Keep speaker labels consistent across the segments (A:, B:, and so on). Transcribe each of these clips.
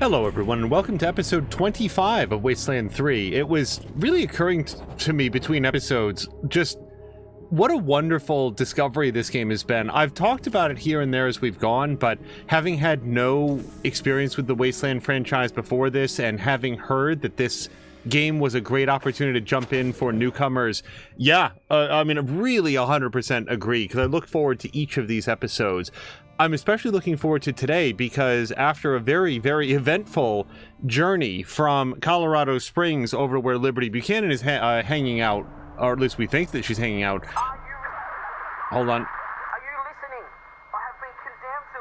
A: Hello everyone and welcome to episode 25 of Wasteland 3. It was really occurring to me between episodes just what a wonderful discovery this game has been. I've talked about it here and there as we've gone, but having had no experience with the Wasteland franchise before this and having heard that this game was a great opportunity to jump in for newcomers, I mean, I really 100% agree because I look forward to each of these episodes. I'm especially looking forward to today because after a very, very eventful journey from Colorado Springs over to where Liberty Buchanan is hanging out, or at least we think that she's hanging out. Hold on.
B: Are you listening? I have been condemned to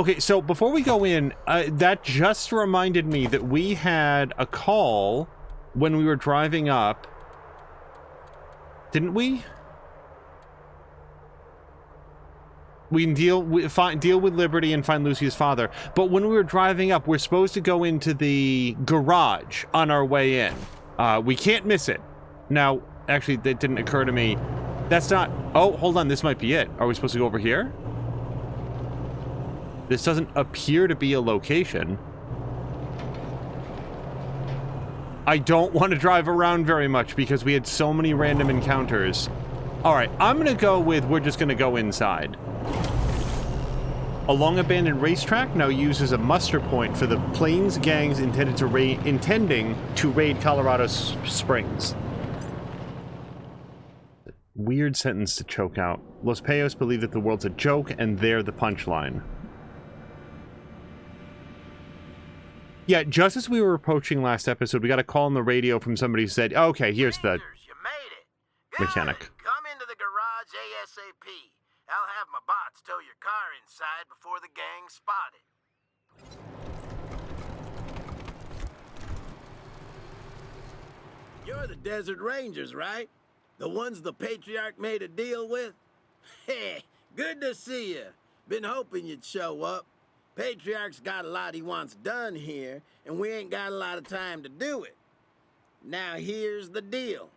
B: live.
A: Okay, so before we go in, that just reminded me that we had a call when we were driving up. Didn't we? We can deal with Liberty and find Lucy's father. But when we were driving up, we're supposed to go into the garage on our way in. We can't miss it. Now, actually, that didn't occur to me. That's not... Oh, hold on. This might be it. Are we supposed to go over here? This doesn't appear to be a location. I don't want to drive around very much because we had so many random encounters. Alright, I'm going to go with we're just going to go inside. A long-abandoned racetrack now used as a muster point for the Plains gangs intending to raid Colorado Springs. Weird sentence to choke out. Los Payos believe that the world's a joke, and they're the punchline. Yeah, just as we were approaching last episode, we got a call on the radio from somebody who said, okay, here's the mechanic.
C: Come into the garage ASAP. I'll have my bots tow your car inside before the gang spot it. You're the Desert Rangers, right? The ones the Patriarch made a deal with? Hey, good to see you. Been hoping you'd show up. Patriarch's got a lot he wants done here, and we ain't got a lot of time to do it. Now here's the deal.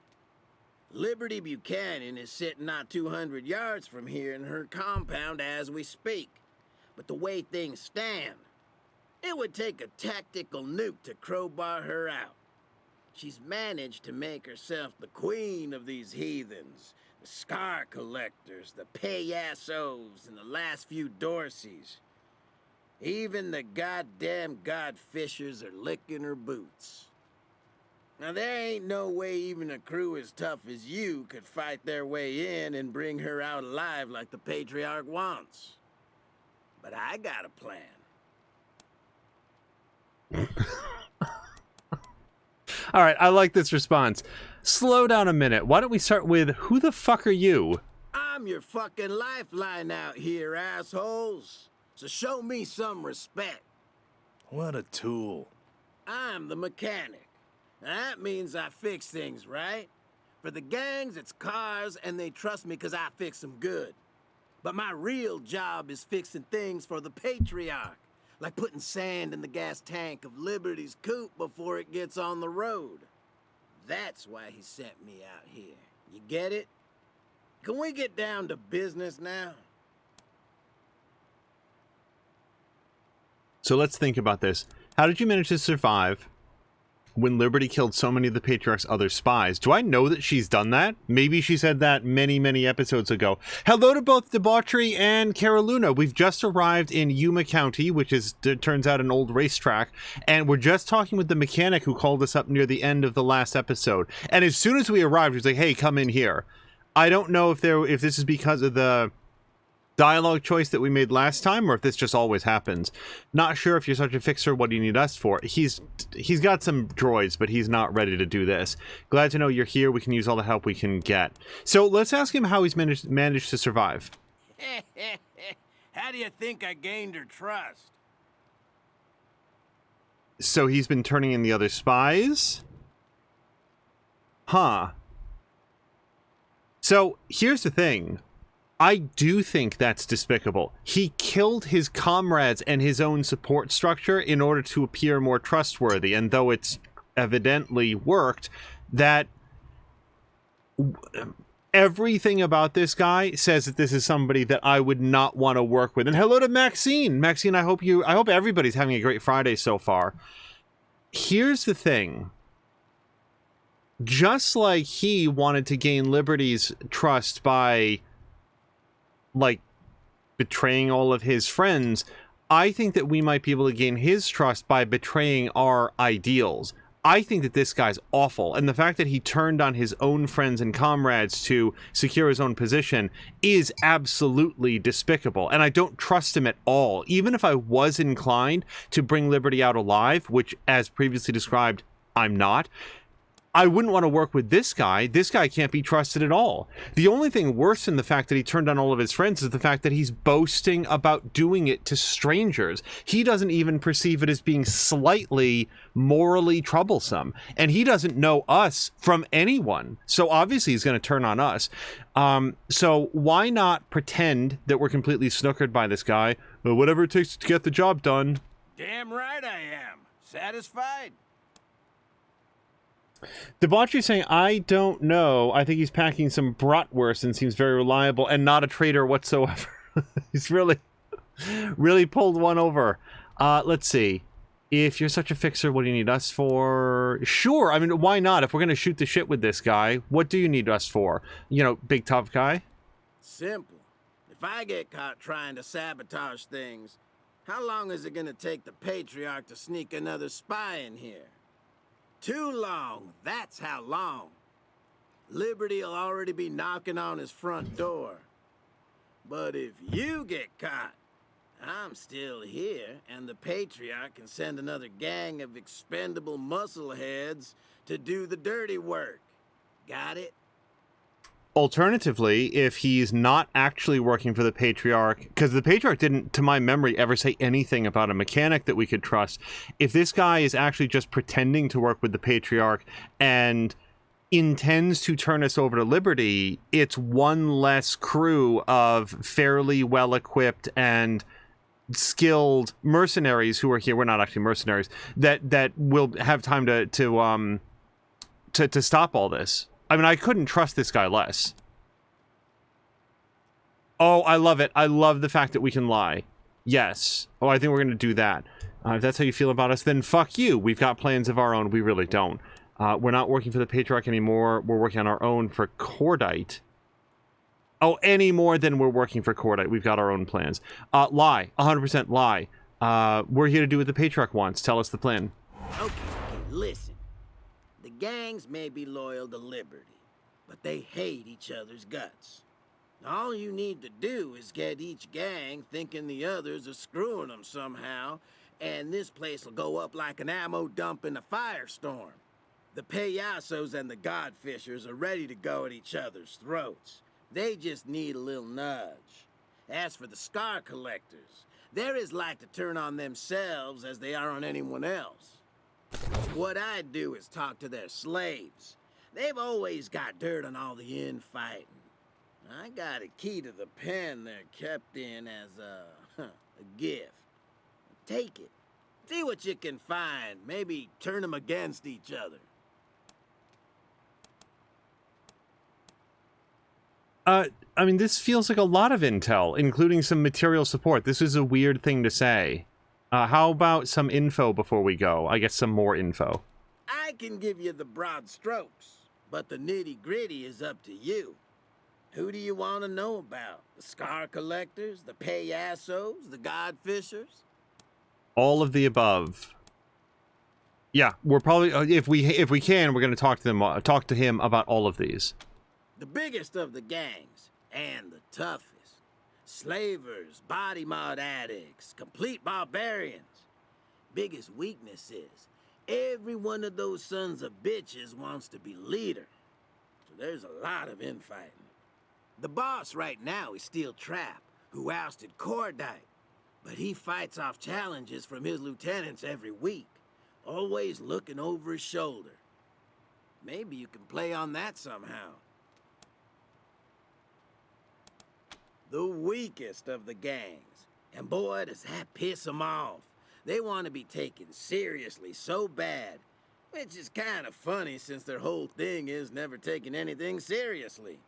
C: Liberty Buchanan is sitting not 200 yards from here in her compound as we speak. But the way things stand, it would take a tactical nuke to crowbar her out. She's managed to make herself the queen of these heathens, the scar collectors, the payasos, and the last few Dorseys. Even the goddamn godfishers are licking her boots. Now, there ain't no way even a crew as tough as you could fight their way in and bring her out alive like the Patriarch wants. But I got a plan.
A: All right, I like this response. Slow down a minute. Why don't we start with, who the fuck are you?
C: I'm your fucking lifeline out here, assholes. So show me some respect.
D: What a tool.
C: I'm the mechanic. That means I fix things, right? For the gangs, it's cars, and they trust me because I fix them good. But my real job is fixing things for the Patriarch, like putting sand in the gas tank of Liberty's coupe before it gets on the road. That's why he sent me out here. You get it? Can we get down to business now?
A: So let's think about this. How did you manage to survive when Liberty killed so many of the Patriarch's other spies? Do I know that she's done that? Maybe she said that many, many episodes ago. Hello to both Debauchery and Caroluna. We've just arrived in Yuma County, which is, it turns out, an old racetrack, and we're just talking with the mechanic who called us up near the end of the last episode. And as soon as we arrived, he was like, hey, come in here. I don't know if this is because of the dialogue choice that we made last time, or if this just always happens. Not sure. If you're such a fixer, what do you need us for? He's got some droids, but he's not ready to do this. Glad to know you're here. We can use all the help we can get. So let's ask him how he's managed to survive.
C: How do you think I gained her trust?
A: So he's been turning in the other spies? Huh. So here's the thing. I do think that's despicable. He killed his comrades and his own support structure in order to appear more trustworthy, and though it's evidently worked, that Everything about this guy says that this is somebody that I would not want to work with. And hello to Maxine. Maxine, I hope everybody's having a great Friday so far. Here's the thing. Just like he wanted to gain Liberty's trust by, like, betraying all of his friends, I think that we might be able to gain his trust by betraying our ideals. I think that this guy's awful, and the fact that he turned on his own friends and comrades to secure his own position is absolutely despicable, and I don't trust him at all. Even if I was inclined to bring Liberty out alive, which, as previously described, I'm not, I wouldn't want to work with this guy. This guy can't be trusted at all. The only thing worse than the fact that he turned on all of his friends is the fact that he's boasting about doing it to strangers. He doesn't even perceive it as being slightly morally troublesome. And he doesn't know us from anyone. So obviously he's going to turn on us. So why not pretend that we're completely snookered by this guy? Whatever it takes to get the job done.
C: Damn right I am. Satisfied?
A: Debauchery saying, I don't know. I think he's packing some bratwurst and seems very reliable and not a traitor whatsoever. He's really pulled one over. Let's see. If you're such a fixer, what do you need us for? Sure. I mean, why not? If we're going to shoot the shit with this guy, what do you need us for? You know, big tough guy?
C: Simple. If I get caught trying to sabotage things, how long is it going to take the Patriarch to sneak another spy in here? Too long, that's how long. Liberty will already be knocking on his front door. But if you get caught, I'm still here, and the Patriarch can send another gang of expendable muscleheads to do the dirty work. Got it?
A: Alternatively, if he's not actually working for the Patriarch, because the Patriarch didn't, to my memory, ever say anything about a mechanic that we could trust. If this guy is actually just pretending to work with the Patriarch and intends to turn us over to Liberty, it's one less crew of fairly well-equipped and skilled mercenaries who are here. We're not actually mercenaries that will have time to stop all this. I mean, I couldn't trust this guy less. Oh, I love it. I love the fact that we can lie. Yes. Oh, I think we're going to do that. If that's how you feel about us, then fuck you. We've got plans of our own. We really don't. We're not working for the Patriarch anymore. We're working on our own for Cordite. Oh, any more than we're working for Cordite. We've got our own plans. Lie. 100% lie. We're here to do what the Patriarch wants. Tell us the plan.
C: Okay, listen. The gangs may be loyal to Liberty, but they hate each other's guts. All you need to do is get each gang thinking the others are screwing them somehow, and this place will go up like an ammo dump in a firestorm. The payasos and the godfishers are ready to go at each other's throats. They just need a little nudge. As for the scar collectors, they're as like to turn on themselves as they are on anyone else. What I do is talk to their slaves. They've always got dirt on all the infighting. I got a key to the pen they're kept in as a gift. Take it. See what you can find. Maybe turn them against each other.
A: I mean, this feels like a lot of intel, including some material support. This is a weird thing to say. How about some info before we go? I guess some more info.
C: I can give you the broad strokes, but the nitty-gritty is up to you. Who do you want to know about? The scar collectors, the payasos, the godfishers?
A: All of the above. Yeah, we're probably if we can, we're going to talk to him about all of these.
C: The biggest of the gangs and the toughest. Slavers, body mod addicts, complete barbarians. Biggest weakness is every one of those sons of bitches wants to be leader. So there's a lot of infighting. The boss right now is Steel Trap, who ousted Cordite. But he fights off challenges from his lieutenants every week, always looking over his shoulder. Maybe you can play on that somehow. The weakest of the gangs. And boy, does that piss them off. They want to be taken seriously so bad, which is kind of funny since their whole thing is never taking anything seriously.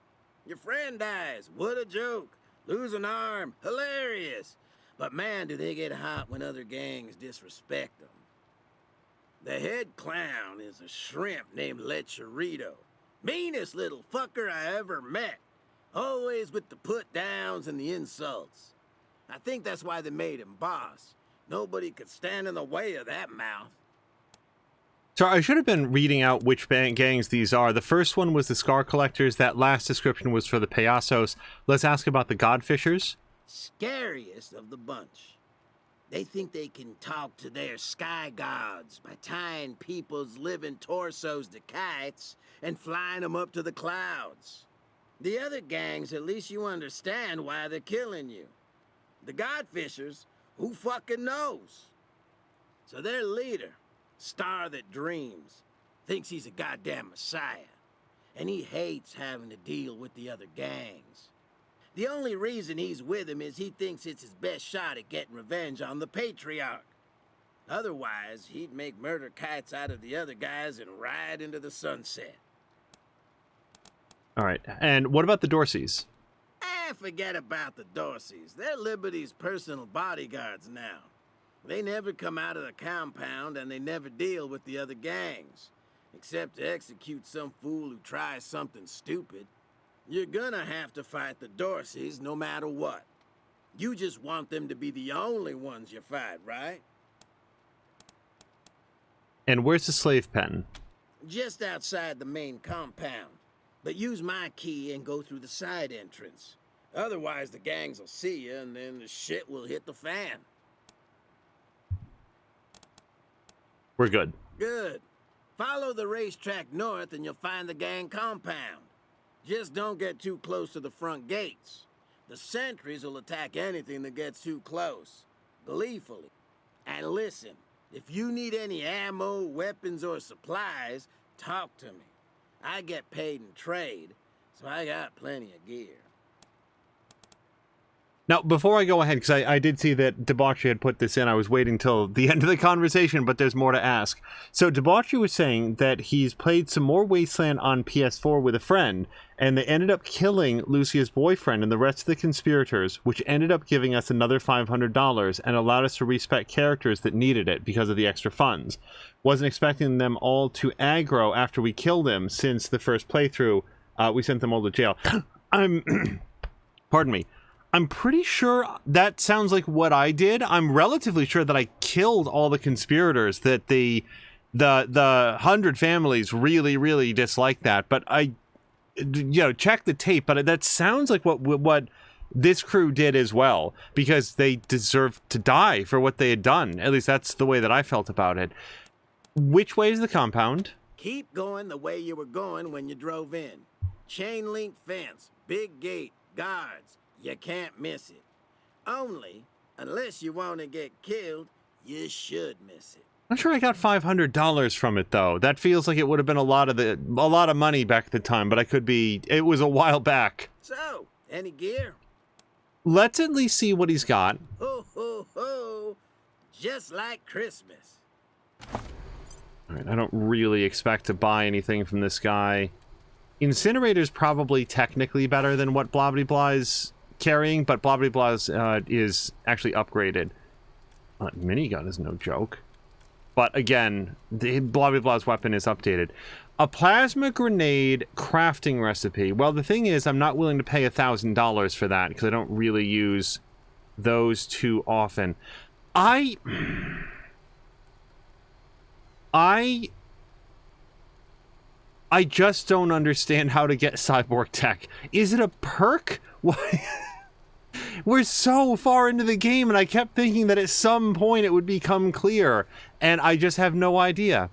C: Your friend dies. What a joke. Lose an arm. Hilarious. But man, do they get hot when other gangs disrespect them. The head clown is a shrimp named Lecherito. Meanest little fucker I ever met. Always with the put-downs and the insults. I think that's why they made him boss. Nobody could stand in the way of that mouth.
A: So I should have been reading out which gangs these are. The first one was the Scar Collectors. That last description was for the Payasos. Let's ask about the Godfishers.
C: Scariest of the bunch. They think they can talk to their sky gods by tying people's living torsos to kites and flying them up to the clouds. The other gangs, at least you understand why they're killing you. The Godfishers, who fucking knows? So their leader, Star That Dreams, thinks he's a goddamn messiah. And he hates having to deal with the other gangs. The only reason he's with him is he thinks it's his best shot at getting revenge on the Patriarch. Otherwise, he'd make murder kites out of the other guys and ride into the sunset.
A: All right. And what about the Dorseys?
C: Forget about the Dorseys. They're Liberty's personal bodyguards now. They never come out of the compound and they never deal with the other gangs. Except to execute some fool who tries something stupid. You're gonna have to fight the Dorseys no matter what. You just want them to be the only ones you fight, right?
A: And where's the slave pen?
C: Just outside the main compound. But use my key and go through the side entrance. Otherwise the gangs will see you and then the shit will hit the fan.
A: We're good.
C: Good. Follow the racetrack north and you'll find the gang compound. Just don't get too close to the front gates. The sentries will attack anything that gets too close, gleefully. And listen, if you need any ammo, weapons, or supplies, talk to me. I get paid in trade, so I got plenty of gear.
A: Now, before I go ahead, because I did see that Debauchery had put this in, I was waiting till the end of the conversation, but there's more to ask. So Debauchery was saying that he's played some more Wasteland on PS4 with a friend, and they ended up killing Lucia's boyfriend and the rest of the conspirators, which ended up giving us another $500 and allowed us to respec characters that needed it because of the extra funds. Wasn't expecting them all to aggro after we killed them, since the first playthrough, we sent them all to jail. Pardon me. I'm pretty sure that sounds like what I did. I'm relatively sure that I killed all the conspirators, that the 100 families really dislike that. But I, check the tape, but that sounds like what this crew did as well, because they deserved to die for what they had done. At least that's the way that I felt about it. Which way is the compound?
C: Keep going the way you were going when you drove in. Chain link fence, big gate, guards. You can't miss it. Only, unless you want to get killed, you should miss it.
A: I'm sure I got $500 from it, though. That feels like it would have been a lot of money back at the time, but I could be. It was a while back.
C: So, any gear?
A: Let's at least see what he's got.
C: Ho ho ho! Just like Christmas.
A: All right, I don't really expect to buy anything from this guy. Incinerator's probably technically better than what Blobbity is carrying, but Blobbity is actually upgraded. Minigun is no joke. But again, the Blobbity weapon is updated. A plasma grenade crafting recipe. Well, the thing is, I'm not willing to pay $1,000 for that, because I don't really use those too often. I just don't understand how to get cyborg tech. Is it a perk? Why? We're so far into the game, and I kept thinking that at some point it would become clear, and I just have no idea.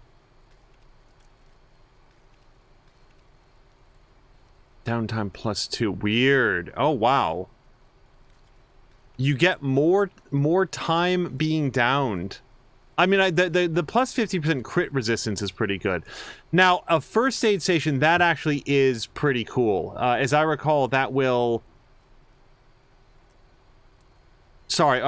A: Downtime +2. Weird. Oh, wow. You get more time being downed. I mean, the plus 50% crit resistance is pretty good. Now, a first aid station, that actually is pretty cool. As I recall, that will... Sorry,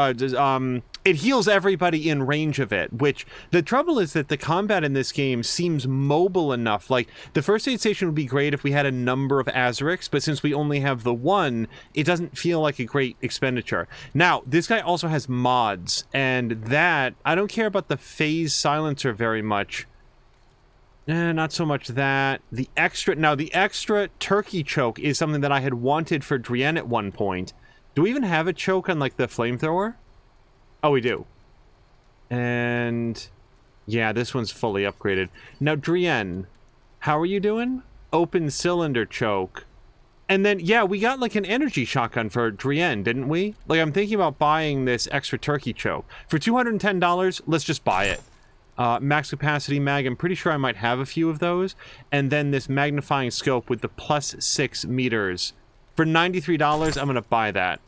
A: it heals everybody in range of it, which the trouble is that the combat in this game seems mobile enough. Like, the first aid station would be great if we had a number of Azarics, but since we only have the one, it doesn't feel like a great expenditure. Now, this guy also has mods, and that, I don't care about the phase silencer very much. Not so much that. The extra turkey choke is something that I had wanted for Drienne at one point. Do we even have a choke on, like, the flamethrower? Oh, we do. And yeah, this one's fully upgraded. Now, Drienne, how are you doing? Open cylinder choke. And then, yeah, we got like an energy shotgun for Drienne, didn't we? Like, I'm thinking about buying this extra turkey choke. For $210, let's just buy it. Max capacity mag, I'm pretty sure I might have a few of those. And then this magnifying scope with the +6 meters. For $93, I'm going to buy that.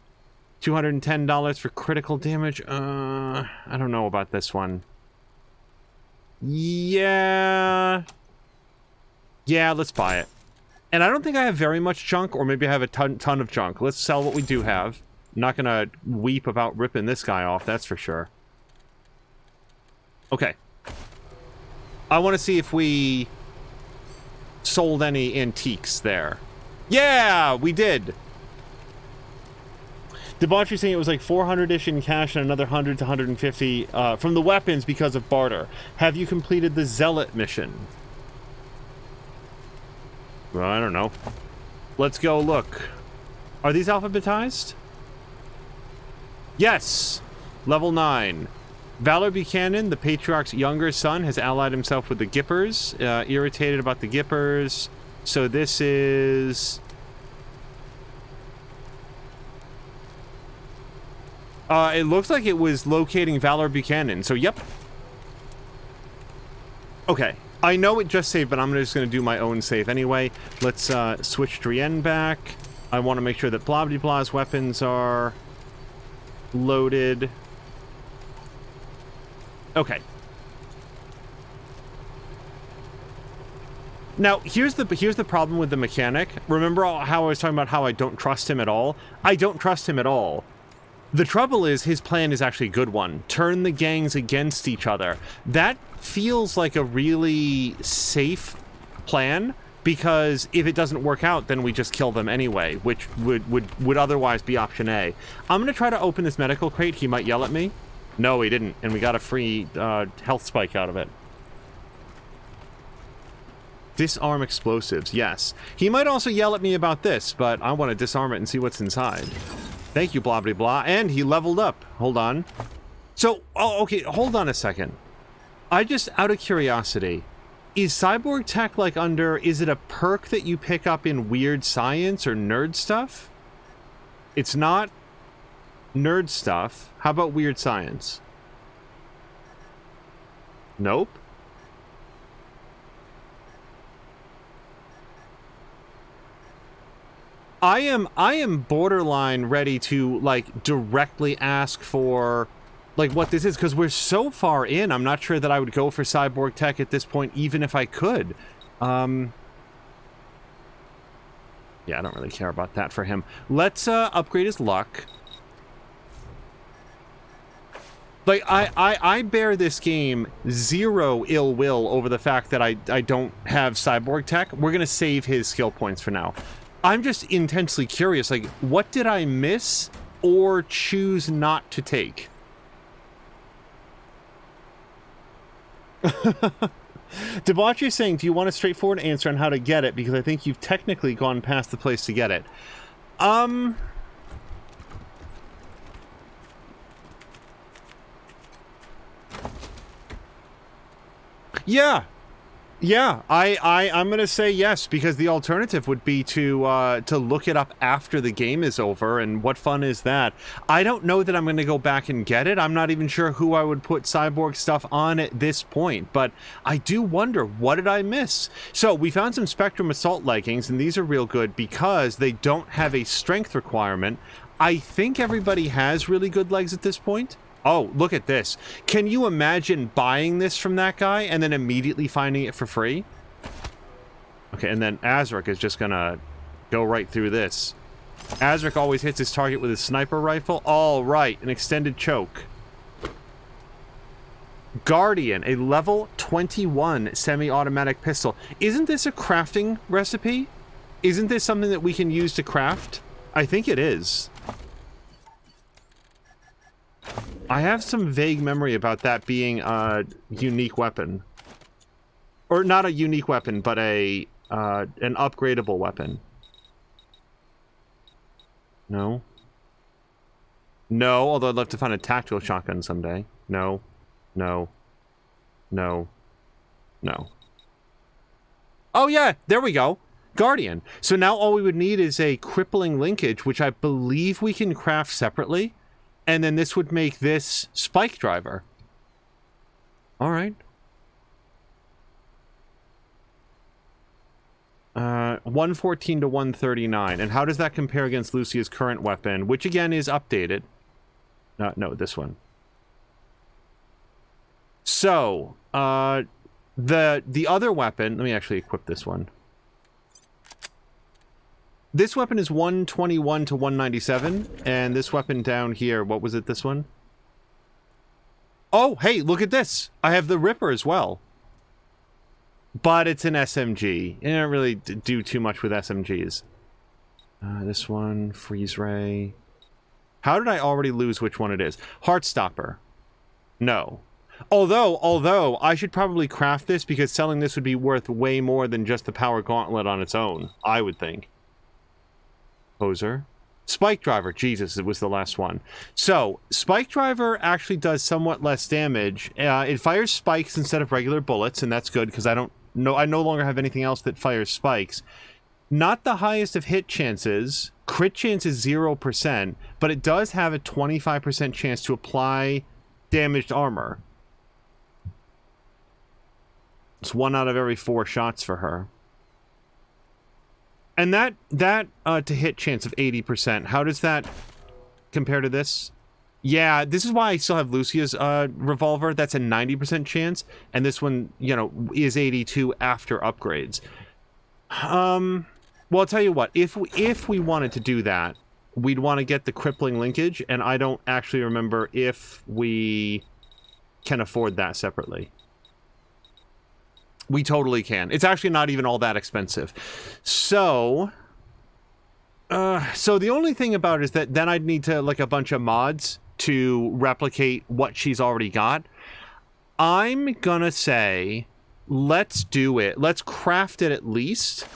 A: $210 for critical damage. I don't know about this one. Yeah, let's buy it. And I don't think I have very much junk, or maybe I have a ton of junk. Let's sell what we do have. I'm not gonna weep about ripping this guy off, that's for sure. Okay. I want to see if we sold any antiques there. Yeah, we did. Debauchery saying it was like 400-ish in cash and another 100 to 150 from the weapons because of barter. Have you completed the Zealot mission? Well, I don't know. Let's go look. Are these alphabetized? Yes! Level 9. Valor Buchanan, the Patriarch's younger son, has allied himself with the Gippers. Irritated about the Gippers. So this is... it looks like it was locating Valor Buchanan, so yep. Okay. I know it just saved, but I'm just going to do my own save anyway. Let's switch Drienne back. I want to make sure that Blah-de-Blah's weapons are loaded. Okay. Now, here's the problem with the mechanic. Remember how I was talking about how I don't trust him at all? I don't trust him at all. The trouble is, his plan is actually a good one. Turn the gangs against each other. That feels like a really safe plan, because if it doesn't work out, then we just kill them anyway, which would otherwise be option A. I'm going to try to open this medical crate. He might yell at me. No, he didn't, and we got a free health spike out of it. Disarm explosives, yes. He might also yell at me about this, but I want to disarm it and see what's inside. Thank you, blah, blah, blah. And he leveled up. Hold on. So, okay, hold on a second. I just, out of curiosity, is cyborg tech like under, is it a perk that you pick up in weird science or nerd stuff? It's not nerd stuff. How about weird science? Nope. I am borderline ready to, like, directly ask for, like, what this is, because we're so far in, I'm not sure that I would go for cyborg tech at this point, even if I could. Yeah, I don't really care about that for him. Let's upgrade his luck. Like, I bear this game zero ill will over the fact that I don't have cyborg tech. We're gonna save his skill points for now. I'm just intensely curious, like, what did I miss or choose not to take? Debauchery is saying, do you want a straightforward answer on how to get it? Because I think you've technically gone past the place to get it. Yeah, I'm gonna say yes, because the alternative would be to look it up after the game is over, and what fun is that? I don't know that I'm gonna go back and get it. I'm not even sure who I would put cyborg stuff on at this point, but I do wonder, what did I miss? So we found some Spectrum Assault leggings, and these are real good because they don't have a strength requirement. I think everybody has really good legs at this point. Oh, look at this. Can you imagine buying this from that guy and then immediately finding it for free? Okay, and then Azaric is just gonna go right through this. Azaric always hits his target with his sniper rifle. All right, an extended choke. Guardian, a level 21 semi-automatic pistol. Isn't this a crafting recipe? Isn't this something that we can use to craft? I think it is. I have some vague memory about that being a unique weapon. Or not a unique weapon, but an upgradable weapon. No. No, although I'd love to find a tactical shotgun someday. No. No. No. No. Oh yeah, there we go. Guardian. So now all we would need is a crippling linkage, which I believe we can craft separately. And then this would make this spike driver. All right. 114 to 139. And how does that compare against Lucia's current weapon, which again is updated? No, this one. So, the other weapon, let me actually equip this one. This weapon is 121 to 197, and this weapon down here, what was it, this one? Oh, hey, look at this. I have the Ripper as well. But it's an SMG. I don't really do too much with SMGs. This one, Freeze Ray. How did I already lose which one it is? Heartstopper. No. Although, I should probably craft this because selling this would be worth way more than just the Power Gauntlet on its own, I would think. Poser. Spike Driver. Jesus, it was the last one. So, Spike Driver actually does somewhat less damage. It fires spikes instead of regular bullets, and that's good because I no longer have anything else that fires spikes. Not the highest of hit chances. Crit chance is 0%, but it does have a 25% chance to apply damaged armor. It's 1 out of every 4 shots for her. And that to hit chance of 80%, how does that compare to this? Yeah, this is why I still have Lucia's revolver. That's a 90% chance, and this one, you know, is 82 after upgrades. Well, I'll tell you what. If we wanted to do that, we'd want to get the crippling linkage, and I don't actually remember if we can afford that separately. We totally can. It's actually not even all that expensive. So the only thing about it is that then I'd need to like a bunch of mods to replicate what she's already got. I'm gonna say, let's do it. Let's craft it at least.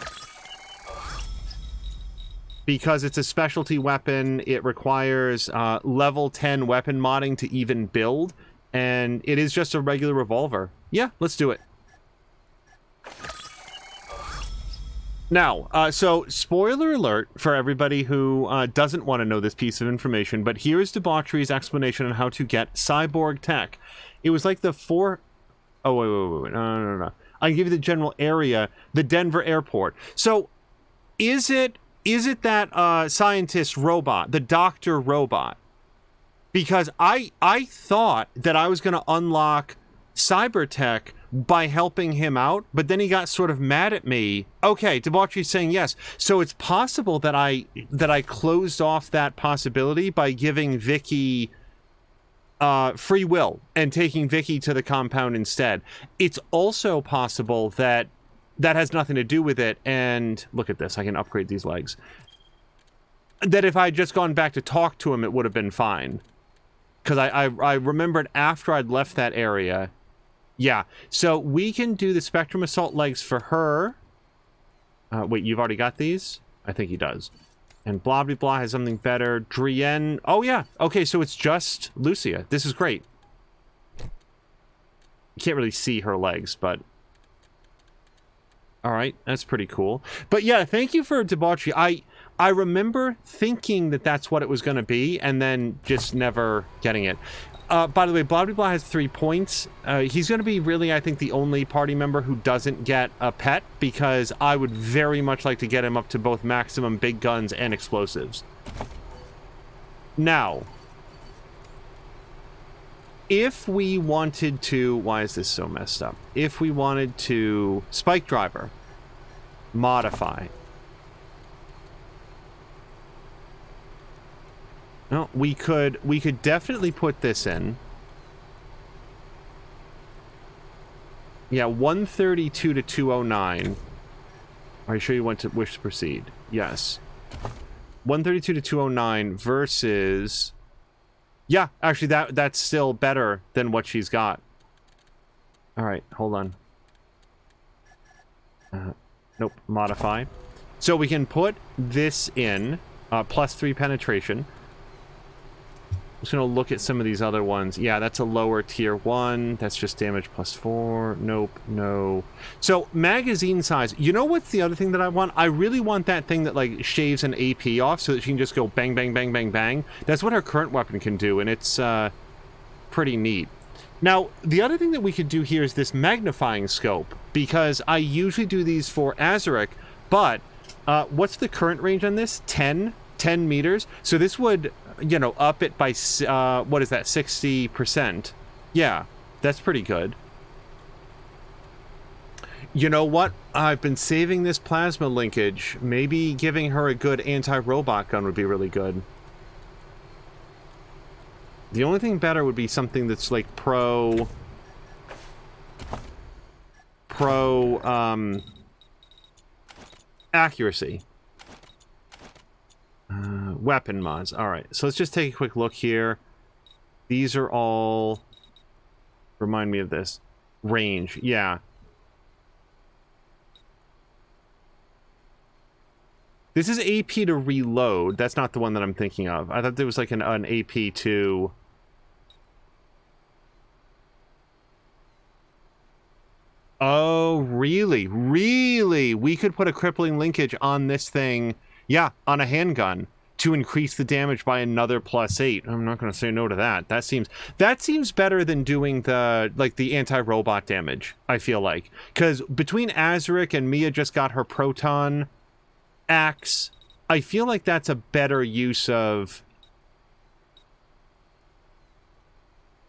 A: Because it's a specialty weapon, it requires level 10 weapon modding to even build. And it is just a regular revolver. Yeah, let's do it. Now, so spoiler alert for everybody who doesn't want to know this piece of information, but here's Debauchery's explanation on how to get cyborg tech. It was like the Oh, wait. No. I can give you the general area, the Denver airport. So, is it that scientist robot, the doctor robot? Because I thought that I was going to unlock cybertech by helping him out, but then he got sort of mad at me. Okay, Debauchery's saying yes. So it's possible that I closed off that possibility by giving Vicky free will and taking Vicky to the compound instead. It's also possible that has nothing to do with it, and look at this, I can upgrade these legs. That if I had just gone back to talk to him, it would have been fine. Because I remembered after I'd left that area. Yeah, so we can do the Spectrum Assault legs for her. Wait, you've already got these? I think he does. And blah, blah, blah has something better. Drienne. Oh, yeah. Okay, so it's just Lucia. This is great. You can't really see her legs, but... All right, that's pretty cool. But yeah, thank you for Debauchery. I remember thinking that that's what it was going to be, and then just never getting it. By the way, Blah Blah Blah has 3 points. He's going to be really, I think, the only party member who doesn't get a pet, because I would very much like to get him up to both maximum big guns and explosives. Now, if we wanted to... Why is this so messed up? If we wanted to... Spike Driver. Modify. No, we could definitely put this in. Yeah, 132 to 209. Are you sure you want to wish to proceed? Yes. 132 to 209 versus... Yeah, actually, that's still better than what she's got. All right, hold on. Nope, modify. So we can put this in, +3 penetration. I'm just going to look at some of these other ones. Yeah, that's a lower tier 1. That's just damage +4. Nope, no. So, magazine size. You know what's the other thing that I want? I really want that thing that, like, shaves an AP off so that she can just go bang, bang, bang, bang, bang. That's what her current weapon can do, and it's pretty neat. Now, the other thing that we could do here is this magnifying scope, because I usually do these for Azaric, but what's the current range on this? 10 meters. So this would, you know, up it by, what is that, 60%. Yeah, that's pretty good. You know what? I've been saving this plasma linkage. Maybe giving her a good anti-robot gun would be really good. The only thing better would be something that's like accuracy. Weapon mods. All right, so let's just take a quick look here. These are all... Remind me of this. Range, yeah. This is AP to reload. That's not the one that I'm thinking of. I thought there was like an AP to... Oh, really? Really? We could put a crippling linkage on this thing, yeah, on a handgun, to increase the damage by another +8. I'm not going to say no to that. That seems better than doing the, like, the anti-robot damage, I feel like. Because between Azaric and Mia just got her proton axe, I feel like that's a better use of...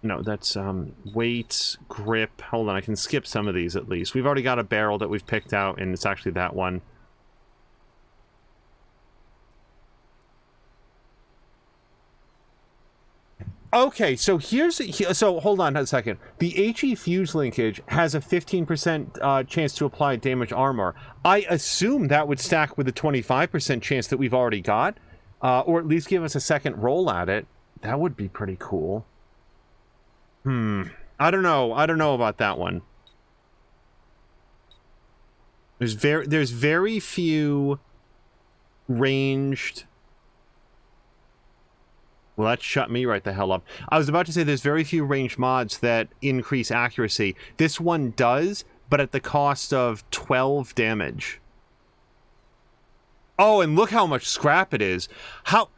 A: No, that's weight, grip. Hold on, I can skip some of these at least. We've already got a barrel that we've picked out, and it's actually that one. Okay, so so hold on a second. The HE fuse linkage has a 15% chance to apply damage armor. I assume that would stack with the 25% chance that we've already got, or at least give us a second roll at it. That would be pretty cool. I don't know about that one. There's very few ranged... Well, that shut me right the hell up. I was about to say there's very few ranged mods that increase accuracy. This one does, but at the cost of 12 damage. Oh, and look how much scrap it is. How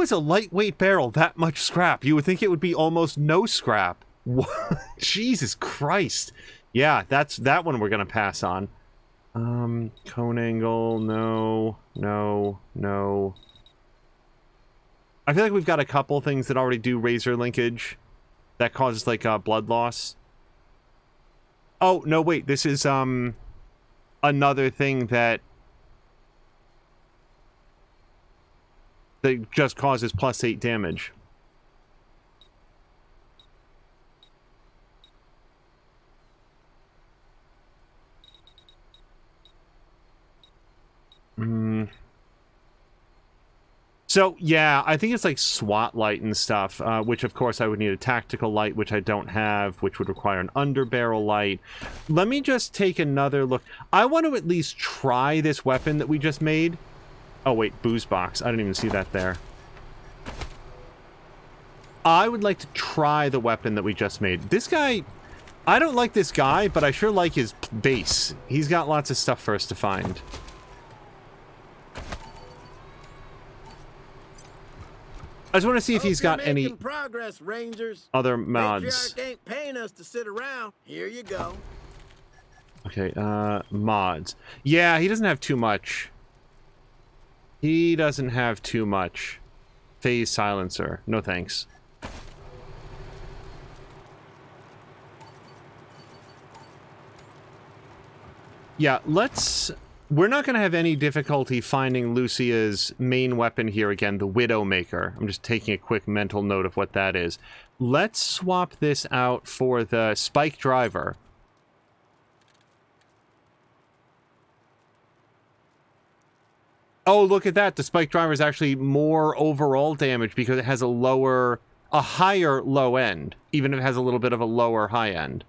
A: is a lightweight barrel that much scrap? You would think it would be almost no scrap. What? Jesus Christ. Yeah, that one we're gonna pass on. Cone angle, no. I feel like we've got a couple things that already do razor linkage that causes like blood loss. Oh, no, wait, this is another thing that just causes +8 damage. So, yeah, I think it's like SWAT light and stuff, which, of course, I would need a tactical light, which I don't have, which would require an underbarrel light. Let me just take another look. I want to at least try this weapon that we just made. Oh, wait, booze box. I didn't even see that there. I would like to try the weapon that we just made. This guy... I don't like this guy, but I sure like his base. He's got lots of stuff for us to find. I just want to see if he's got any
C: progress, Rangers.
A: other mods.
C: Patriarch ain't paying us to sit around. Here you go.
A: Okay, mods. Yeah, he doesn't have too much. He doesn't have too much. Phase silencer. No thanks. Yeah, let's... We're not going to have any difficulty finding Lucia's main weapon here again, the Widowmaker. I'm just taking a quick mental note of what that is. Let's swap this out for the Spike Driver. Oh, look at that. The spike driver is actually more overall damage because it has a higher low end, even if it has a little bit of a lower high end.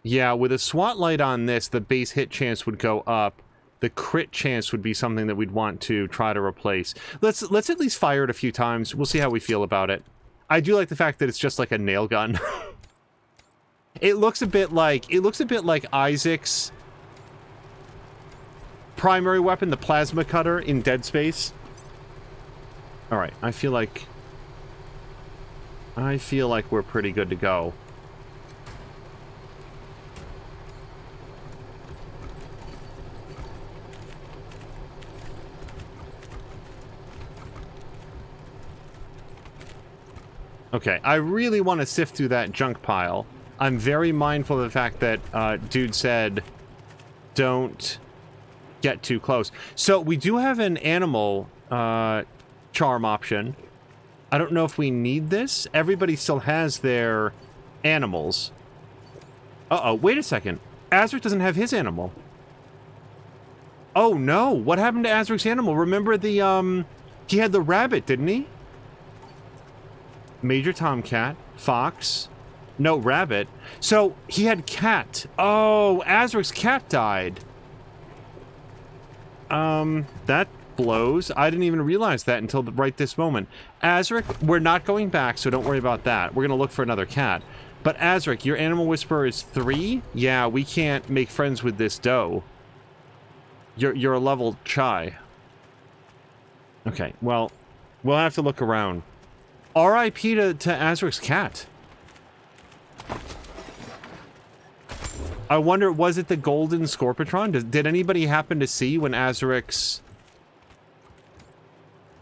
A: Yeah, with a SWAT light on this, the base hit chance would go up. The crit chance would be something that we'd want to try to replace. Let's at least fire it a few times. We'll see how we feel about it. I do like the fact that it's just like a nail gun. It looks a bit like Isaac's primary weapon, the plasma cutter in Dead Space. All right, I feel like we're pretty good to go. Okay, I really want to sift through that junk pile. I'm very mindful of the fact that dude said don't get too close. So we do have an animal charm option. I don't know if we need this. Everybody still has their animals. Uh-oh, wait a second. Azric doesn't have his animal. Oh no, what happened to Azric's animal? Remember the, he had the rabbit, didn't he? Major Tomcat, Fox, no rabbit. So he had cat. Oh, Azric's cat died. That blows. I didn't even realize that until right this moment. Azric, we're not going back, so don't worry about that. We're gonna look for another cat. But Azric, your animal whisperer is 3? Yeah, we can't make friends with this doe. You're a level shy. Okay, well, we'll have to look around. R.I.P. to Azric's cat. I wonder, was it the golden Scorpitron? Did anybody happen to see when Azric's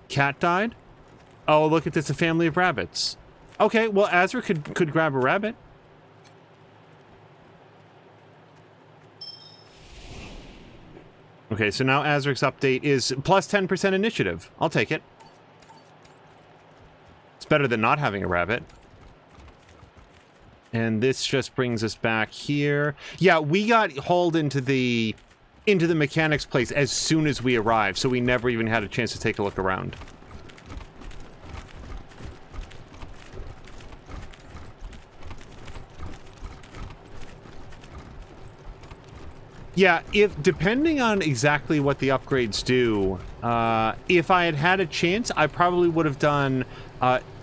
A: cat died? Oh, look at this, a family of rabbits. Okay, well, Azric could grab a rabbit. Okay, so now Azric's update is plus 10% initiative. I'll take it. It's better than not having a rabbit. And this just brings us back here. Yeah, we got hauled into the mechanics place as soon as we arrived, so we never even had a chance to take a look around. Yeah, depending on exactly what the upgrades do, if I had had a chance, I probably would have done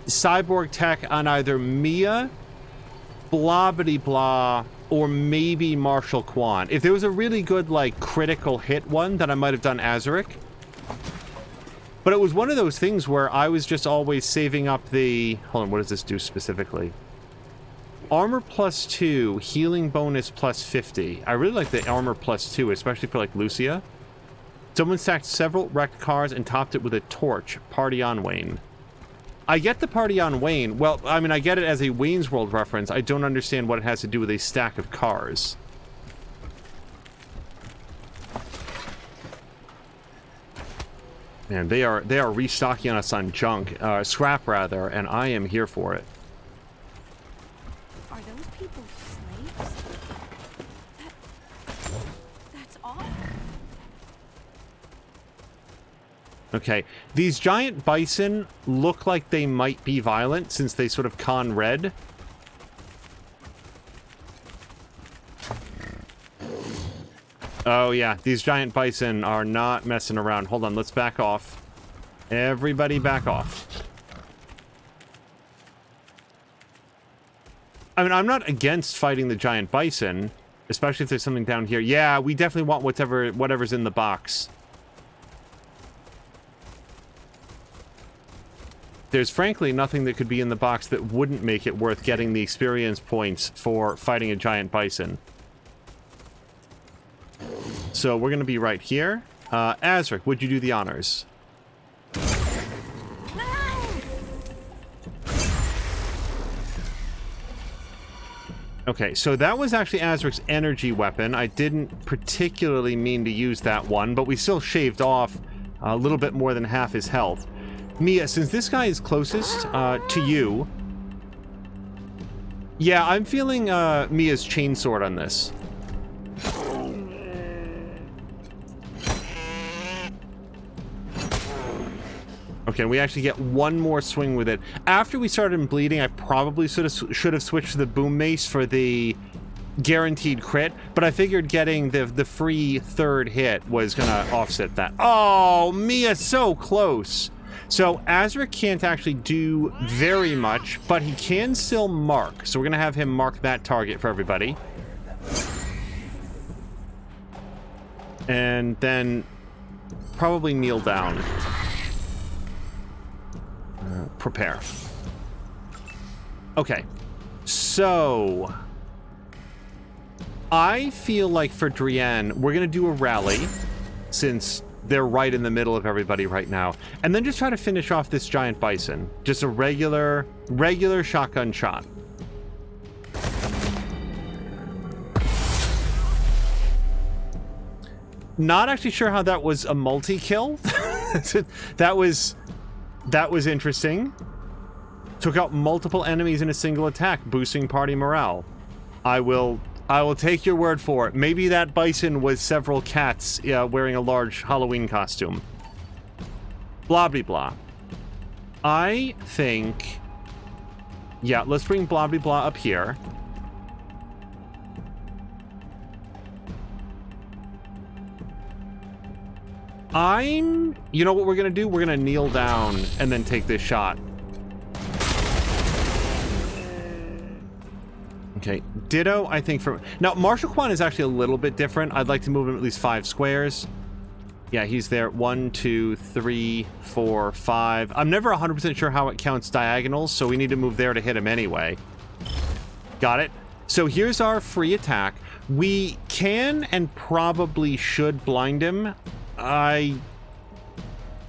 A: cyborg tech on either Mia, Blobbity Blah, or maybe Marshall Quan. If there was a really good, like, critical hit one, then I might have done Azaric. But it was one of those things where I was just always saving up the... Hold on, what does this do specifically? Armor plus 2, healing bonus plus 50. I really like the armor plus 2, especially for, like, Lucia. Someone stacked several wrecked cars and topped it with a torch. Party on, Wayne. I get the party on Wayne. Well, I mean, I get it as a Wayne's World reference. I don't understand what it has to do with a stack of cars. Man, they are restocking us on junk, scrap rather, and I am here for it.
E: Are those people slaves? That's awful.
A: Okay, these giant bison look like they might be violent since they sort of con red. Oh yeah, these giant bison are not messing around. Hold on, let's back off. Everybody back off. I mean, I'm not against fighting the giant bison, especially if there's something down here. Yeah, we definitely want whatever's in the box. There's frankly nothing that could be in the box that wouldn't make it worth getting the experience points for fighting a giant bison. So we're going to be right here. Azric, would you do the honors? Okay, so that was actually Azric's energy weapon. I didn't particularly mean to use that one, but we still shaved off a little bit more than half his health. Mia, since this guy is closest to you, Yeah, I'm feeling Mia's chainsword on this. Okay, we actually get one more swing with it. After we started bleeding, I probably should have switched to the boom mace for the guaranteed crit, but I figured getting the free third hit was gonna offset that. Oh, Mia, so close. So Azric can't actually do very much, but he can still mark. So we're gonna have him mark that target for everybody. And then probably kneel down. Prepare. Okay, so I feel like for Drienne, we're gonna do a rally since they're right in the middle of everybody right now, and then just try to finish off this giant bison. Just a regular shotgun shot. Not actually sure how that was a multi-kill. That was interesting. Took out multiple enemies in a single attack, boosting party morale. I will take your word for it. Maybe that bison was several cats wearing a large Halloween costume. Blah, blah, blah. I think... Yeah, let's bring blah, blah, blah up here. You know what we're gonna do? We're gonna kneel down and then take this shot. Okay, ditto, I think for... Now, Marshal Kwan is actually a little bit different. I'd like to move him at least 5 squares. Yeah, he's there. 1, 2, 3, 4, 5. I'm never 100% sure how it counts diagonals, so we need to move there to hit him anyway. Got it. So here's our free attack. We can and probably should blind him.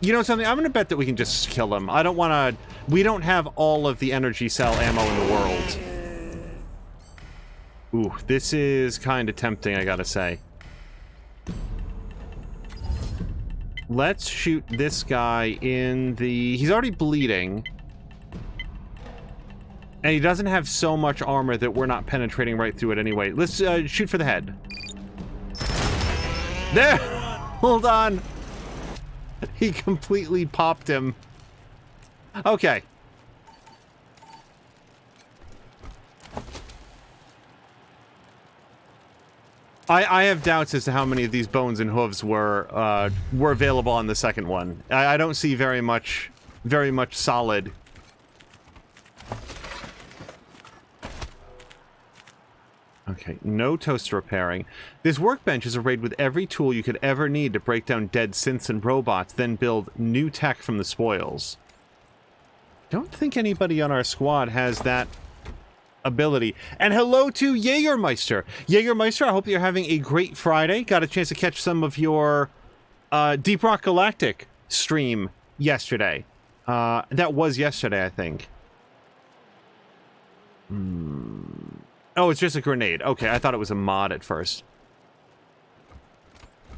A: You know something? I'm gonna bet that we can just kill him. I don't want to... We don't have all of the energy cell ammo in the world. Ooh, this is kind of tempting, I gotta say. Let's shoot this guy in the... He's already bleeding. And he doesn't have so much armor that we're not penetrating right through it anyway. Let's shoot for the head. There! Hold on. He completely popped him. Okay. I have doubts as to how many of these bones and hooves were available on the second one. I don't see very much solid. Okay, no toaster repairing. This workbench is arrayed with every tool you could ever need to break down dead synths and robots, then build new tech from the spoils. Don't think anybody on our squad has that ability. And hello to Jägermeister. Jägermeister, I hope you're having a great Friday. Got a chance to catch some of your Deep Rock Galactic stream yesterday. That was yesterday, I think. Oh, it's just a grenade. Okay, I thought it was a mod at first.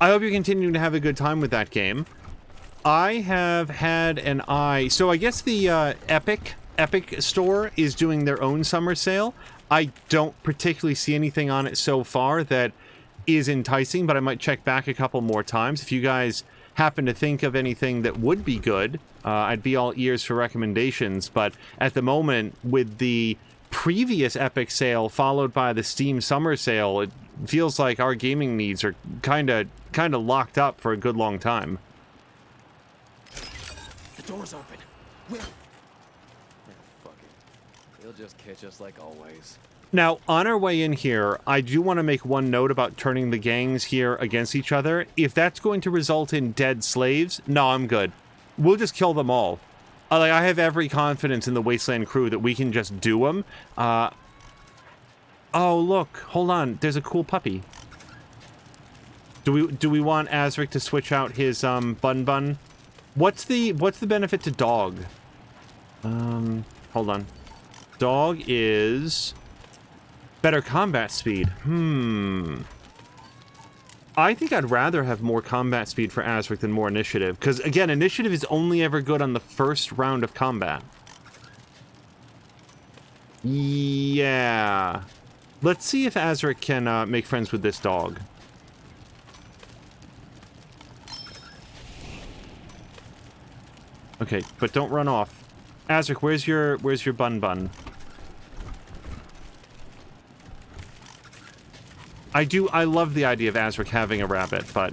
A: I hope you're continuing to have a good time with that game. I have had an eye... So I guess the Epic store is doing their own summer sale. I don't particularly see anything on it so far that is enticing, but I might check back a couple more times. If you guys happen to think of anything that would be good, I'd be all ears for recommendations. But at the moment, with the previous Epic sale followed by the Steam summer sale, it feels like our gaming needs are kind of locked up for a good long time.
F: The door's open. Will. Fuck it. He'll just catch us like always.
A: Now, on our way in here, I do want to make one note about turning the gangs here against each other. If that's going to result in dead slaves, no, I'm good. We'll just kill them all. Like, I have every confidence in the Wasteland crew that we can just do them. Oh, look. Hold on. There's a cool puppy. Do we want Azric to switch out his bun? What's the benefit to dog? Hold on. Dog is better combat speed. I think I'd rather have more combat speed for Azric than more initiative, because again, initiative is only ever good on the first round of combat. Yeah. Let's see if Azric can make friends with this dog. Okay, but don't run off. Azric, where's your bun? I love the idea of Azric having a rabbit, but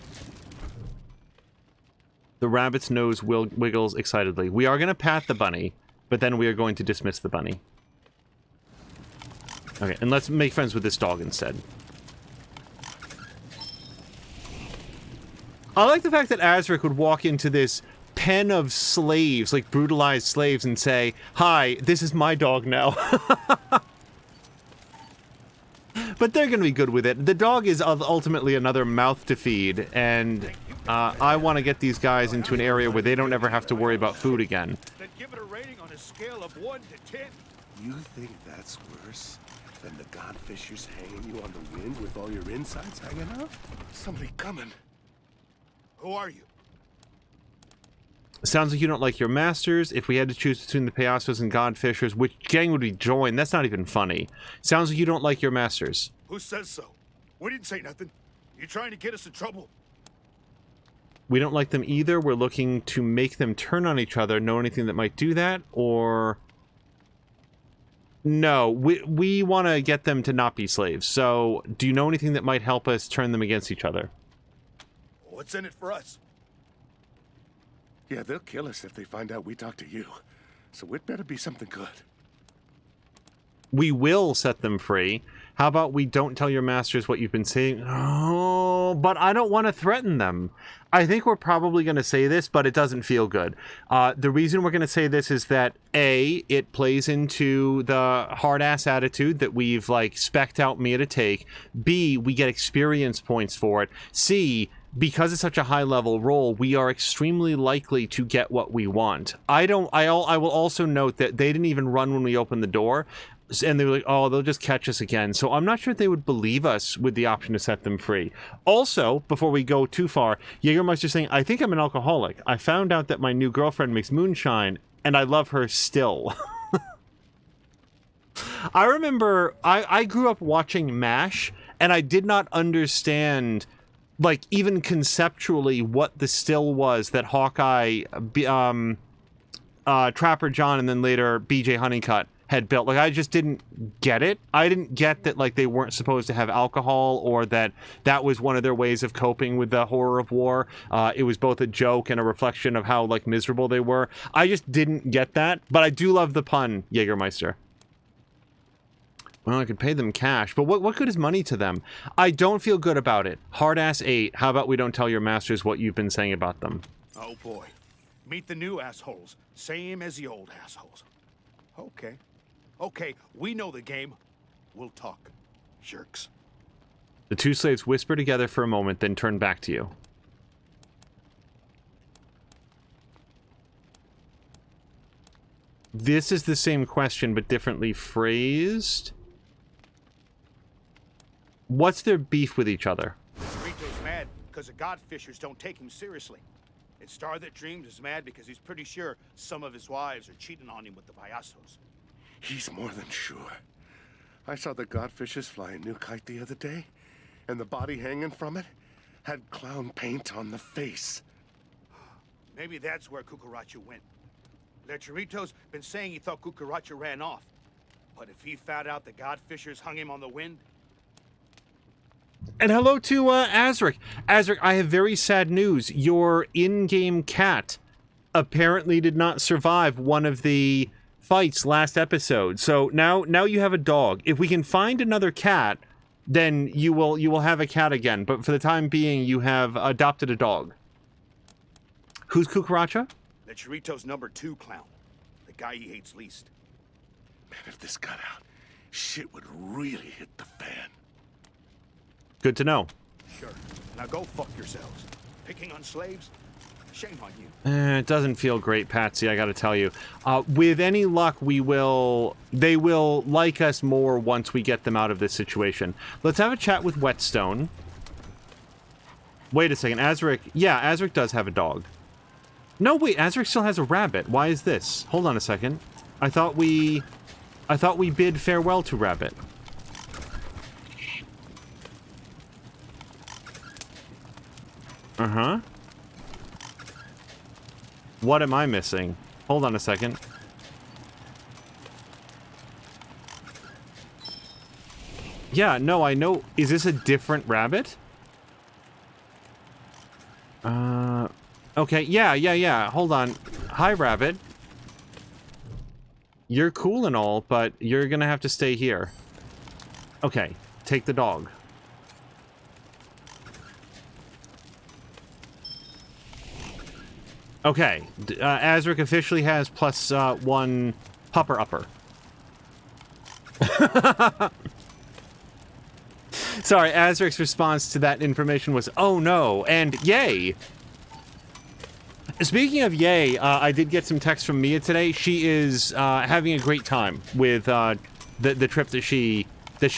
A: the rabbit's nose wiggles excitedly. We are going to pat the bunny, but then we are going to dismiss the bunny. Okay, and let's make friends with this dog instead. I like the fact that Azric would walk into this pen of slaves, like brutalized slaves, and say, "Hi, this is my dog now." But they're going to be good with it. The dog is ultimately another mouth to feed, and I want to get these guys into an area where they don't ever have to worry about food again.
G: Then give it a rating on a scale of 1 to 10.
D: You think that's worse than the godfishers hanging you on the wind with all your insides hanging out? Somebody coming.
G: Who are you?
A: Sounds like you don't like your masters. If we had to choose between the Payasos and Godfishers, which gang would we join? That's not even funny. Sounds like you don't like your masters.
G: Who says so? We didn't say nothing. You trying to get us in trouble?
A: We don't like them either. We're looking to make them turn on each other. Know anything that might do that? Or... No, we want to get them to not be slaves. So, do you know anything that might help us turn them against each other?
G: What's in it for us?
D: Yeah, they'll kill us if they find out we talk to you. So it better be something good.
A: We will set them free. How about we don't tell your masters what you've been saying? Oh, but I don't want to threaten them. I think we're probably going to say this, but it doesn't feel good. The reason we're going to say this is that, A, it plays into the hard-ass attitude that we've, like, spec'd out Mia to take. B, we get experience points for it. C, because it's such a high-level role, we are extremely likely to get what we want. I will also note that they didn't even run when we opened the door, and they were like, oh, they'll just catch us again. So I'm not sure if they would believe us with the option to set them free. Also, before we go too far, Jägermeister's saying, I think I'm an alcoholic. I found out that my new girlfriend makes moonshine, and I love her still. I remember, I grew up watching MASH, and I did not understand... like, even conceptually, what the still was that Hawkeye, Trapper John, and then later BJ Honeycutt had built. Like, I just didn't get it. I didn't get that, like, they weren't supposed to have alcohol, or that that was one of their ways of coping with the horror of war. It was both a joke and a reflection of how, like, miserable they were. I just didn't get that, but I do love the pun, Jägermeister. Well, I could pay them cash, but what good is money to them? I don't feel good about it. Hard-ass 8. How about we don't tell your masters what you've been saying about them?
G: Oh boy. Meet the new assholes. Same as the old assholes. Okay. Okay, we know the game. We'll talk. Jerks.
A: The two slaves whisper together for a moment, then turn back to you. This is the same question, but differently phrased. What's their beef with each other?
G: Rito's mad because the Godfishers don't take him seriously. And Star That Dreams is mad because he's pretty sure some of his wives are cheating on him with the Payasos.
D: He's more than sure. I saw the godfishes fly a new kite the other day, and the body hanging from it had clown paint on the face.
G: Maybe that's where Cucaracha went. Lecherito's been saying he thought Cucaracha ran off. But if he found out the Godfishers hung him on the wind...
A: And hello to Azric. Azric, I have very sad news. Your in-game cat apparently did not survive one of the fights last episode. So now you have a dog. If we can find another cat, then you will have a cat again. But for the time being, you have adopted a dog. Who's Cucaracha?
G: Lecherito's #2 clown. The guy he hates least.
D: Man, if this got out, shit would really hit the fan.
A: Good to know.
G: Sure. Now go fuck yourselves. Picking on slaves? Shame on you.
A: It doesn't feel great, Patsy, I gotta tell you. With any luck, they will like us more once we get them out of this situation. Let's have a chat with Whetstone. Wait a second, Azric... Yeah, Azric does have a dog. No, wait, Azric still has a rabbit. Why is this? Hold on a second. I thought we... I thought we bid farewell to Rabbit. Uh-huh. What am I missing? Hold on a second. Yeah, no, I know. Is this a different Rabbit? Okay, yeah. Hold on. Hi, Rabbit. You're cool and all, but you're gonna have to stay here. Okay, take the dog. Okay, Azric officially has +1 pupper upper. Sorry, Azric's response to that information was, oh no, and yay! Speaking of yay, I did get some text from Mia today. She is having a great time with the trip that she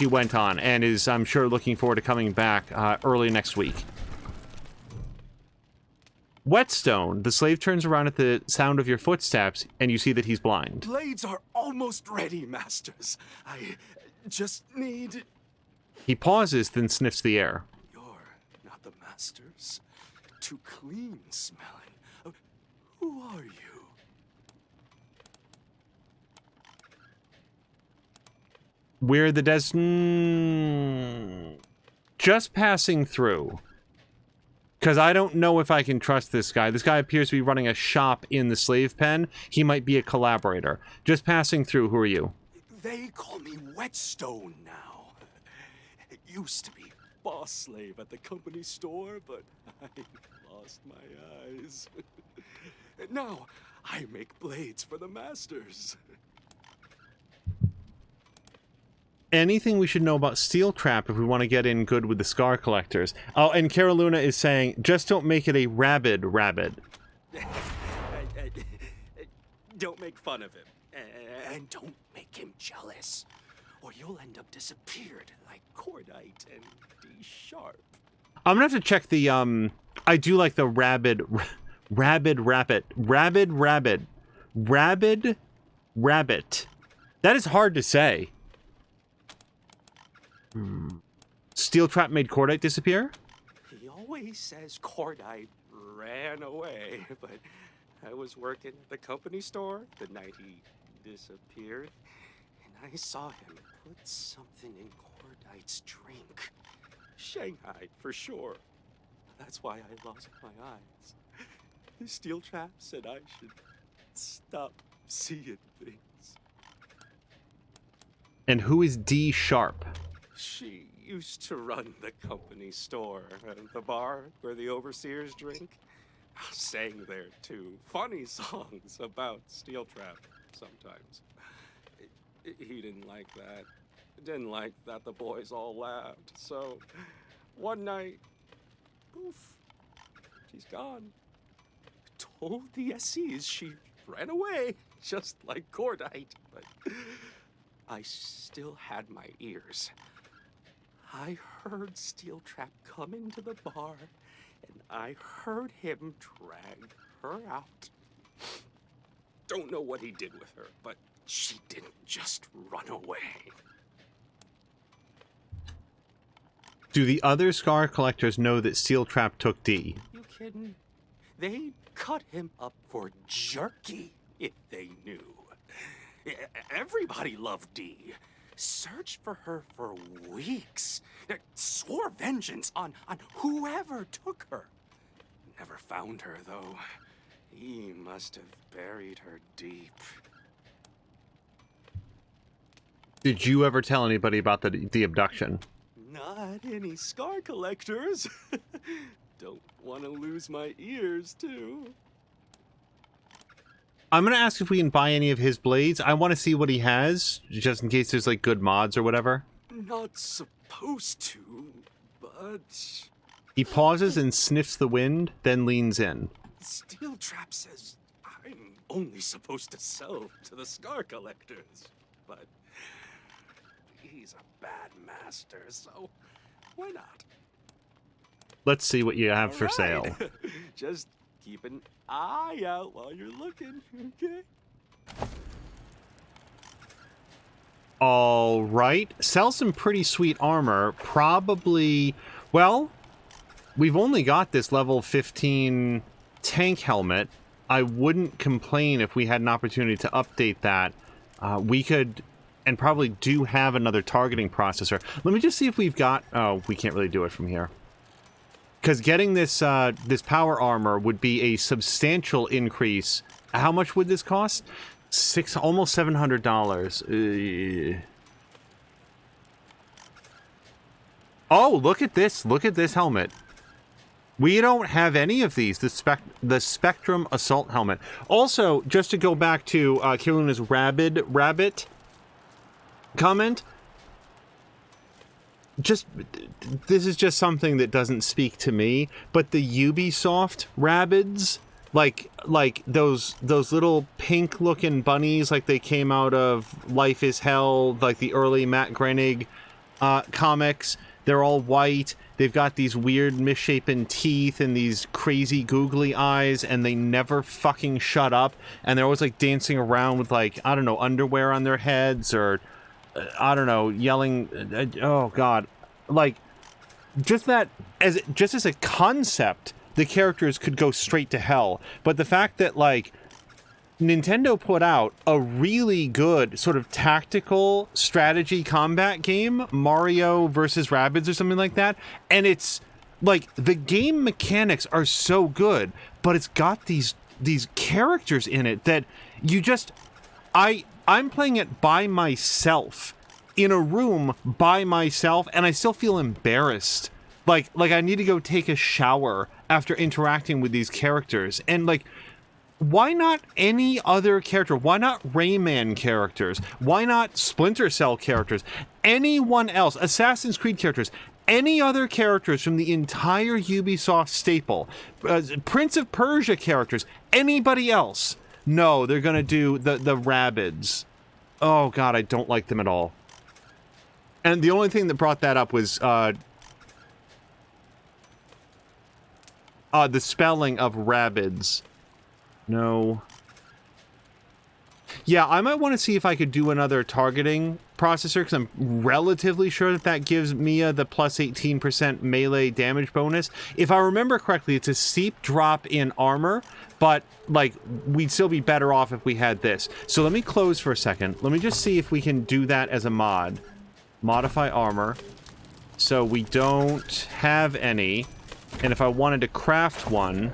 A: went on, and is, I'm sure, looking forward to coming back early next week. Whetstone. The slave turns around at the sound of your footsteps, and you see that he's blind.
H: Blades are almost ready, masters. I just need...
A: He pauses, then sniffs the air.
H: You're not the masters. Too clean smelling. Who are you?
A: We're the just passing through. Because I don't know if I can trust this guy. This guy appears to be running a shop in the slave pen. He might be a collaborator. Just passing through. Who are you?
H: They call me Whetstone now. It used to be boss slave at the company store, but I lost my eyes. Now, I make blades for the masters.
A: Anything we should know about Steel Trap if we want to get in good with the Scar Collectors? Oh, and Caroluna is saying, just don't make it a rabid rabbit.
H: Don't make fun of him. And don't make him jealous. Or you'll end up disappeared like Cordite and D-Sharp.
A: I'm gonna have to check the, I do like the rabid rabbit. That is hard to say. Steel Trap made Cordite disappear?
H: He always says Cordite ran away, but I was working at the company store the night he disappeared, and I saw him put something in Cordite's drink. Shanghai, for sure. That's why I lost my eyes. The Steel Trap said I should stop seeing things.
A: And who is D-Sharp?
H: She used to run the company store, the bar where the overseers drink. I sang there too. Funny songs about Steel Trap sometimes. He didn't like that. Didn't like that the boys all laughed. So one night, poof, she's gone. Told the SCs she ran away, just like Cordite. But I still had my ears. I heard Steel Trap come into the bar, and I heard him drag her out. Don't know what he did with her, but she didn't just run away.
A: Do the other Scar Collectors know that Steel Trap took D?
H: You kidding? They'd cut him up for jerky if they knew. Everybody loved D. Searched for her for weeks. Swore vengeance on whoever took her. Never found her, though. He must have buried her deep.
A: Did you ever tell anybody about the abduction?
H: Not any Scar Collectors. Don't want to lose my ears, too.
A: I'm gonna ask if we can buy any of his blades. I want to see what he has, just in case there's like good mods or whatever.
H: Not supposed to, but...
A: He pauses and sniffs the wind, then leans in.
H: Steel Trap says I'm only supposed to sell to the Scar Collectors, but he's a bad master, so why not?
A: Let's see what you have for
H: All
A: sale.
H: right. Just keep an eye out while you're looking, okay?
A: All right. Sell some pretty sweet armor. Probably, well, we've only got this level 15 tank helmet. I wouldn't complain if we had an opportunity to update that. We could, and probably do have another targeting processor. Let me just see if we've got, oh, we can't really do it from here. Because getting this this power armor would be a substantial increase. How much would this cost? Almost $700. Oh, look at this! Look at this helmet. We don't have any of these. The Spectrum Assault Helmet. Also, just to go back to Kiruna's Rabbit comment. This is just something that doesn't speak to me, but the Ubisoft Rabbids, like those little pink looking bunnies, like they came out of Life is Hell, like the early Matt Groening comics. They're all white. They've got these weird misshapen teeth and these crazy googly eyes, and they never fucking shut up. And they're always like dancing around with, like, I don't know, underwear on their heads, or I don't know, yelling. Oh god, like just as a concept, the characters could go straight to hell. But the fact that, like, Nintendo put out a really good sort of tactical strategy combat game, Mario versus Rabbids or something like that, and it's like the game mechanics are so good, but it's got these characters in it that you just I'm playing it by myself in a room by myself, and I still feel embarrassed. Like I need to go take a shower after interacting with these characters. And like, why not any other character? Why not Rayman characters? Why not Splinter Cell characters? Anyone else? Assassin's Creed characters? Any other characters from the entire Ubisoft staple? Prince of Persia characters? Anybody else? No, they're gonna do the Rabbids. Oh god, I don't like them at all. And the only thing that brought that up was the spelling of Rabbids. No. Yeah, I might want to see if I could do another targeting processor, because I'm relatively sure that that gives Mia the plus 18% melee damage bonus. If I remember correctly, it's a steep drop in armor, but, like, we'd still be better off if we had this. So let me close for a second. Let me just see if we can do that as a mod. Modify armor. So we don't have any. And if I wanted to craft one,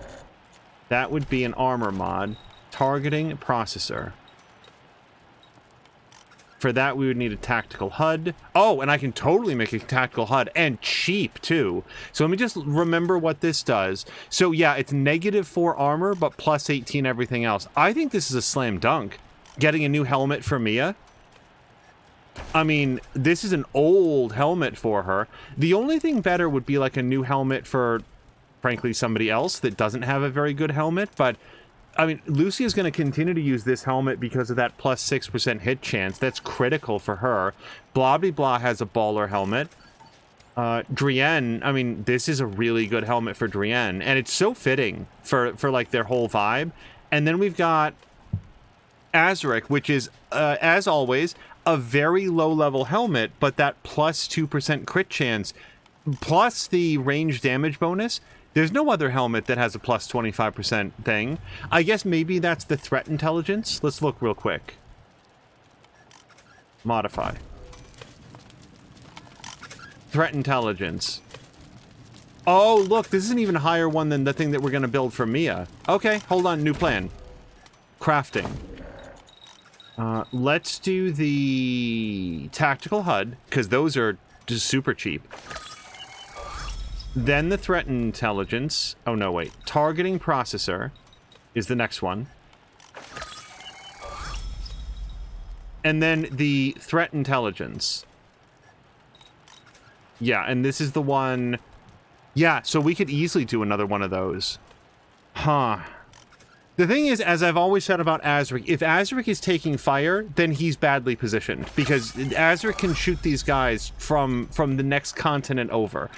A: that would be an armor mod. Targeting processor. For that, we would need a tactical HUD. Oh, and I can totally make a tactical HUD, and cheap, too. So let me just remember what this does. So, yeah, it's -4 armor, but plus 18 everything else. I think this is a slam dunk. Getting a new helmet for Mia. I mean, this is an old helmet for her. The only thing better would be, like, a new helmet for, frankly, somebody else that doesn't have a very good helmet, but I mean, Lucy is going to continue to use this helmet because of that plus 6% hit chance. That's critical for her. Blah has a baller helmet. Drienne, I mean, this is a really good helmet for Drienne, and it's so fitting for like their whole vibe. And then we've got Azaric, which is, as always, a very low-level helmet, but that plus 2% crit chance, plus the range damage bonus. There's no other helmet that has a plus 25% thing. I guess maybe that's the threat intelligence. Let's look real quick. Modify. Threat intelligence. Oh, look, this is an even higher one than the thing that we're going to build for Mia. Okay, hold on, new plan. Crafting. Let's do the tactical HUD, because those are just super cheap. Then the threat intelligence. Oh, no, wait. Targeting processor is the next one. And then the threat intelligence. Yeah, and this is the one. Yeah, so we could easily do another one of those. Huh. The thing is, as I've always said about Azaric, if Azaric is taking fire, then he's badly positioned. Because Azaric can shoot these guys from the next continent over.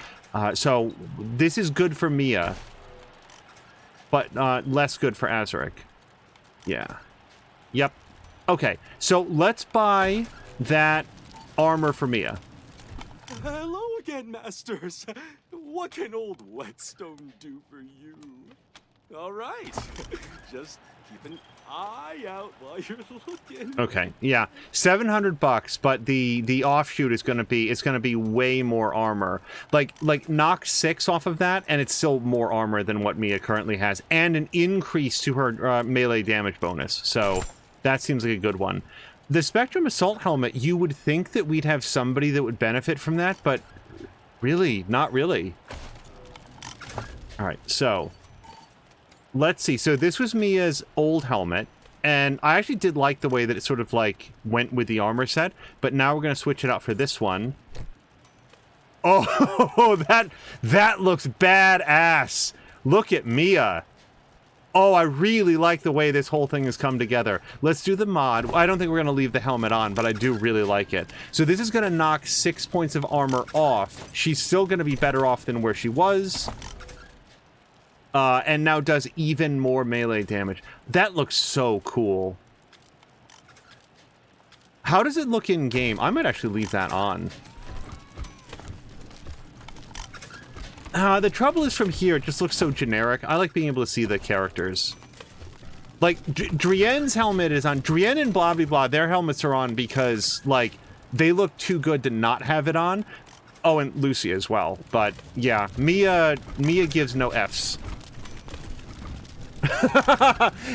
A: So this is good for Mia, but less good for Azaric. Yeah. Yep. Okay, so let's buy that armor for Mia.
H: Hello again, masters. What can old Whetstone do for you? All right. Just keep an eye out while you're looking.
A: Okay, yeah, $700, but the offshoot is gonna be way more armor. Like knock 6 off of that, and it's still more armor than what Mia currently has, and an increase to her melee damage bonus. So that seems like a good one. The Spectrum Assault Helmet, you would think that we'd have somebody that would benefit from that, but really, not really. All right, so let's see. So this was Mia's old helmet, and I actually did like the way that it sort of like went with the armor set, but now we're going to switch it out for this one. Oh, that looks badass. Look at Mia. Oh, I really like the way this whole thing has come together. Let's do the mod. I don't think we're going to leave the helmet on, but I do really like it. So this is going to knock 6 points of armor off. She's still going to be better off than where she was. And now does even more melee damage. That looks so cool. How does it look in game? I might actually leave that on. The trouble is from here, it just looks so generic. I like being able to see the characters. Like, Drienne's helmet is on. Drienne and blah, blah, blah, their helmets are on because, like, they look too good to not have it on. Oh, and Lucy as well. But, yeah, Mia gives no Fs.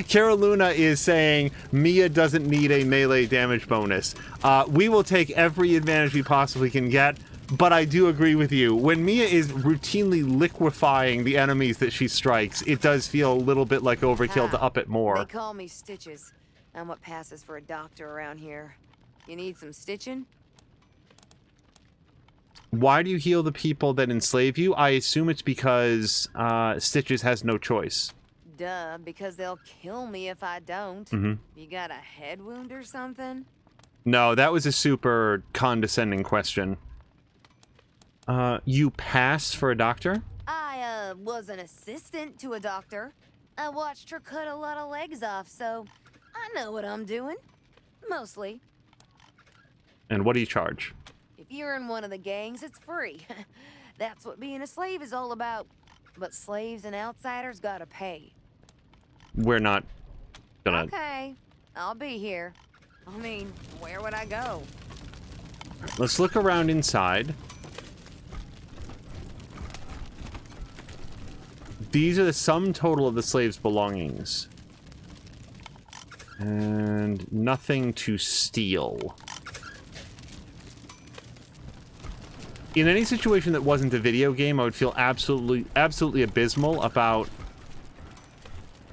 A: Caroluna is saying Mia doesn't need a melee damage bonus. We will take every advantage we possibly can get, but I do agree with you. When Mia is routinely liquefying the enemies that she strikes, it does feel a little bit like overkill to up it more.
I: They call me Stitches. I'm what passes for a doctor around here. You need some stitching?
A: Why do you heal the people that enslave you? I assume it's because Stitches has no choice.
I: Duh, because they'll kill me if I don't.
A: Mm-hmm.
I: You got a head wound or something?
A: No, that was a super condescending question. You passed for a doctor?
I: I, was an assistant to a doctor. I watched her cut a lot of legs off, so I know what I'm doing. Mostly.
A: And what do you charge?
I: If you're in one of the gangs, it's free. That's what being a slave is all about. But slaves and outsiders gotta pay.
A: We're not gonna...
I: Okay, I'll be here. I mean, where would I go?
A: Let's look around inside. These are the sum total of the slave's belongings. And nothing to steal. In any situation that wasn't a video game, I would feel absolutely abysmal about...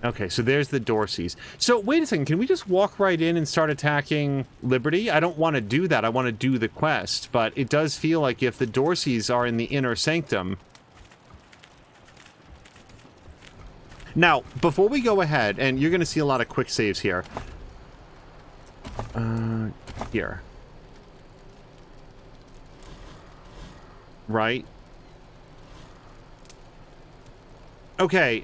A: Okay, so there's the Dorseys. So, wait a second, can we just walk right in and start attacking Liberty? I don't want to do that, I want to do the quest, but it does feel like if the Dorseys are in the inner sanctum... Now, before we go ahead, and you're going to see a lot of quick saves here. Here. Right? Okay,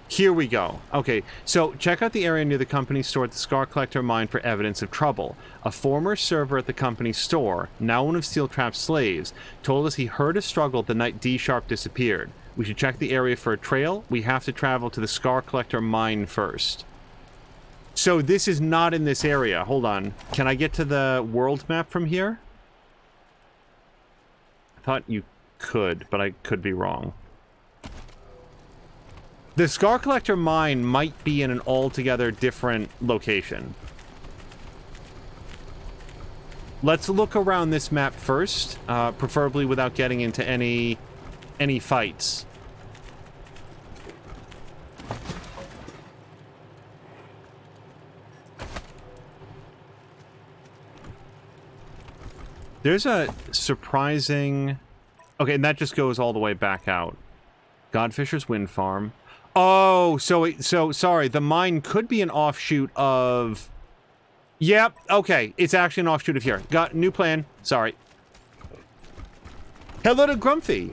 A: here we go. Okay, so check out the area near the company store at the Scar Collector mine for evidence of trouble. A former server at the company store, now one of Steel Trap's slaves, told us he heard a struggle the night D-Sharp disappeared. We should check the area for a trail. We have to travel to the Scar Collector mine first. So this is not in this area. Hold on. Can I get to the world map from here? I thought you could, but I could be wrong. The Scar Collector mine might be in an altogether different location. Let's look around this map first, preferably without getting into any fights. There's a surprising... Okay, and that just goes all the way back out. Godfisher's Wind Farm. Oh, so sorry. The mine could be an offshoot of... Yep, okay. It's actually an offshoot of here. Got new plan. Sorry. Hello to Grumpy.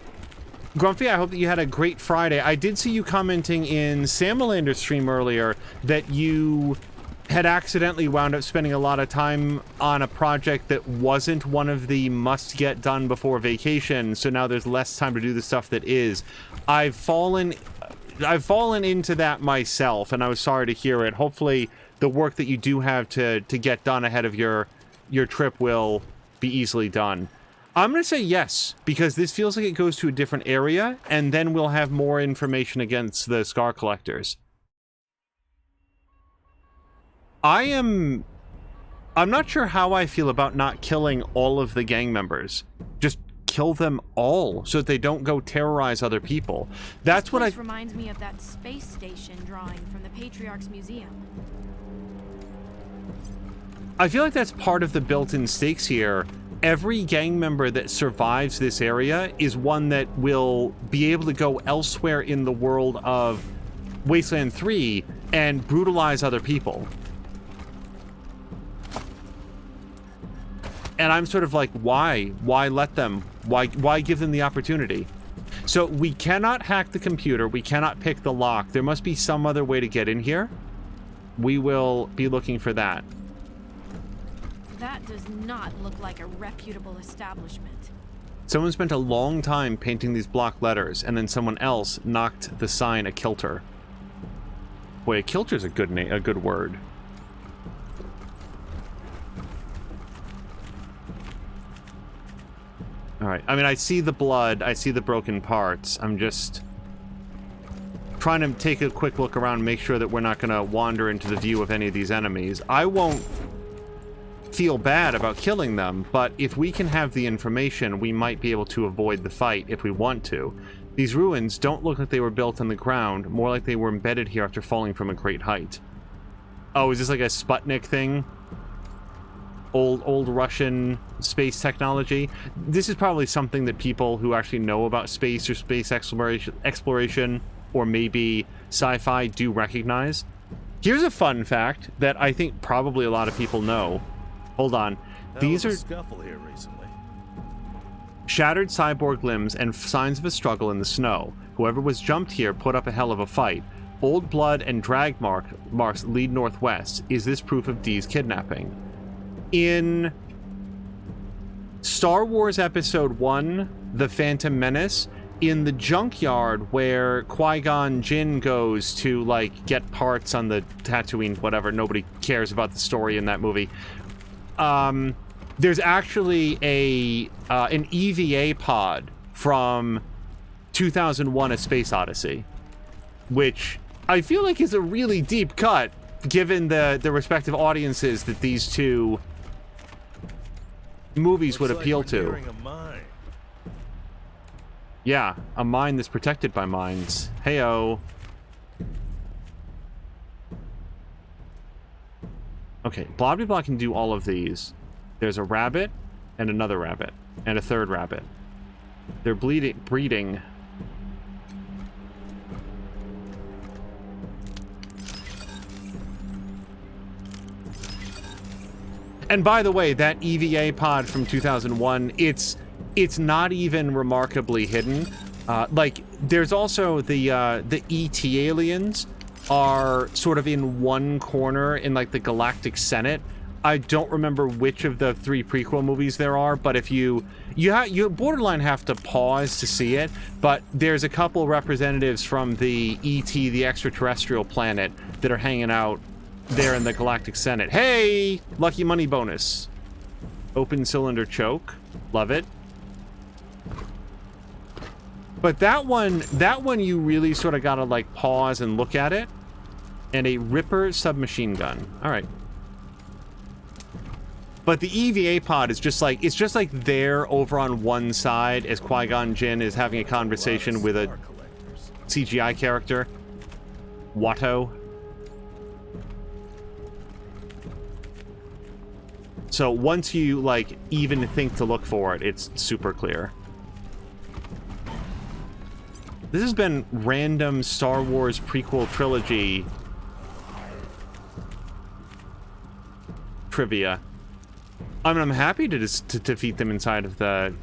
A: Grumpy, I hope that you had a great Friday. I did see you commenting in Samalander's stream earlier that you had accidentally wound up spending a lot of time on a project that wasn't one of the must get done before vacation, so now there's less time to do the stuff that is. I've fallen into that myself, and I was sorry to hear it. Hopefully the work that you do have to get done ahead of your trip will be easily done. I'm going to say yes, because this feels like it goes to a different area, and then we'll have more information against the Scar Collectors. I'm not sure how I feel about not killing all of the gang members. Just kill them all so that they don't go terrorize other people. That's what
E: This reminds me of that space station drawing from the Patriarch's Museum.
A: I feel like that's part of the built-in stakes here. Every gang member that survives this area is one that will be able to go elsewhere in the world of Wasteland 3 and brutalize other people. And I'm sort of like, why? Why let them? Why give them the opportunity? So we cannot hack the computer. We cannot pick the lock. There must be some other way to get in here. We will be looking for that.
E: That does not look like a reputable establishment.
A: Someone spent a long time painting these block letters, and then someone else knocked the sign a kilter. Boy, a kilter's a good word. Alright, I mean, I see the blood, I see the broken parts. I'm just trying to take a quick look around, make sure that we're not going to wander into the view of any of these enemies. I won't feel bad about killing them, but if we can have the information, we might be able to avoid the fight if we want to. These ruins don't look like they were built on the ground, more like they were embedded here after falling from a great height. Oh, is this like a Sputnik thing? Old Russian space technology? This is probably something that people who actually know about space or space exploration or maybe sci-fi do recognize. Here's a fun fact that I think probably a lot of people know. Hold on. These are
J: scuffle here recently.
A: Shattered cyborg limbs and signs of a struggle in the snow. Whoever was jumped here put up a hell of a fight. Old blood and drag marks lead northwest. Is this proof of Dee's kidnapping? In Star Wars Episode 1, The Phantom Menace, in the junkyard where Qui-Gon Jinn goes to, like, get parts on the Tatooine, whatever, nobody cares about the story in that movie. There's actually an EVA pod from 2001: A Space Odyssey, which I feel like is a really deep cut, given the respective audiences that these two movies would appeal to. Yeah, a mine that's protected by mines. Heyo. Okay, Blobby Block can do all of these. There's a rabbit, and another rabbit, and a third rabbit. They're breeding. And by the way, that EVA pod from 2001, it's not even remarkably hidden. Like, there's also the ET aliens are sort of in one corner in, like, the Galactic Senate. I don't remember which of the 3 prequel movies there are, but if you borderline have to pause to see it, but there's a couple representatives from the ET, the extraterrestrial planet, that are hanging out there in the Galactic Senate. Hey! Lucky money bonus. Open cylinder choke. Love it. But that one you really sort of gotta, like, pause and look at it. And a Ripper submachine gun. Alright. But the EVA pod is just like, it's just like there over on one side as Qui-Gon Jinn is having a conversation with a CGI character. Watto. So once you, like, even think to look for it, it's super clear. This has been random Star Wars prequel trilogy trivia. I mean, I'm happy to defeat them inside of the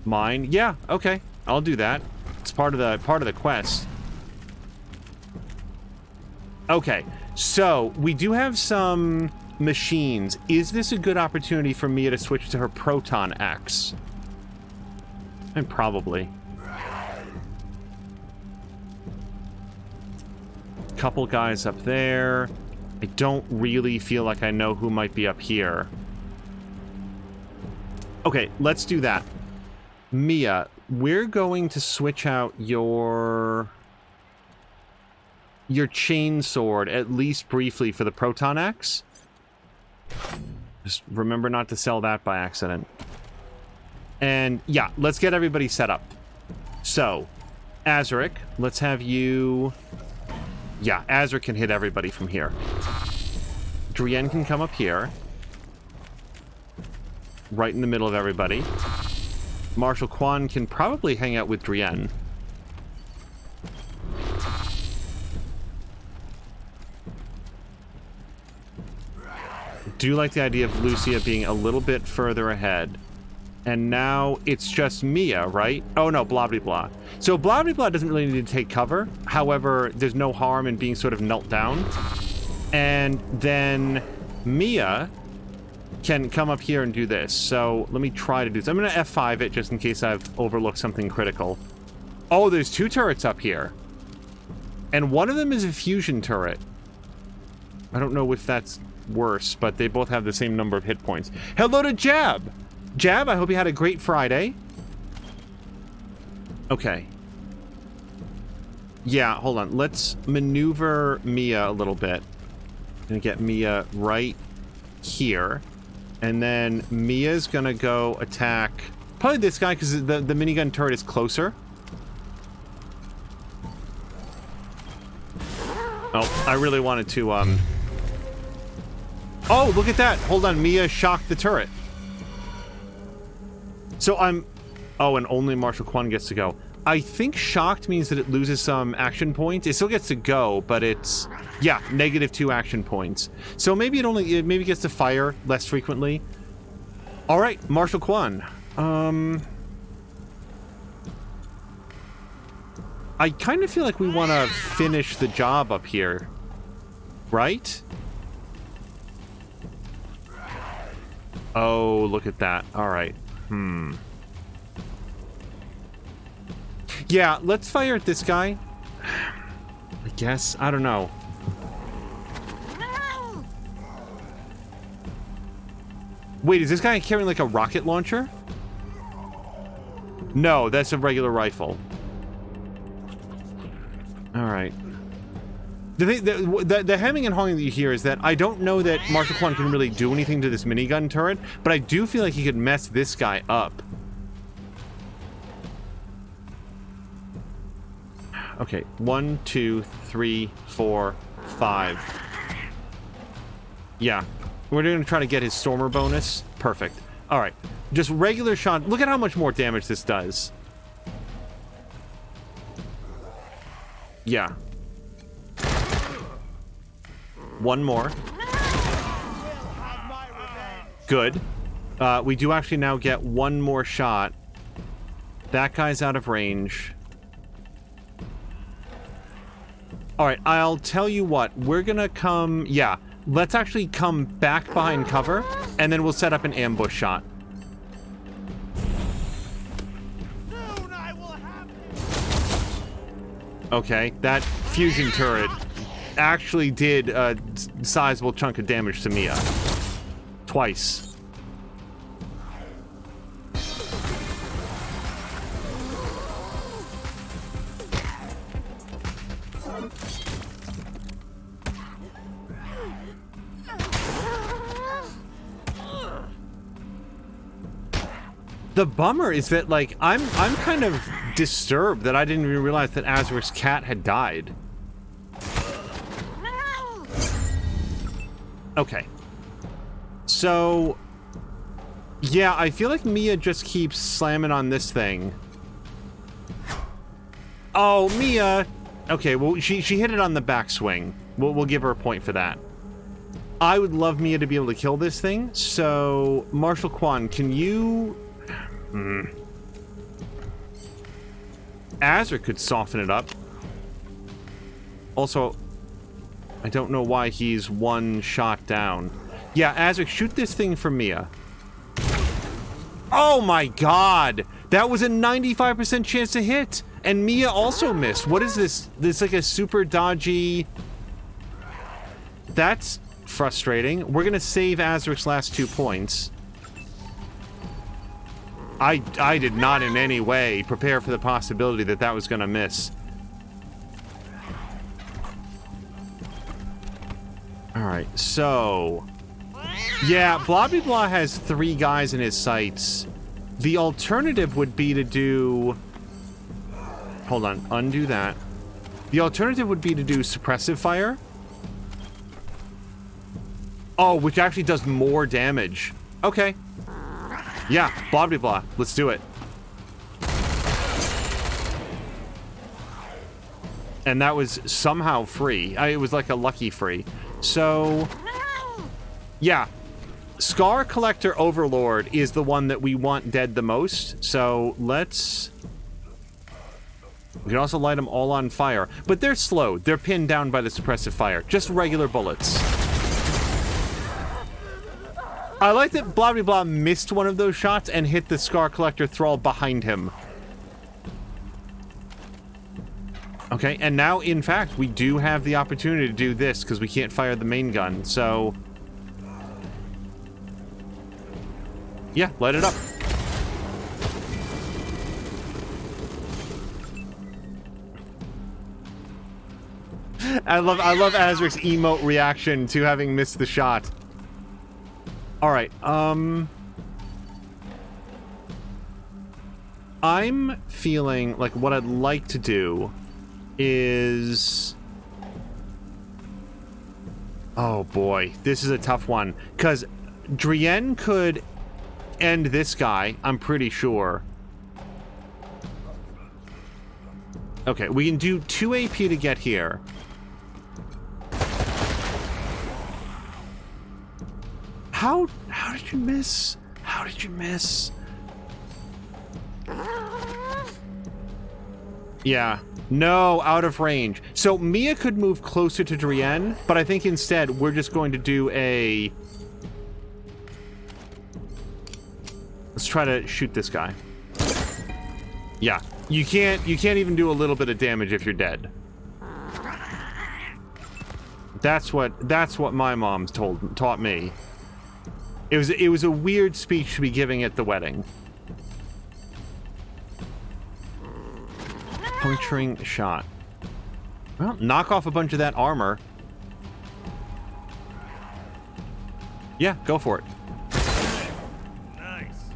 A: mine. Yeah, okay, I'll do that. It's part of the quest. Okay, so we do have some machines. Is this a good opportunity for Mia to switch to her Proton X? And probably. Couple guys up there. I don't really feel like I know who might be up here. Okay, let's do that. Mia, we're going to switch out your chain sword, at least briefly, for the Proton Axe. Just remember not to sell that by accident. And yeah, let's get everybody set up. So, Azaric, let's have you... Yeah, Azaric can hit everybody from here. Drienne can come up here. Right in the middle of everybody. Marshal Quan can probably hang out with Drienne. Do like the idea of Lucia being a little bit further ahead. And now it's just Mia, right? Oh no, blah blah blah. So blah blah blah doesn't really need to take cover. However, there's no harm in being sort of knelt down. And then Mia can come up here and do this. So let me try to do this. I'm going to F5 it just in case I've overlooked something critical. Oh, there's 2 turrets up here. And one of them is a fusion turret. I don't know if that's worse, but they both have the same number of hit points. Hello to Jab! Jab, I hope you had a great Friday. Okay. Yeah, hold on. Let's maneuver Mia a little bit. Gonna get Mia right here. And then Mia's gonna go attack probably this guy because the minigun turret is closer. Oh, I really wanted to, Oh, look at that. Hold on. Mia shocked the turret. So I'm... Oh, and only Marshal Quan gets to go. I think shocked means that it loses some action points. It still gets to go, but it's... Yeah, -2 action points. So maybe it maybe gets to fire less frequently. All right, Marshal Quan. I kind of feel like we want to finish the job up here. Right? Oh, look at that. All right. Yeah, let's fire at this guy. I guess. I don't know. Wait, is this guy carrying like a rocket launcher? No, that's a regular rifle. All right. The hemming and hawing that you hear is that I don't know that Marshal Quan can really do anything to this minigun turret, but I do feel like he could mess this guy up. Okay, 1, 2, 3, 4, 5. Yeah, we're gonna try to get his Stormer bonus. Perfect. All right, just regular shot. Look at how much more damage this does. Yeah. One more. Good. We do actually now get one more shot. That guy's out of range. All right, I'll tell you what. We're gonna come... Yeah, let's actually come back behind cover, and then we'll set up an ambush shot. Okay, that fusion turret actually did a sizable chunk of damage to Mia. Twice. The bummer is that, like, I'm kind of disturbed that I didn't even realize that Azaric's cat had died. Okay. So, yeah, I feel like Mia just keeps slamming on this thing. Oh, Mia! Okay, well, she hit it on the backswing. We'll give her a point for that. I would love Mia to be able to kill this thing, so... Marshal Quan, can you... Azaric could soften it up. Also... I don't know why he's one shot down. Yeah, Azric, shoot this thing for Mia. Oh my god! That was a 95% chance to hit! And Mia also missed. What is this? This like a super dodgy... That's frustrating. We're gonna save Azric's last 2 points. I did not in any way prepare for the possibility that that was gonna miss. Alright, so... Yeah, Blobby Blah has 3 guys in his sights. The alternative would be to do... Hold on, undo that. The alternative would be to do suppressive fire. Oh, which actually does more damage. Okay. Yeah, Blobby Blah, let's do it. And that was somehow free. It was like a lucky free. So, yeah. Scar Collector Overlord is the one that we want dead the most. So, let's... We can also light them all on fire. But they're slowed. They're pinned down by the suppressive fire. Just regular bullets. I like that Blobby Blah missed one of those shots and hit the Scar Collector Thrall behind him. Okay, and now, in fact, we do have the opportunity to do this because we can't fire the main gun, so... Yeah, light it up. I love Azric's emote reaction to having missed the shot. Alright, I'm feeling like what I'd like to do is... Oh boy, this is a tough one. Because Drienne could end this guy, I'm pretty sure. Okay, we can do 2 AP to get here. How did you miss? How did you miss? Yeah. No, out of range. So Mia could move closer to Drienne, but I think instead we're just going to do a... Let's try to shoot this guy. Yeah. You can't even do a little bit of damage if you're dead. That's what my mom taught me. It was a weird speech to be giving at the wedding. Puncturing shot. Well, knock off a bunch of that armor. Yeah, go for it.
D: Nice.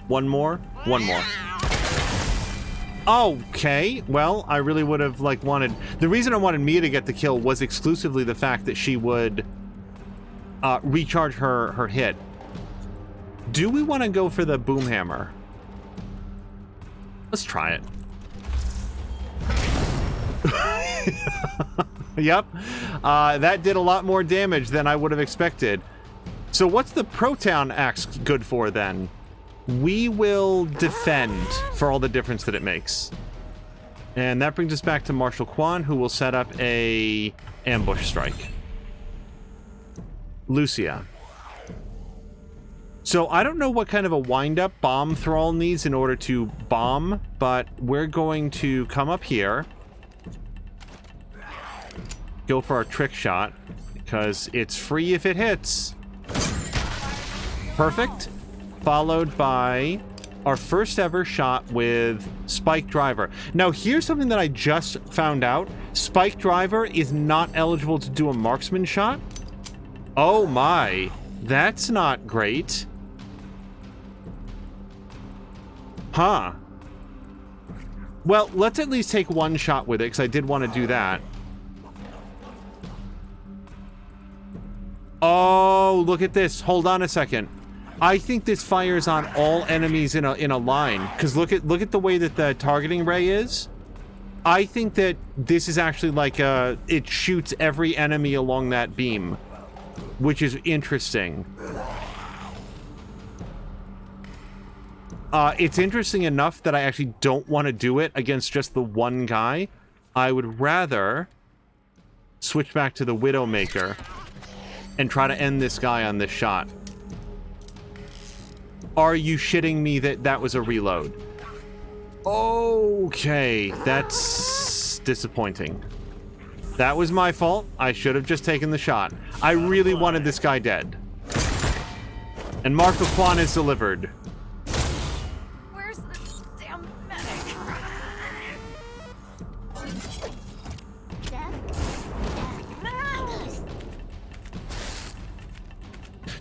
A: One more. One more. Okay, well, I really would have, like, wanted... The reason I wanted Mia to get the kill was exclusively the fact that she would recharge her hit. Do we want to go for the boom hammer? Let's try it. Yep. That did a lot more damage than I would have expected. So what's the Proton Axe good for, then? We will defend for all the difference that it makes. And that brings us back to Marshal Quan, who will set up a ambush strike. Lucia. So I don't know what kind of a wind-up bomb Thrall needs in order to bomb, but we're going to come up here. Go for our trick shot, because it's free if it hits. Perfect. Followed by our first ever shot with Spike Driver. Now, here's something that I just found out. Spike Driver is not eligible to do a marksman shot. Oh my, that's not great. Huh. Well, let's at least take one shot with it, because I did want to do that. Oh, look at this. Hold on a second. I think this fires on all enemies in a line, because look at the way that the targeting ray is. I think that this is actually like it shoots every enemy along that beam, which is interesting. It's interesting enough that I actually don't want to do it against just the one guy. I would rather switch back to the Widowmaker and try to end this guy on this shot. Are you shitting me that that was a reload? Okay, that's disappointing. That was my fault. I should have just taken the shot. I really wanted this guy dead. And Marco Kwan is delivered.
E: Where's the damn medic?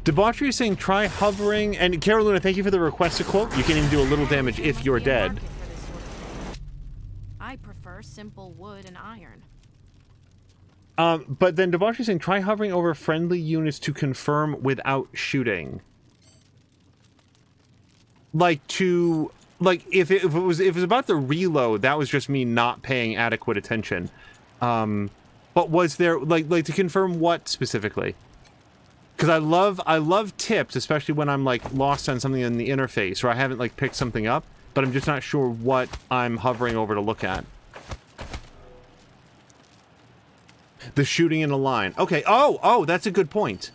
A: Debauchery is saying try hovering, and Carolina, thank you for the request to quote. You can even do a little damage if you're dead.
E: I prefer simple wood and iron.
A: But then Debauchery is saying try hovering over friendly units to confirm without shooting. Like if it was about the reload, that was just me not paying adequate attention. But was there like to confirm what specifically? Because I love tips, especially when I'm like lost on something in the interface or I haven't like picked something up, but I'm just not sure what I'm hovering over to look at. The shooting in a line. Okay. Oh, that's a good point.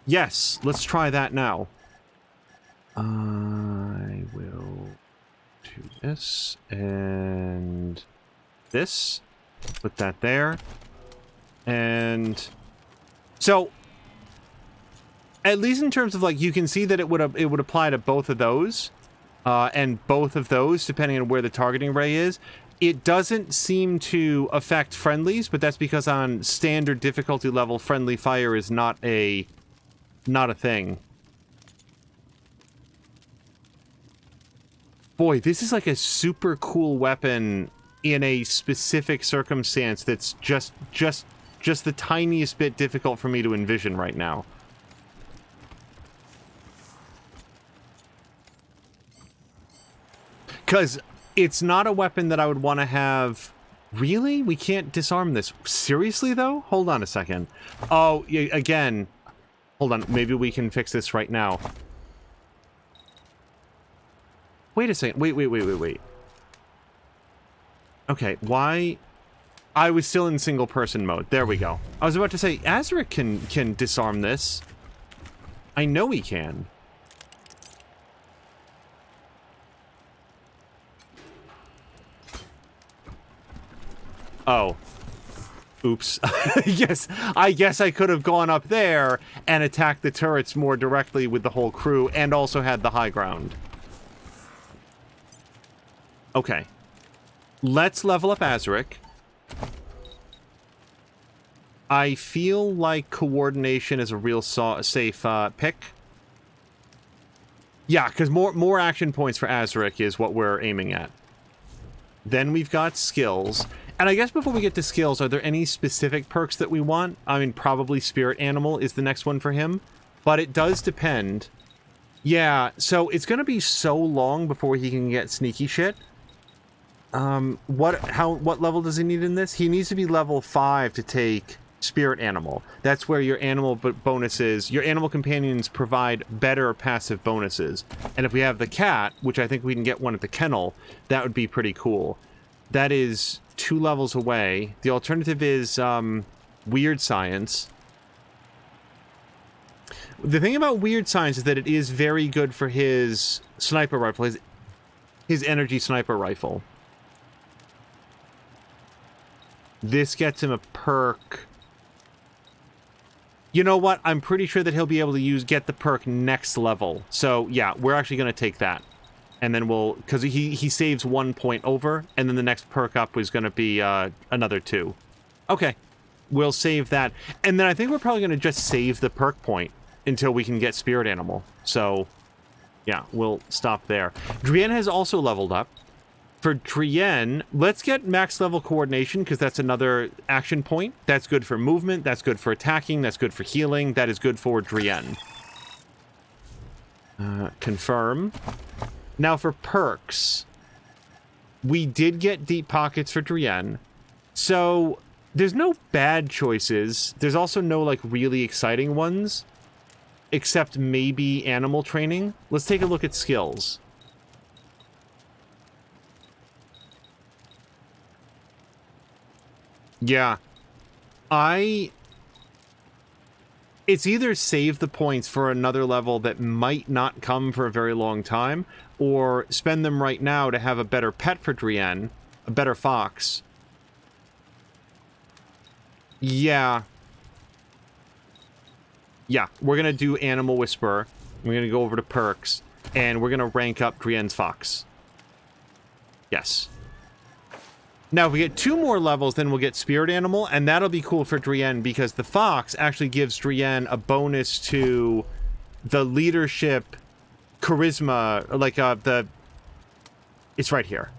A: Yes, let's try that now. I will do this and this. Put that there. And so at least in terms of like, you can see that it would apply to both of those, and both of those, depending on where the targeting ray is. It doesn't seem to affect friendlies, but that's because on standard difficulty level, friendly fire is not a thing. Boy, this is like a super cool weapon in a specific circumstance that's just the tiniest bit difficult for me to envision right now. Because it's not a weapon that I would want to have... Really? We can't disarm this. Seriously, though? Hold on a second. Oh, again. Hold on. Maybe we can fix this right now. Wait a second. Wait. Okay, why... I was still in single-person mode. There we go. I was about to say, Azaric can disarm this. I know he can. Oh. Oops. Yes, I guess I could have gone up there and attacked the turrets more directly with the whole crew and also had the high ground. Okay. Let's level up Azaric. I feel like coordination is a real safe pick. Yeah, because more action points for Azaric is what we're aiming at. Then we've got skills. And I guess before we get to skills, are there any specific perks that we want? I mean, probably Spirit Animal is the next one for him. But it does depend. Yeah, so it's going to be so long before he can get sneaky shit. What level does he need in this? He needs to be level 5 to take Spirit Animal. That's where your animal bonuses, your animal companions provide better passive bonuses. And if we have the cat, which I think we can get one at the kennel, that would be pretty cool. That is 2 levels away. The alternative is Weird Science. The thing about Weird Science is that it is very good for his sniper rifle, his energy sniper rifle. This gets him a perk. You know what? I'm pretty sure that he'll be able to get the perk next level. So yeah, we're actually going to take that. And then because he saves 1 point over, and then the next perk up is going to be another 2. Okay, we'll save that. And then I think we're probably going to just save the perk point until we can get Spirit Animal. So yeah, we'll stop there. Drienne has also leveled up. For Drienne, let's get max level coordination, because that's another action point. That's good for movement, that's good for attacking, that's good for healing, that is good for Drienne. Confirm. Now for perks, we did get Deep Pockets for Drienne, so there's no bad choices. There's also no like really exciting ones, except maybe Animal Training. Let's take a look at skills. Yeah. It's either save the points for another level that might not come for a very long time, or spend them right now to have a better pet for Drienne, a better fox. Yeah. Yeah, we're going to do Animal Whisperer. We're going to go over to perks, and we're going to rank up Drienne's fox. Yes. Now, if we get 2 more levels, then we'll get Spirit Animal, and that'll be cool for Drienne because the fox actually gives Drienne a bonus to the leadership charisma, like it's right here.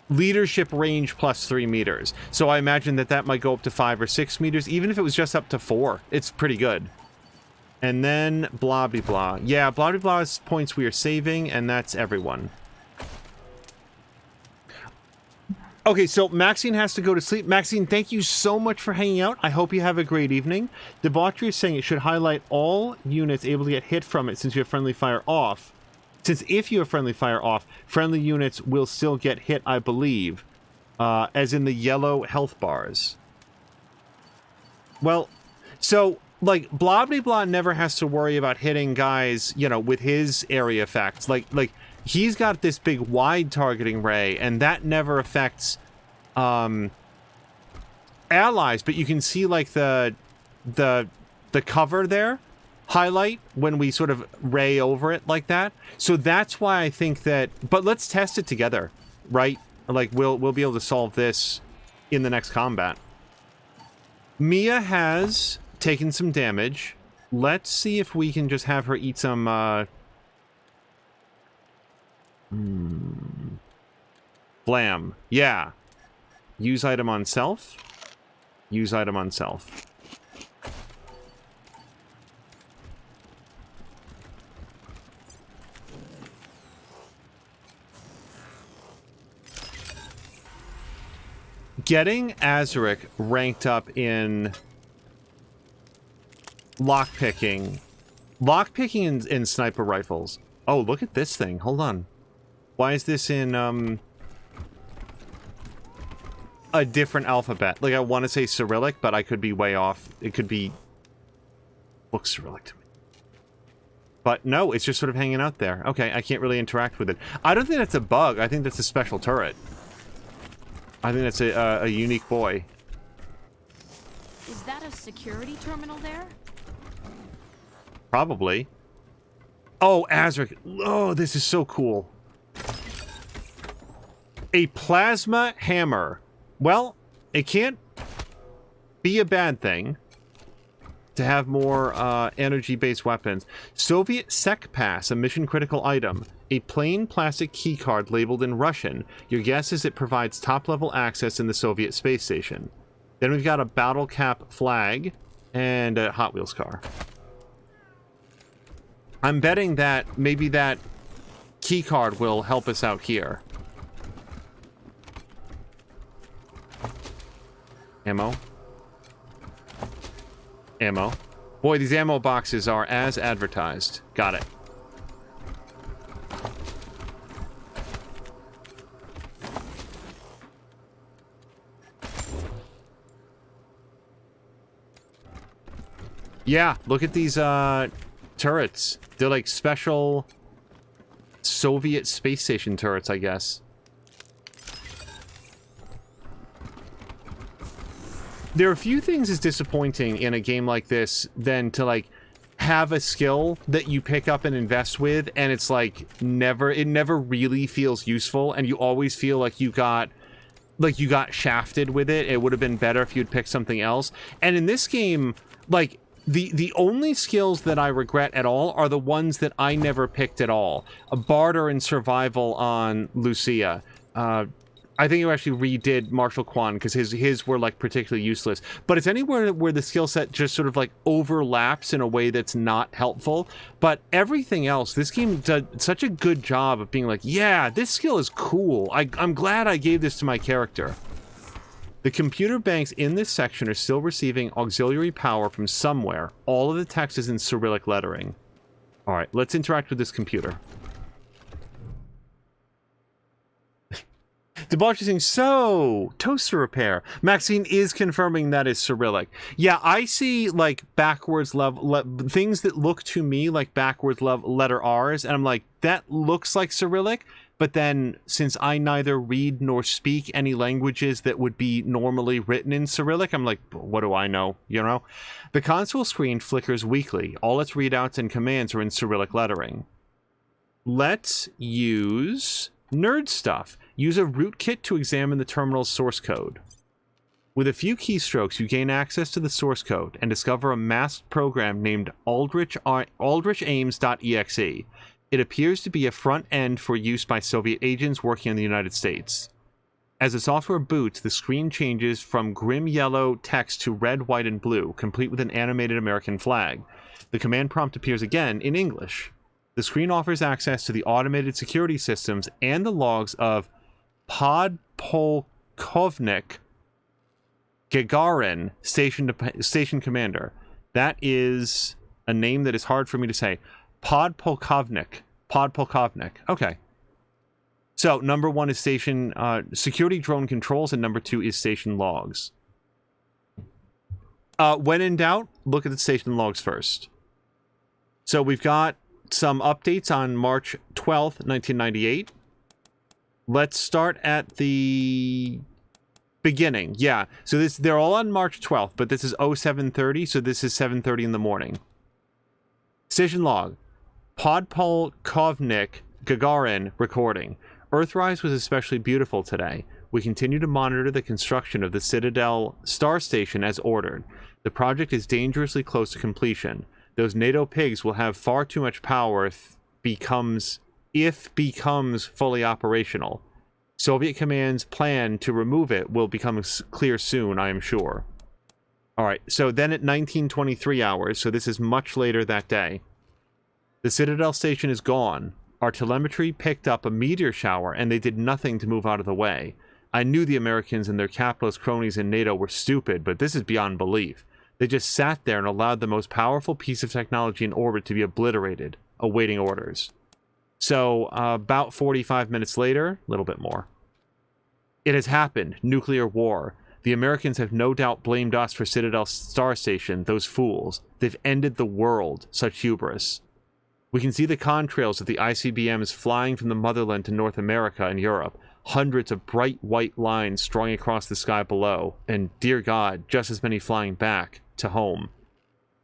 A: Leadership range plus 3 meters. So I imagine that might go up to 5 or 6 meters, even if it was just up to 4. It's pretty good. And then blah blah blah. Yeah, blah blah blah is points we are saving, and that's everyone. Okay, so Maxine has to go to sleep. Maxine, thank you so much for hanging out. I hope you have a great evening. Debauchery is saying it should highlight all units able to get hit from it since you have friendly fire off. Since if you have friendly fire off, friendly units will still get hit, I believe. As in the yellow health bars. Well, so, like, blah blah blah never has to worry about hitting guys, you know, with his area effects. Like, he's got this big wide targeting ray, and that never affects allies, but you can see like the cover there highlight when we sort of ray over it like that. So that's why I think that, but let's test it together, right? Like we'll be able to solve this in the next combat. Mia has taken some damage. Let's see if we can just have her eat some Blam. Yeah. Use item on self. Use item on self. Getting Azaric ranked up in lockpicking. Lockpicking in sniper rifles. Oh, look at this thing. Hold on. Why is this in, a different alphabet? Like, I want to say Cyrillic, but I could be way off. It could be... looks Cyrillic to me. But no, it's just sort of hanging out there. Okay, I can't really interact with it. I don't think that's a bug. I think that's a special turret. I think that's a unique boy.
E: Is that a security terminal there?
A: Probably. Oh, Azaric. Oh, this is so cool. A plasma hammer. Well, it can't be a bad thing to have more energy-based weapons. Soviet Sec Pass, a mission-critical item. A plain plastic keycard labeled in Russian. Your guess is it provides top-level access in the Soviet space station. Then we've got a battle cap flag and a Hot Wheels car. I'm betting that maybe that keycard will help us out here. Ammo. Ammo. Boy, these ammo boxes are as advertised. Got it. Yeah, look at these turrets. They're like special Soviet space station turrets, I guess. There are a few things as disappointing in a game like this than to like have a skill that you pick up and invest with, and it's like it never really feels useful, and you always feel like you got shafted with it. It would have been better if you'd picked something else. And in this game, like the only skills that I regret at all are the ones that I never picked at all. A barter and survival on Lucia. I think you actually redid Marshall Kwan because his were like particularly useless. But it's anywhere where the skill set just sort of like overlaps in a way that's not helpful. But everything else, this game did such a good job of being like, yeah, this skill is cool. I'm glad I gave this to my character. The computer banks in this section are still receiving auxiliary power from somewhere. All of the text is in Cyrillic lettering. All right, let's interact with this computer. Debauchery saying, so, toaster repair. Maxine is confirming that is Cyrillic. Yeah, I see, like, backwards things that look to me like backwards letter R's, and I'm like, that looks like Cyrillic, but then, since I neither read nor speak any languages that would be normally written in Cyrillic, I'm like, what do I know, you know? The console screen flickers weakly. All its readouts and commands are in Cyrillic lettering. Let's use nerd stuff. Use a rootkit to examine the terminal's source code. With a few keystrokes, you gain access to the source code and discover a masked program named aldrichames.exe. It appears to be a front end for use by Soviet agents working in the United States. As the software boots, the screen changes from grim yellow text to red, white, and blue, complete with an animated American flag. The command prompt appears again in English. The screen offers access to the automated security systems and the logs of Podpolkovnik Gagarin, station commander. That is a name that is hard for me to say. Podpolkovnik. Okay. So, number 1 is station security drone controls, and number 2 is station logs. When in doubt, look at the station logs first. So, we've got some updates on March 12th, 1998. Let's start at the beginning. Yeah, so they're all on March 12th, but this is 0730, so this is 7:30 in the morning. Station log. Podpolkovnik Gagarin recording. Earthrise was especially beautiful today. We continue to monitor the construction of the Citadel Star Station as ordered. The project is dangerously close to completion. Those NATO pigs will have far too much power if becomes fully operational. Soviet command's plan to remove it will become clear soon, I am sure. Alright, so then at 1923 hours, so this is much later that day, the Citadel Station is gone. Our telemetry picked up a meteor shower, and they did nothing to move out of the way. I knew the Americans and their capitalist cronies in NATO were stupid, but this is beyond belief. They just sat there and allowed the most powerful piece of technology in orbit to be obliterated, awaiting orders. So, about 45 minutes later, a little bit more. It has happened. Nuclear war. The Americans have no doubt blamed us for Citadel Star Station, those fools. They've ended the world, such hubris. We can see the contrails of the ICBMs flying from the motherland to North America and Europe. Hundreds of bright white lines strung across the sky below, and, dear God, just as many flying back to home.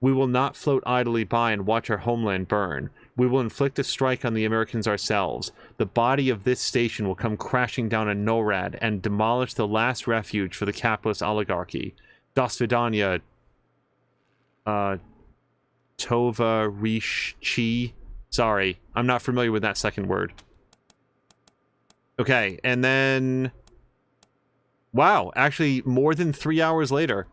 A: We will not float idly by and watch our homeland burn. We will inflict a strike on the Americans ourselves. The body of this station will come crashing down on NORAD and demolish the last refuge for the capitalist oligarchy. Das Vidanya, Tova Rishi. Sorry, I'm not familiar with that second word. Okay, and then... Wow, actually, more than 3 hours later,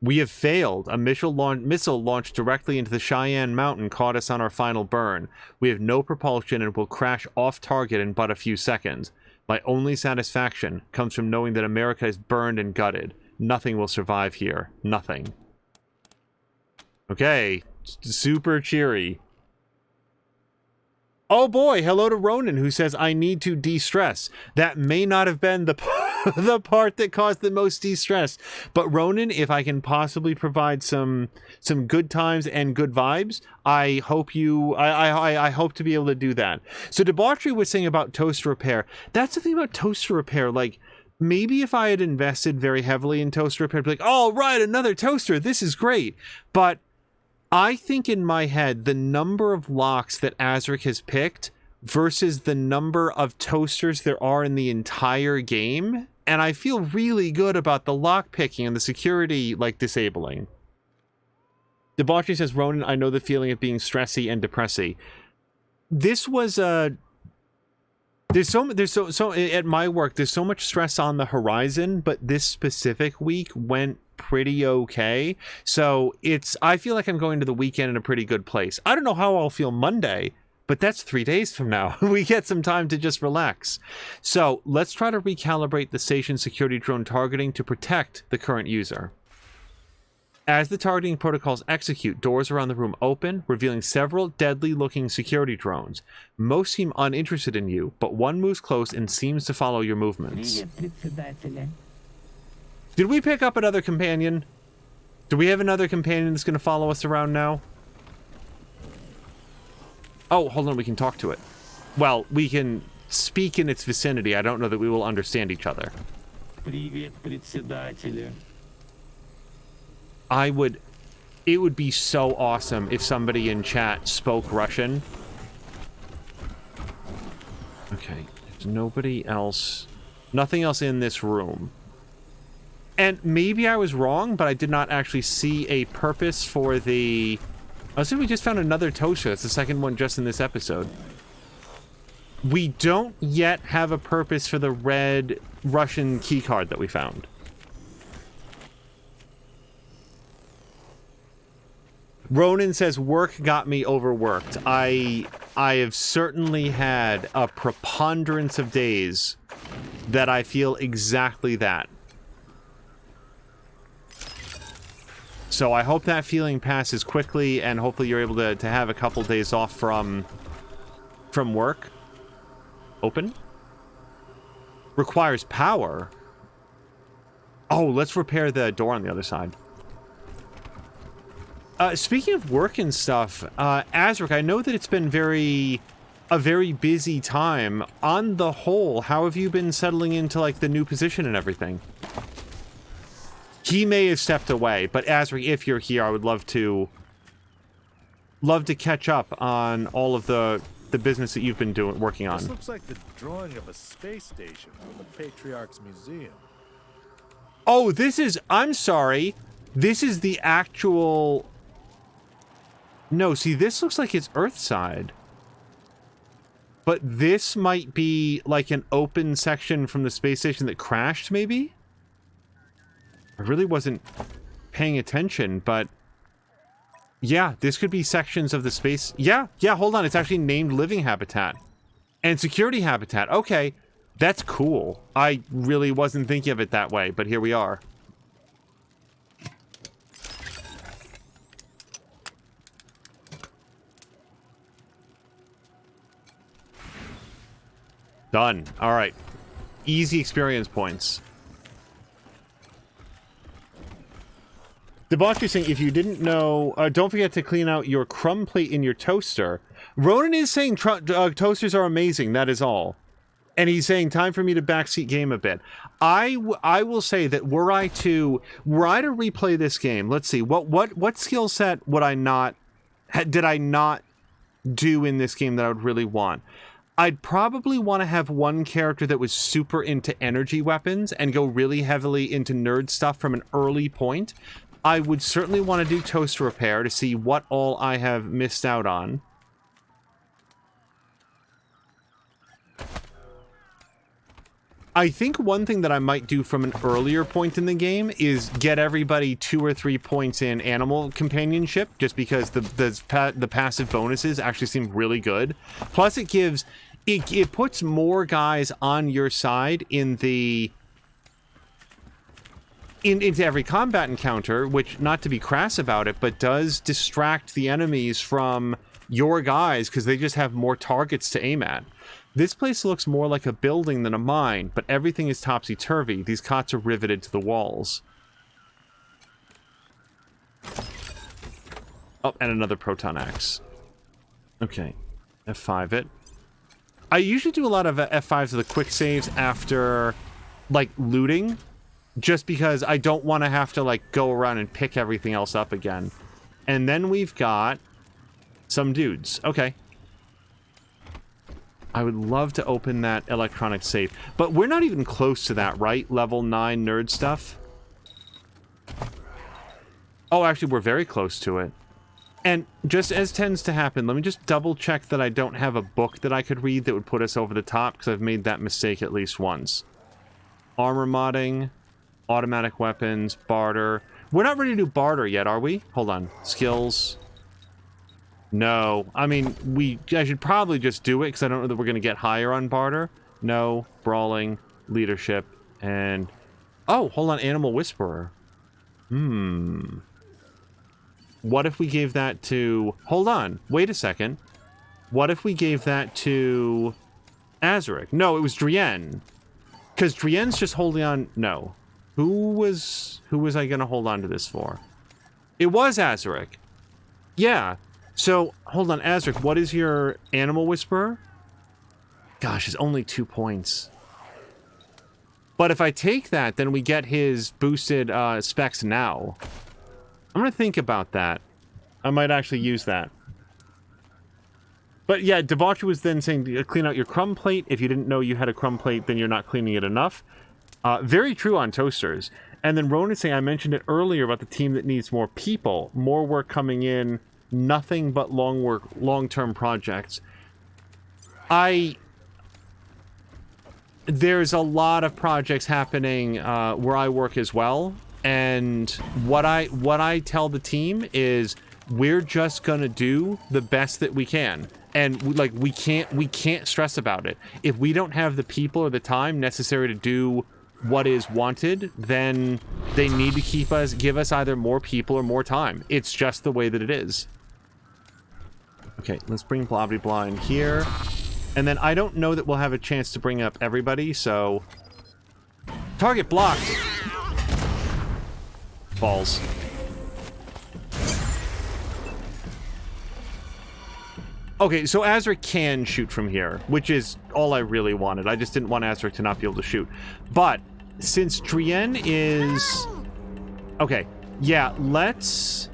A: we have failed. A missile launched directly into the Cheyenne Mountain caught us on our final burn. We have no propulsion and will crash off target in but a few seconds. My only satisfaction comes from knowing that America is burned and gutted. Nothing will survive here. Nothing. Okay, super cheery. Oh boy, hello to Ronan, who says, I need to de-stress. That may not have been the part that caused the most de-stress. But Ronan, if I can possibly provide some good times and good vibes, I hope I hope to be able to do that. So Debauchery was saying about toaster repair. That's the thing about toaster repair. Like, maybe if I had invested very heavily in toaster repair, I'd be like, oh, right, another toaster. This is great. But I think in my head, the number of locks that Azric has picked versus the number of toasters there are in the entire game, and I feel really good about the lock picking and the security, like, disabling. Debauchery says, Ronan, I know the feeling of being stressy and depressy. This was a... There's so at my work, there's so much stress on the horizon, but this specific week went pretty okay. So I feel like I'm going to the weekend in a pretty good place. I don't know how I'll feel Monday, but that's 3 days from now. We get some time to just relax. So let's try to recalibrate the station security drone targeting to protect the current user. As the targeting protocols execute, doors around the room open, revealing several deadly-looking security drones. Most seem uninterested in you, but one moves close and seems to follow your movements. Did we pick up another companion? Do we have another companion that's going to follow us around now? Oh, hold on, we can talk to it. Well, we can speak in its vicinity. I don't know that we will understand each other. It would be so awesome if somebody in chat spoke Russian. Okay, there's nobody else, nothing else in this room. And maybe I was wrong, but I did not actually see a purpose for the... I think we just found another toaster. That's the second one just in this episode. We don't yet have a purpose for the red Russian keycard that we found. Ronan says, work got me overworked. I have certainly had a preponderance of days that I feel exactly that. So I hope that feeling passes quickly, and hopefully you're able to have a couple days off from work. Open. Requires power. Oh, let's repair the door on the other side. Speaking of work and stuff, Azric, I know that it's been a very busy time. On the whole, how have you been settling into, like, the new position and everything? He may have stepped away, but Azric, if you're here, I would love to catch up on all of the business that you've been working on.
J: This looks like the drawing of a space station from the Patriarch's Museum.
A: Oh, I'm sorry. This is the actual... No, see, this looks like it's Earthside. But this might be like an open section from the space station that crashed, maybe? I really wasn't paying attention, but... Yeah, this could be sections of the space... Yeah, hold on. It's actually named Living Habitat. And Security Habitat. Okay, that's cool. I really wasn't thinking of it that way, but here we are. Done. All right. Easy experience points. Debauchery is saying, if you didn't know, don't forget to clean out your crumb plate in your toaster. Ronan is saying toasters are amazing. That is all. And he's saying, time for me to backseat game a bit. I will say that were I to replay this game, let's see, what skill set did I not do in this game that I would really want? I'd probably want to have one character that was super into energy weapons and go really heavily into nerd stuff from an early point. I would certainly want to do toaster repair to see what all I have missed out on. I think one thing that I might do from an earlier point in the game is get everybody 2 or 3 points in animal companionship, just because the passive bonuses actually seem really good. Plus, it puts more guys on your side into every combat encounter, which, not to be crass about it, but does distract the enemies from your guys because they just have more targets to aim at. This place looks more like a building than a mine, but everything is topsy-turvy. These cots are riveted to the walls. Oh, and another proton axe. Okay. F5 it. I usually do a lot of F5s of the quick saves after, like, looting, just because I don't want to have to, like, go around and pick everything else up again. And then we've got some dudes. Okay. I would love to open that electronic safe, but we're not even close to that, right? Level 9 nerd stuff. Oh, actually, we're very close to it. And just as tends to happen, let me just double check that I don't have a book that I could read that would put us over the top, because I've made that mistake at least once. Armor modding, automatic weapons, barter. We're not ready to do barter yet, are we? Hold on. Skills. No. I mean, I should probably just do it, because I don't know that we're going to get higher on barter. No. Brawling, leadership, and... Oh, hold on. Animal Whisperer. What if we gave that to... Hold on. Wait a second. What if we gave that to Azaric? No, it was Drienne. Because Drienne's just holding on... No. Who was I going to hold on to this for? It was Azaric. Yeah. So, hold on. Azaric, what is your Animal Whisperer? Gosh, it's only 2 points. But if I take that, then we get his boosted specs now. I'm going to think about that. I might actually use that. But yeah, Debauchery was then saying to clean out your crumb plate. If you didn't know you had a crumb plate, then you're not cleaning it enough. Very true on toasters. And then Ronan saying, I mentioned it earlier about the team that needs more people. More work coming in. Nothing but long-term projects. There's a lot of projects happening where I work as well. And what I tell the team is we're just gonna do the best that we can. And like we can't stress about it. If we don't have the people or the time necessary to do what is wanted, then they need to give us either more people or more time. It's just the way that it is. Okay, let's bring blah blah blah in here. And then I don't know that we'll have a chance to bring up everybody, so target blocked. Balls. Okay, so Azaric can shoot from here, which is all I really wanted. I just didn't want Azaric to not be able to shoot. But since Drienne is... Okay, yeah, let's...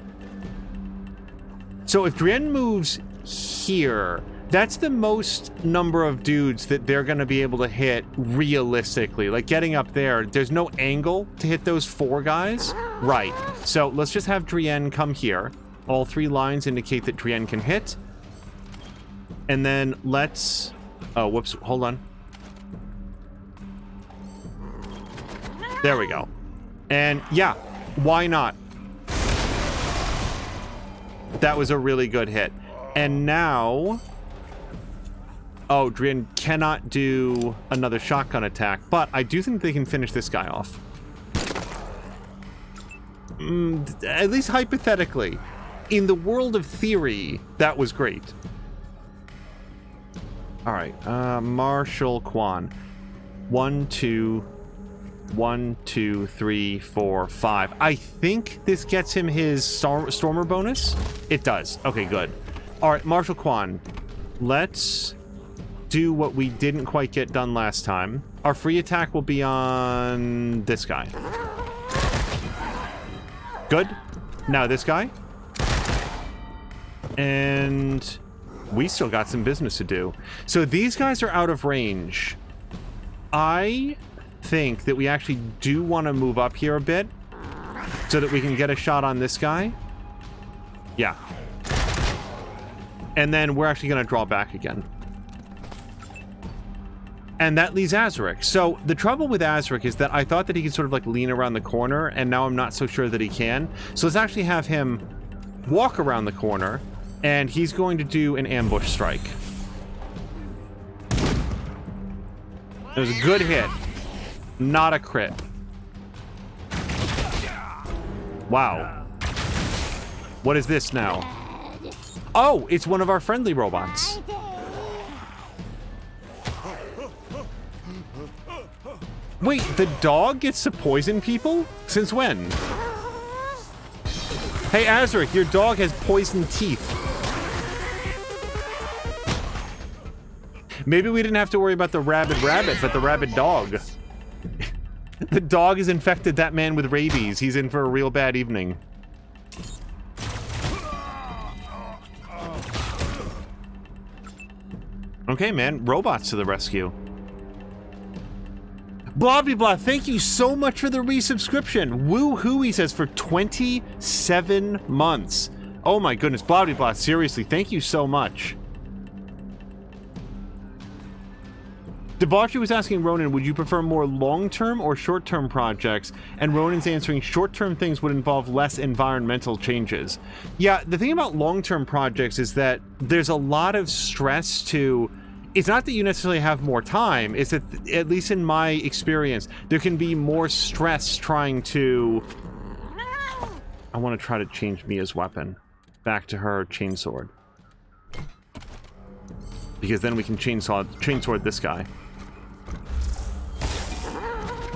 A: So if Drienne moves here, that's the most number of dudes that they're going to be able to hit realistically. Like getting up there, there's no angle to hit those 4 guys. Right. So let's just have Drienne come here. All 3 lines indicate that Drienne can hit. And then let's... Oh, whoops. Hold on. There we go. And yeah, why not? That was a really good hit. And now... Oh, Drienne cannot do another shotgun attack, but I do think they can finish this guy off. At least hypothetically. In the world of theory, that was great. Alright, Marshall Kwan. 1, 2, 3, 4, 5. I think this gets him his Stormer bonus. It does. Okay, good. Alright, Marshall Kwan. Let's do what we didn't quite get done last time. Our free attack will be on this guy. Good. Now this guy. And we still got some business to do. So these guys are out of range. I think that we actually do want to move up here a bit so that we can get a shot on this guy. Yeah. And then we're actually going to draw back again. And that leaves Azaric. So the trouble with Azaric is that I thought that he could sort of like lean around the corner, and now I'm not so sure that he can. So let's actually have him walk around the corner, and he's going to do an ambush strike. It was a good hit. Not a crit. Wow. What is this now? Oh, it's one of our friendly robots. Wait, the dog gets to poison people? Since when? Hey, Azaric, your dog has poisoned teeth. Maybe we didn't have to worry about the rabid rabbit, but the rabid dog. The dog has infected that man with rabies. He's in for a real bad evening. Okay, man. Robots to the rescue. Blah, blah, blah. Thank you so much for the resubscription. Woo-hoo, he says, for 27 months. Oh my goodness. Blah, blah, blah. Seriously, thank you so much. Debauchery was asking Ronan, would you prefer more long-term or short-term projects? And Ronan's answering, short-term things would involve less environmental changes. Yeah, the thing about long-term projects is that there's a lot of stress to... It's not that you necessarily have more time, it's that, at least in my experience, there can be more stress trying to... I want to try to change Mia's weapon back to her chainsword. Because then we can chainsword this guy.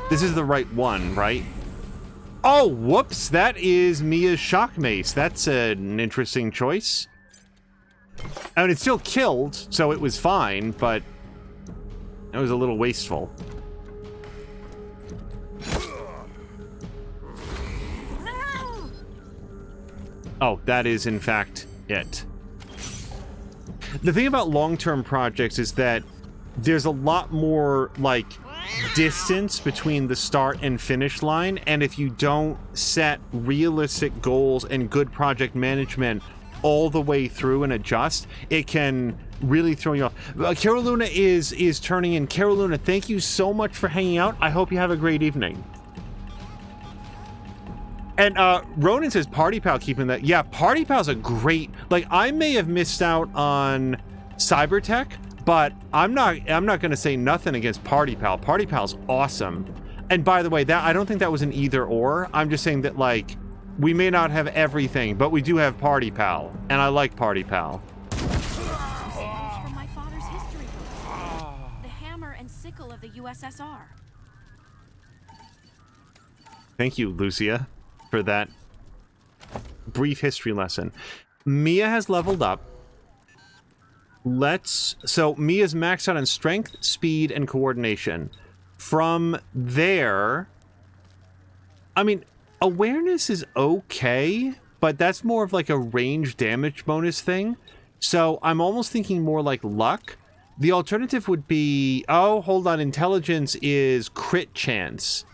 A: This is the right one, right? Oh, whoops! That is Mia's shock mace. That's an interesting choice. I mean, it still killed, so it was fine, but it was a little wasteful. Oh, that is in fact it. The thing about long-term projects is that there's a lot more, like, distance between the start and finish line, and if you don't set realistic goals and good project management all the way through and adjust, it can really throw you off. Carol Luna is turning in. Carol Luna, thank you so much for hanging out. I hope you have a great evening. And Ronan says Party Pal keeping that. Yeah, Party Pal's a great, like, I may have missed out on Cybertech, but I'm not going to say nothing against Party Pal. Party Pal's awesome. And by the way, that I don't think that was an either or. I'm just saying that, like, we may not have everything, but we do have Party Pal, and I like Party Pal.
E: From my father's history book. The hammer and sickle of the USSR.
A: Thank you, Lucia, for that brief history lesson. Mia has leveled up. So Mia's maxed out on strength, speed, and coordination. From there, I mean, awareness is okay, but that's more of like a range damage bonus thing. So I'm almost thinking more like luck. The alternative would be, oh, hold on, intelligence is crit chance.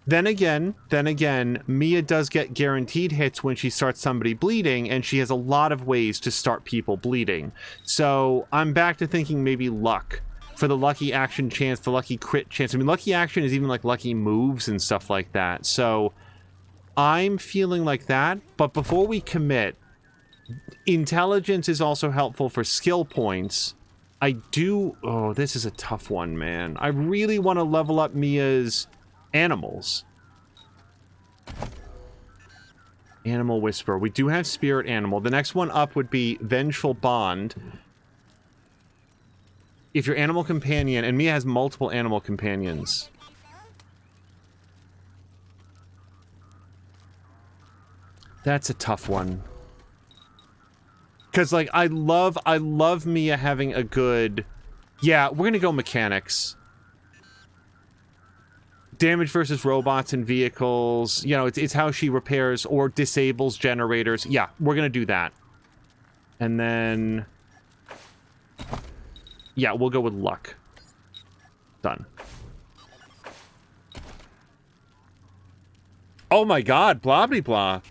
A: Then again, Mia does get guaranteed hits when she starts somebody bleeding, and she has a lot of ways to start people bleeding. So I'm back to thinking maybe luck. For the lucky action chance, the lucky crit chance. I mean, lucky action is even like lucky moves and stuff like that. So I'm feeling like that. But before we commit, intelligence is also helpful for skill points. Oh, this is a tough one, man. I really want to level up Mia's animals. Animal Whisper. We do have Spirit Animal. The next one up would be Vengeful Bond. If your animal companion, and Mia has multiple animal companions. That's a tough one. Because, like, I love Mia having a good... Yeah, we're gonna go mechanics. Damage versus robots and vehicles. You know, it's how she repairs or disables generators. Yeah, we're gonna do that. And then... Yeah, we'll go with luck. Done. Oh my god, blah blah blah.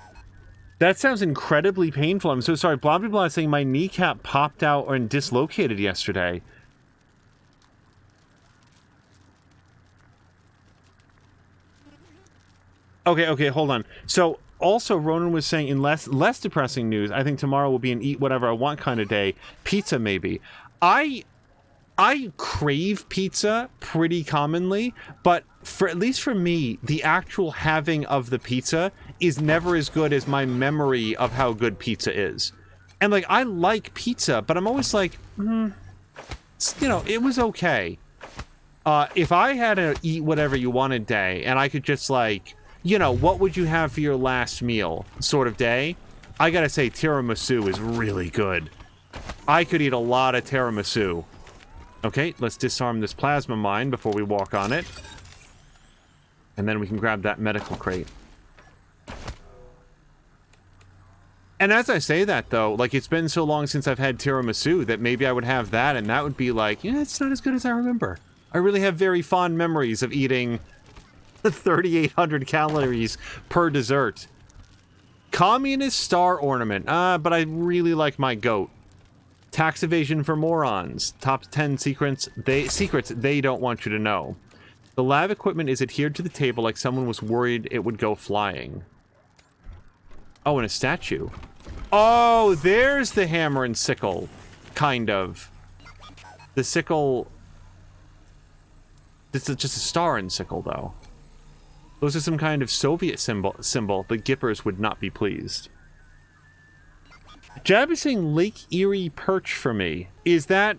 A: That sounds incredibly painful. I'm so sorry. Blah blah blah is saying my kneecap popped out and dislocated yesterday. Okay, hold on. So, also, Ronan was saying in less depressing news, I think tomorrow will be an eat whatever I want kind of day. Pizza, maybe. I crave pizza pretty commonly, but at least for me, the actual having of the pizza is never as good as my memory of how good pizza is. And, like, I like pizza, but I'm always like, you know, it was okay. If I had a eat whatever you wanted day, and I could just, like... You know, what would you have for your last meal sort of day? I gotta say, tiramisu is really good. I could eat a lot of tiramisu. Okay, let's disarm this plasma mine before we walk on it. And then we can grab that medical crate. And as I say that, though, like, it's been so long since I've had tiramisu that maybe I would have that, and that would be like, yeah, it's not as good as I remember. I really have very fond memories of eating... 3,800 calories per dessert. Communist star ornament. But I really like my goat. Tax evasion for morons. Top 10 secrets they don't want you to know. The lab equipment is adhered to the table like someone was worried it would go flying. Oh, and a statue. Oh, there's the hammer and sickle. Kind of. The sickle... This is just a star and sickle, though. Those are some kind of Soviet symbol. The Gippers would not be pleased. Jab is saying Lake Erie perch for me. Is that...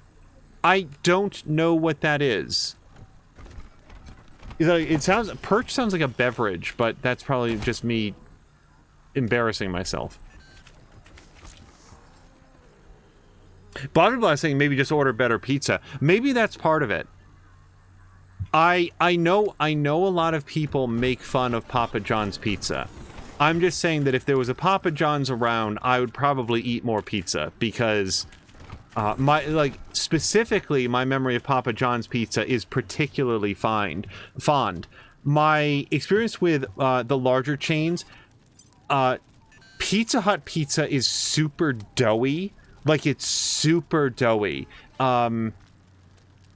A: I don't know what that is. It sounds... Perch sounds like a beverage, but that's probably just me embarrassing myself. Bobby Blast saying maybe just order better pizza. Maybe that's part of it. I know a lot of people make fun of Papa John's pizza. I'm just saying that if there was a Papa John's around, I would probably eat more pizza because specifically my memory of Papa John's pizza is particularly fond. My experience with the larger chains, Pizza Hut pizza is super doughy. Like, it's super doughy.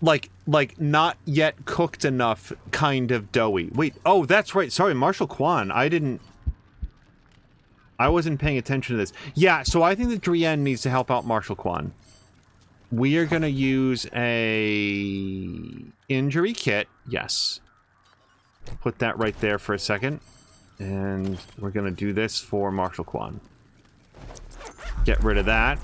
A: Like not yet cooked enough kind of doughy. Wait, oh, that's right. Sorry, Marshall Kwan. I wasn't paying attention to this. Yeah, so I think that Drienne needs to help out Marshall Kwan. We are going to use a injury kit. Yes. Put that right there for a second. And we're going to do this for Marshall Kwan. Get rid of that.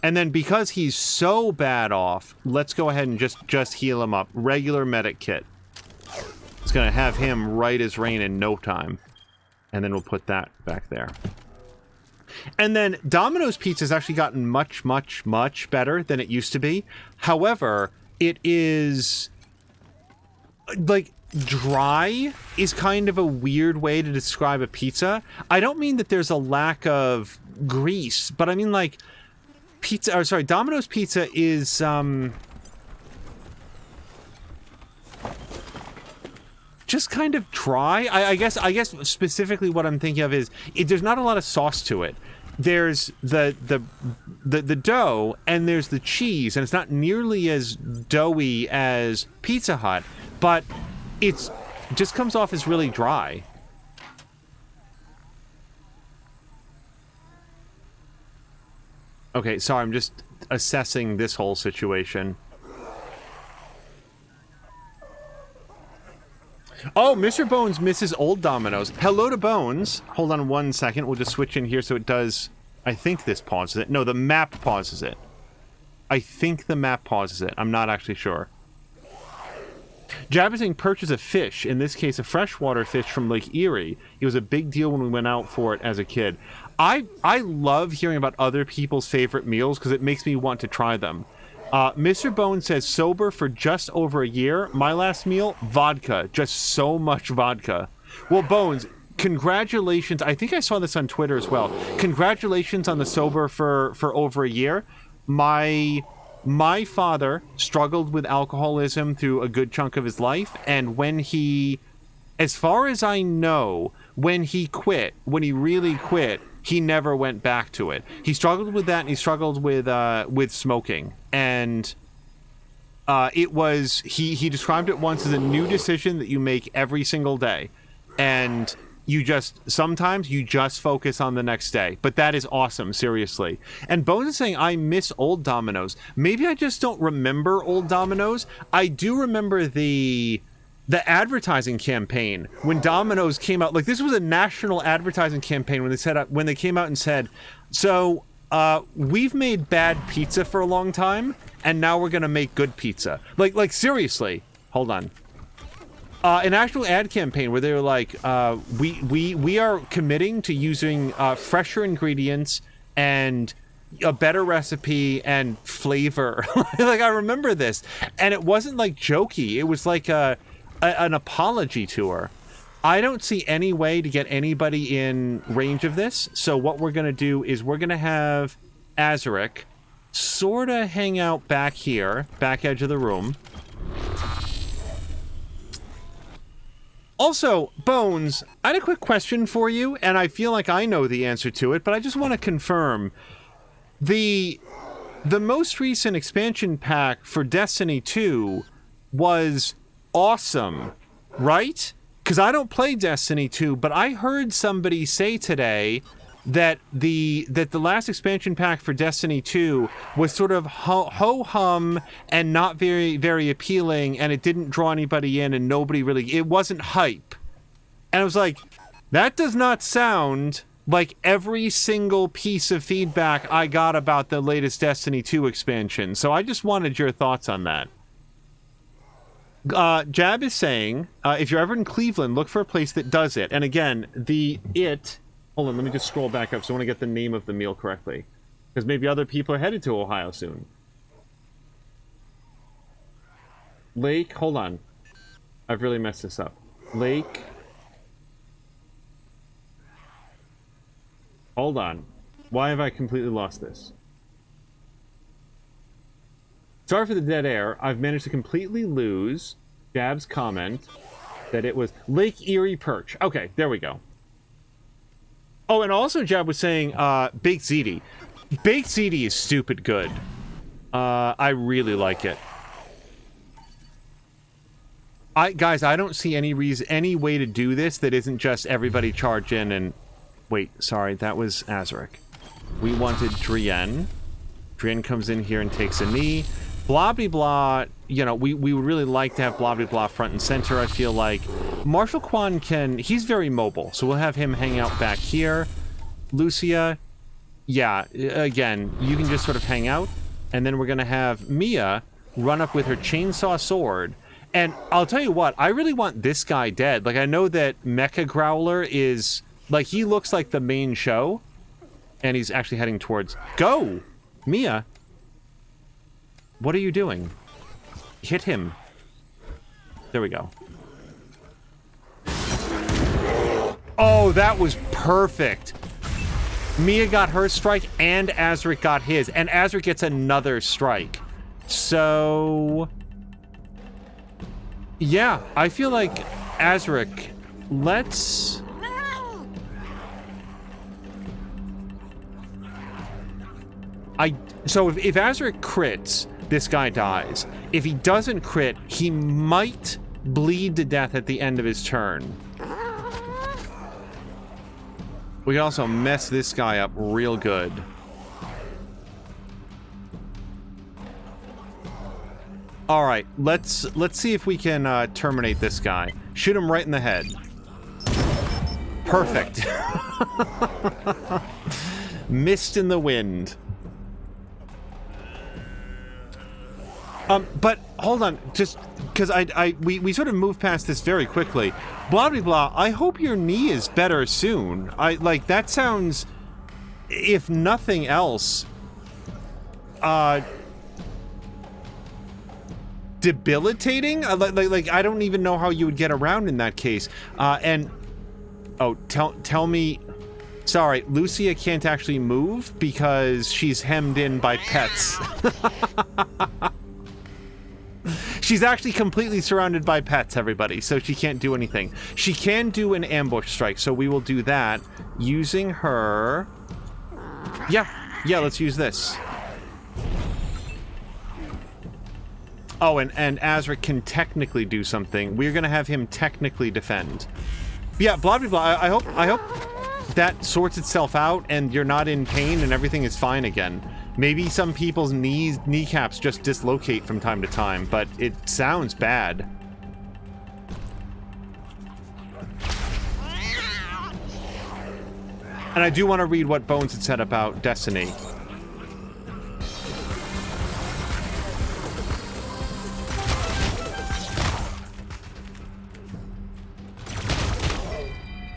A: And then because he's so bad off, let's go ahead and just heal him up. Regular medic kit. It's going to have him right as rain in no time. And then we'll put that back there. And then Domino's Pizza's actually gotten much, much, much better than it used to be. However, it is... like, dry is kind of a weird way to describe a pizza. I don't mean that there's a lack of grease, but I mean, like... Domino's Pizza is, just kind of dry. I guess specifically what I'm thinking of is there's not a lot of sauce to it. There's the dough and there's the cheese, and it's not nearly as doughy as Pizza Hut, but it's just comes off as really dry. Okay, sorry, I'm just assessing this whole situation. Oh, Mr. Bones misses old Domino's. Hello to Bones. Hold on one second. We'll just switch in here so it does... I think this pauses it. No, the map pauses it. I think the map pauses it. I'm not actually sure. Jabbing purchased a fish, in this case a freshwater fish from Lake Erie. It was a big deal when we went out for it as a kid. I love hearing about other people's favorite meals because it makes me want to try them. Mr. Bones says, sober for just over a year. My last meal, vodka. Just so much vodka. Well, Bones, congratulations. I think I saw this on Twitter as well. Congratulations on the sober for over a year. My father struggled with alcoholism through a good chunk of his life, and when he, as far as I know, when he really quit, he never went back to it. He struggled with that, and he struggled with smoking. And it was, he described it once as a new decision that you make every single day. And sometimes you just focus on the next day. But that is awesome, seriously. And Bones is saying, I miss old Domino's. Maybe I just don't remember old Domino's. I do remember the advertising campaign when Domino's came out. Like, this was a national advertising campaign when they came out and said, so we've made bad pizza for a long time, and now we're gonna make good pizza. Like seriously. Hold on. An actual ad campaign where they were like, we are committing to using fresher ingredients and a better recipe and flavor. Like, I remember this, and it wasn't like jokey. It was like an apology tour. I don't see any way to get anybody in range of this. So what we're going to do is we're going to have Azaric sort of hang out back here, back edge of the room. Also, Bones, I had a quick question for you, and I feel like I know the answer to it, but I just want to confirm. The most recent expansion pack for Destiny 2 was awesome, right? Because I don't play Destiny 2, but I heard somebody say today that the last expansion pack for Destiny 2 was sort of ho-hum and not very, very appealing, and it didn't draw anybody in, and nobody really... It wasn't hype. And I was like, that does not sound like every single piece of feedback I got about the latest Destiny 2 expansion. So I just wanted your thoughts on that. Jab is saying, if you're ever in Cleveland, look for a place that does it. And again, hold on, let me just scroll back up so I want to get the name of the meal correctly. Because maybe other people are headed to Ohio soon. Lake, hold on. I've really messed this up. Lake. Hold on. Why have I completely lost this? Sorry for the dead air. I've managed to completely lose Jab's comment that it was Lake Erie Perch. Okay, there we go. Oh, and also Jab was saying Baked Ziti. Baked Ziti is stupid good. I really like it. Guys, I don't see any way to do this that isn't just everybody charge in and... Wait, sorry, that was Azaric. We wanted Drienne. Drienne comes in here and takes a knee. Blah-blah-blah, you know, we would really like to have blah-blah-blah front and center, I feel like. Marshall Kwan he's very mobile, so we'll have him hang out back here. Lucia, yeah, again, you can just sort of hang out. And then we're going to have Mia run up with her chainsaw sword. And I'll tell you what, I really want this guy dead. Like, I know that Mecha Growler is... Like, he looks like the main show. And he's actually heading towards... Go! Mia! What are you doing? Hit him. There we go. Oh, that was perfect! Mia got her strike, and Azaric got his. And Azaric gets another strike. So... Yeah, I feel like Azaric, let's... So if Azaric crits, this guy dies. If he doesn't crit, he might bleed to death at the end of his turn. We can also mess this guy up real good. All right, let's see if we can terminate this guy. Shoot him right in the head. Perfect. Mist in the wind. But hold on, just because we sort of moved past this very quickly. Blah blah blah. I hope your knee is better soon. That sounds, if nothing else, debilitating. Like I don't even know how you would get around in that case. And oh, tell me. Sorry, Lucia can't actually move because she's hemmed in by pets. She's actually completely surrounded by pets, everybody, so she can't do anything. She can do an ambush strike, so we will do that using her... Yeah, let's use this. Oh, and Azaric can technically do something. We're going to have him technically defend. Yeah, blah, blah, blah. I hope that sorts itself out and you're not in pain and everything is fine again. Maybe some people's kneecaps just dislocate from time to time, but it sounds bad. And I do want to read what Bones had said about Destiny.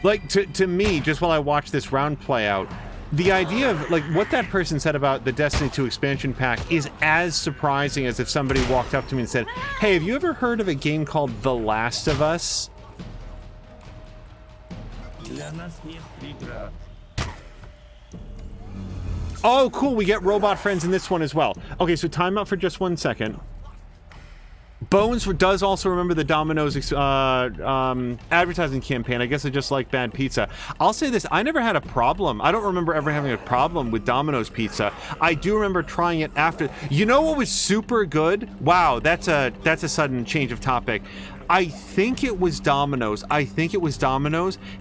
A: Like, to me, just while I watch this round play out, the idea of, like, what that person said about the Destiny 2 expansion pack is as surprising as if somebody walked up to me and said, hey, have you ever heard of a game called The Last of Us? Oh, cool, we get robot friends in this one as well. Okay, so time out for just 1 second. Bones does also remember the Domino's advertising campaign. I guess I just like bad pizza. I'll say this, I never had a problem. I don't remember ever having a problem with Domino's pizza. I do remember trying it after. You know what was super good? Wow, that's a sudden change of topic. I think it was Domino's.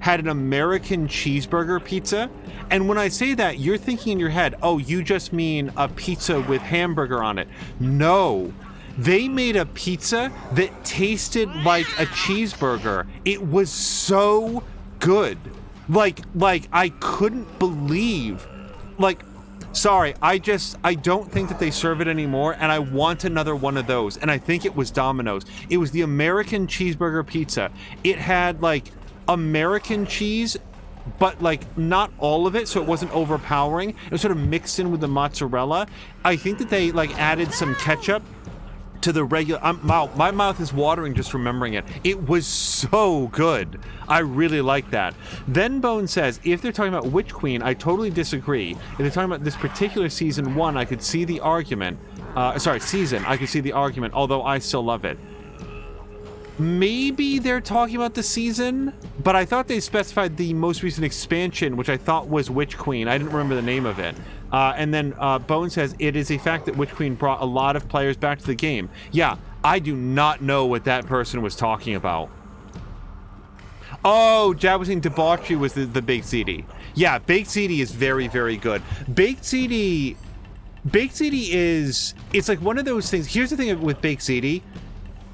A: Had an American cheeseburger pizza. And when I say that, you're thinking in your head, oh, you just mean a pizza with hamburger on it. No. They made a pizza that tasted like a cheeseburger. It was so good. Like I couldn't believe, like, sorry, I don't think that they serve it anymore, and I want another one of those, and I think it was Domino's. It was the American cheeseburger pizza. It had, like, American cheese, but, like, not all of it, so it wasn't overpowering. It was sort of mixed in with the mozzarella. I think that they, like, added some ketchup to the regular. My mouth is watering just remembering it. It was so good. I really like that. Then Bone says, if they're talking about Witch Queen, I totally disagree. If they're talking about this particular season 1, I could see the argument. I could see the argument, although I still love it. Maybe they're talking about the season, but I thought they specified the most recent expansion, which I thought was Witch Queen. I didn't remember the name of it. And then Bone says, it is a fact that Witch Queen brought a lot of players back to the game. Yeah, I do not know what that person was talking about. Oh, Jab was saying Debauchery was the Baked Ziti. Yeah, Baked Ziti is very, very good. Baked Ziti is, it's like one of those things. Here's the thing with Baked Ziti.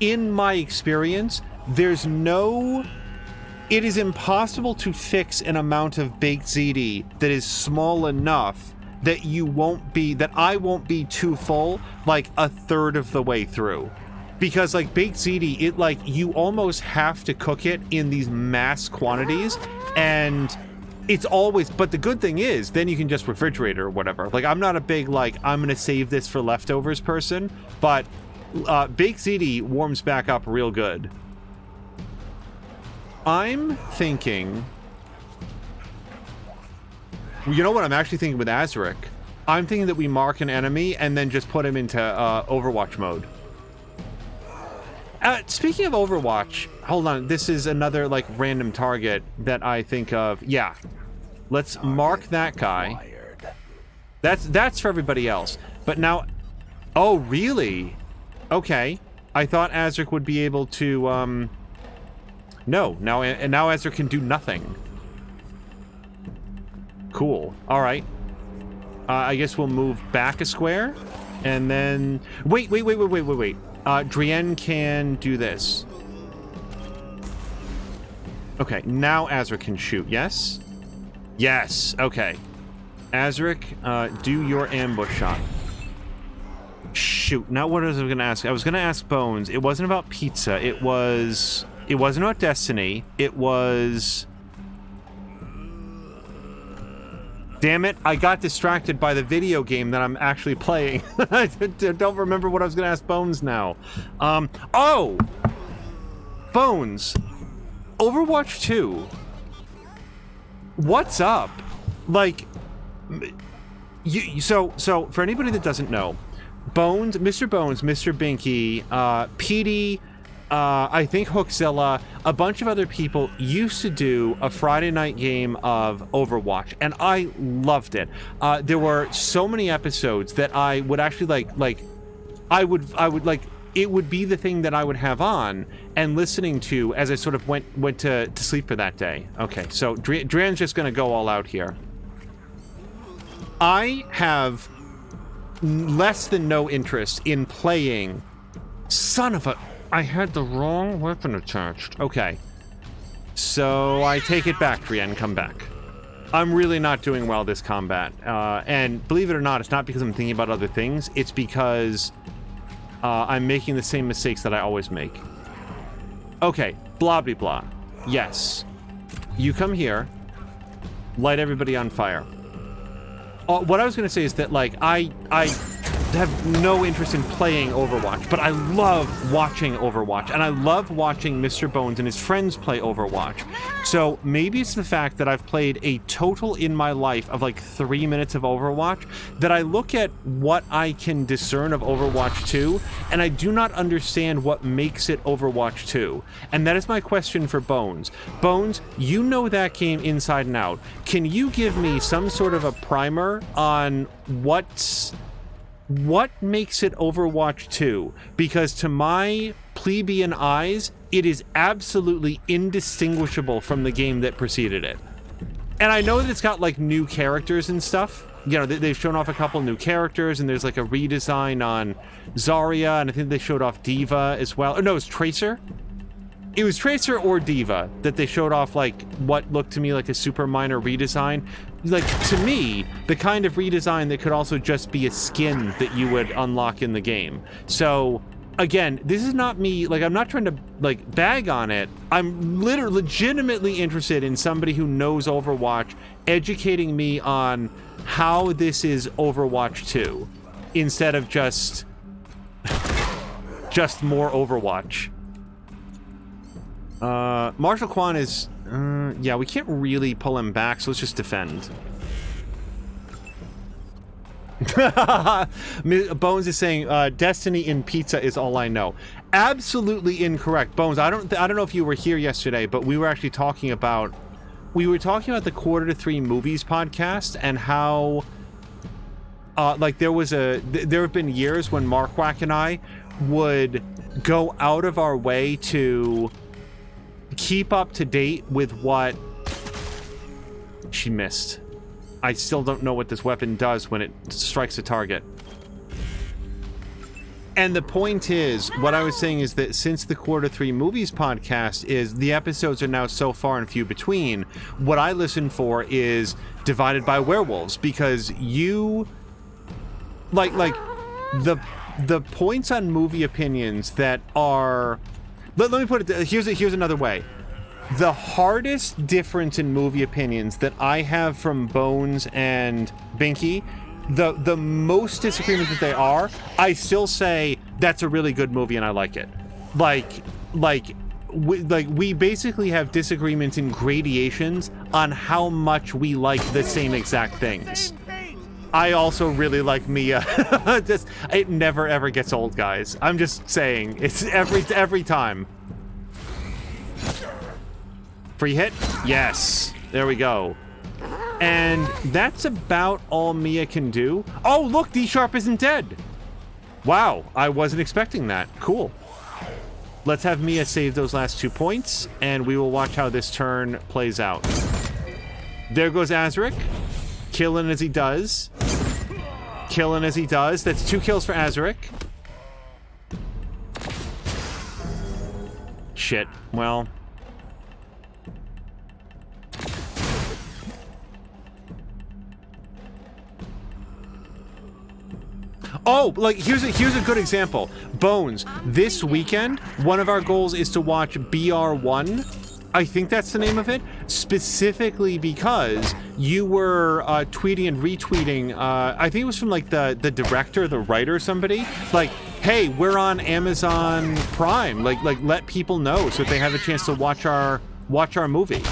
A: In my experience, it is impossible to fix an amount of Baked Ziti that is small enough that I won't be too full, like a third of the way through. Because like Baked Ziti, it like, you almost have to cook it in these mass quantities, and it's always, but the good thing is, then you can just refrigerate it or whatever. Like, I'm not a big, like, I'm gonna save this for leftovers person, but Baked Ziti warms back up real good. I'm thinking, you know what I'm actually thinking with Azaric? I'm thinking that we mark an enemy and then just put him into Overwatch mode. Speaking of Overwatch, hold on. This is another, like, random target that I think of. Yeah. Let's mark that guy. That's for everybody else. But now... Oh, really? Okay. I thought Azaric would be able to, No. Now Azaric can do nothing. Cool. All right. I guess we'll move back a square. And then... Wait. Drienne can do this. Okay, now Azaric can shoot, yes? Yes, okay. Azaric, do your ambush shot. Shoot, now what was I gonna ask? I was gonna ask Bones. It wasn't about pizza, it wasn't about Destiny, it was... Damn it, I got distracted by the video game that I'm actually playing. I don't remember what I was gonna ask Bones now. Oh! Bones! Overwatch 2. What's up? Like, so for anybody that doesn't know, Bones, Mr. Binky, PD, I think Hookzilla, a bunch of other people used to do a Friday night game of Overwatch, and I loved it. There were so many episodes that I would actually I would like, it would be the thing that I would have on and listening to as I sort of went to sleep for that day. Okay, so Drienne's just gonna go all out here. I have less than no interest in playing. Son of a... I had the wrong weapon attached. Okay. So I take it back, Drienne. Come back. I'm really not doing well this combat. And believe it or not, it's not because I'm thinking about other things. It's because I'm making the same mistakes that I always make. Okay. Blah, blah, blah. Yes. You come here. Light everybody on fire. What I was going to say is that, like, I have no interest in playing Overwatch, but I love watching Overwatch, and I love watching Mr. Bones and his friends play Overwatch. So maybe it's the fact that I've played a total in my life of like 3 minutes of Overwatch that I look at what I can discern of Overwatch 2, and I do not understand what makes it Overwatch 2. And that is my question for Bones. Bones, you know that game inside and out. Can you give me some sort of a primer on what makes it Overwatch 2? Because to my plebeian eyes, it is absolutely indistinguishable from the game that preceded it. And I know that it's got, like, new characters and stuff, you know, they've shown off a couple new characters, and there's like a redesign on Zarya, and I think they showed off Diva as well. Or no, it's Tracer. It was Tracer or Diva that they showed off, like, what looked to me like a super minor redesign. Like, to me, the kind of redesign that could also just be a skin that you would unlock in the game. So, again, this is not me, like, I'm not trying to, like, bag on it. I'm legitimately interested in somebody who knows Overwatch educating me on how this is Overwatch 2, instead of just more Overwatch. Marshall Kwan is, yeah, we can't really pull him back, so let's just defend. Bones is saying, Destiny in pizza is all I know. Absolutely incorrect. Bones, I don't know if you were here yesterday, but we were actually talking about, the Quarter to Three Movies podcast, and how, like, there have been years when Mark Wack and I would go out of our way to keep up to date with what she missed. I still don't know what this weapon does when it strikes a target. And the point is, what I was saying is that since the Quarter 3 Movies podcast is, the episodes are now so far and few between, what I listen for is Divided by Werewolves, because you, like the points on movie opinions that are, let me put it, here's another way. The hardest difference in movie opinions that I have from Bones and Binky, the most disagreement that they are, I still say that's a really good movie and I like it. We basically have disagreements in gradations on how much we like the same exact things. I also really like Mia. Just, it never ever gets old, guys. I'm just saying, it's every time. Free hit? Yes. There we go. And that's about all Mia can do. Oh, look, D-Sharp isn't dead. Wow, I wasn't expecting that. Cool. Let's have Mia save those last 2 points, and we will watch how this turn plays out. There goes Azaric. Killing as he does. Killing as he does. That's 2 kills for Azaric. Shit. Well... Oh, like, here's a good example. Bones, this weekend, one of our goals is to watch BR1. I think that's the name of it. Specifically because you were tweeting and retweeting, I think it was from, like, the director, the writer, somebody. Like, hey, we're on Amazon Prime. Like, let people know so that they have a chance to watch our movie.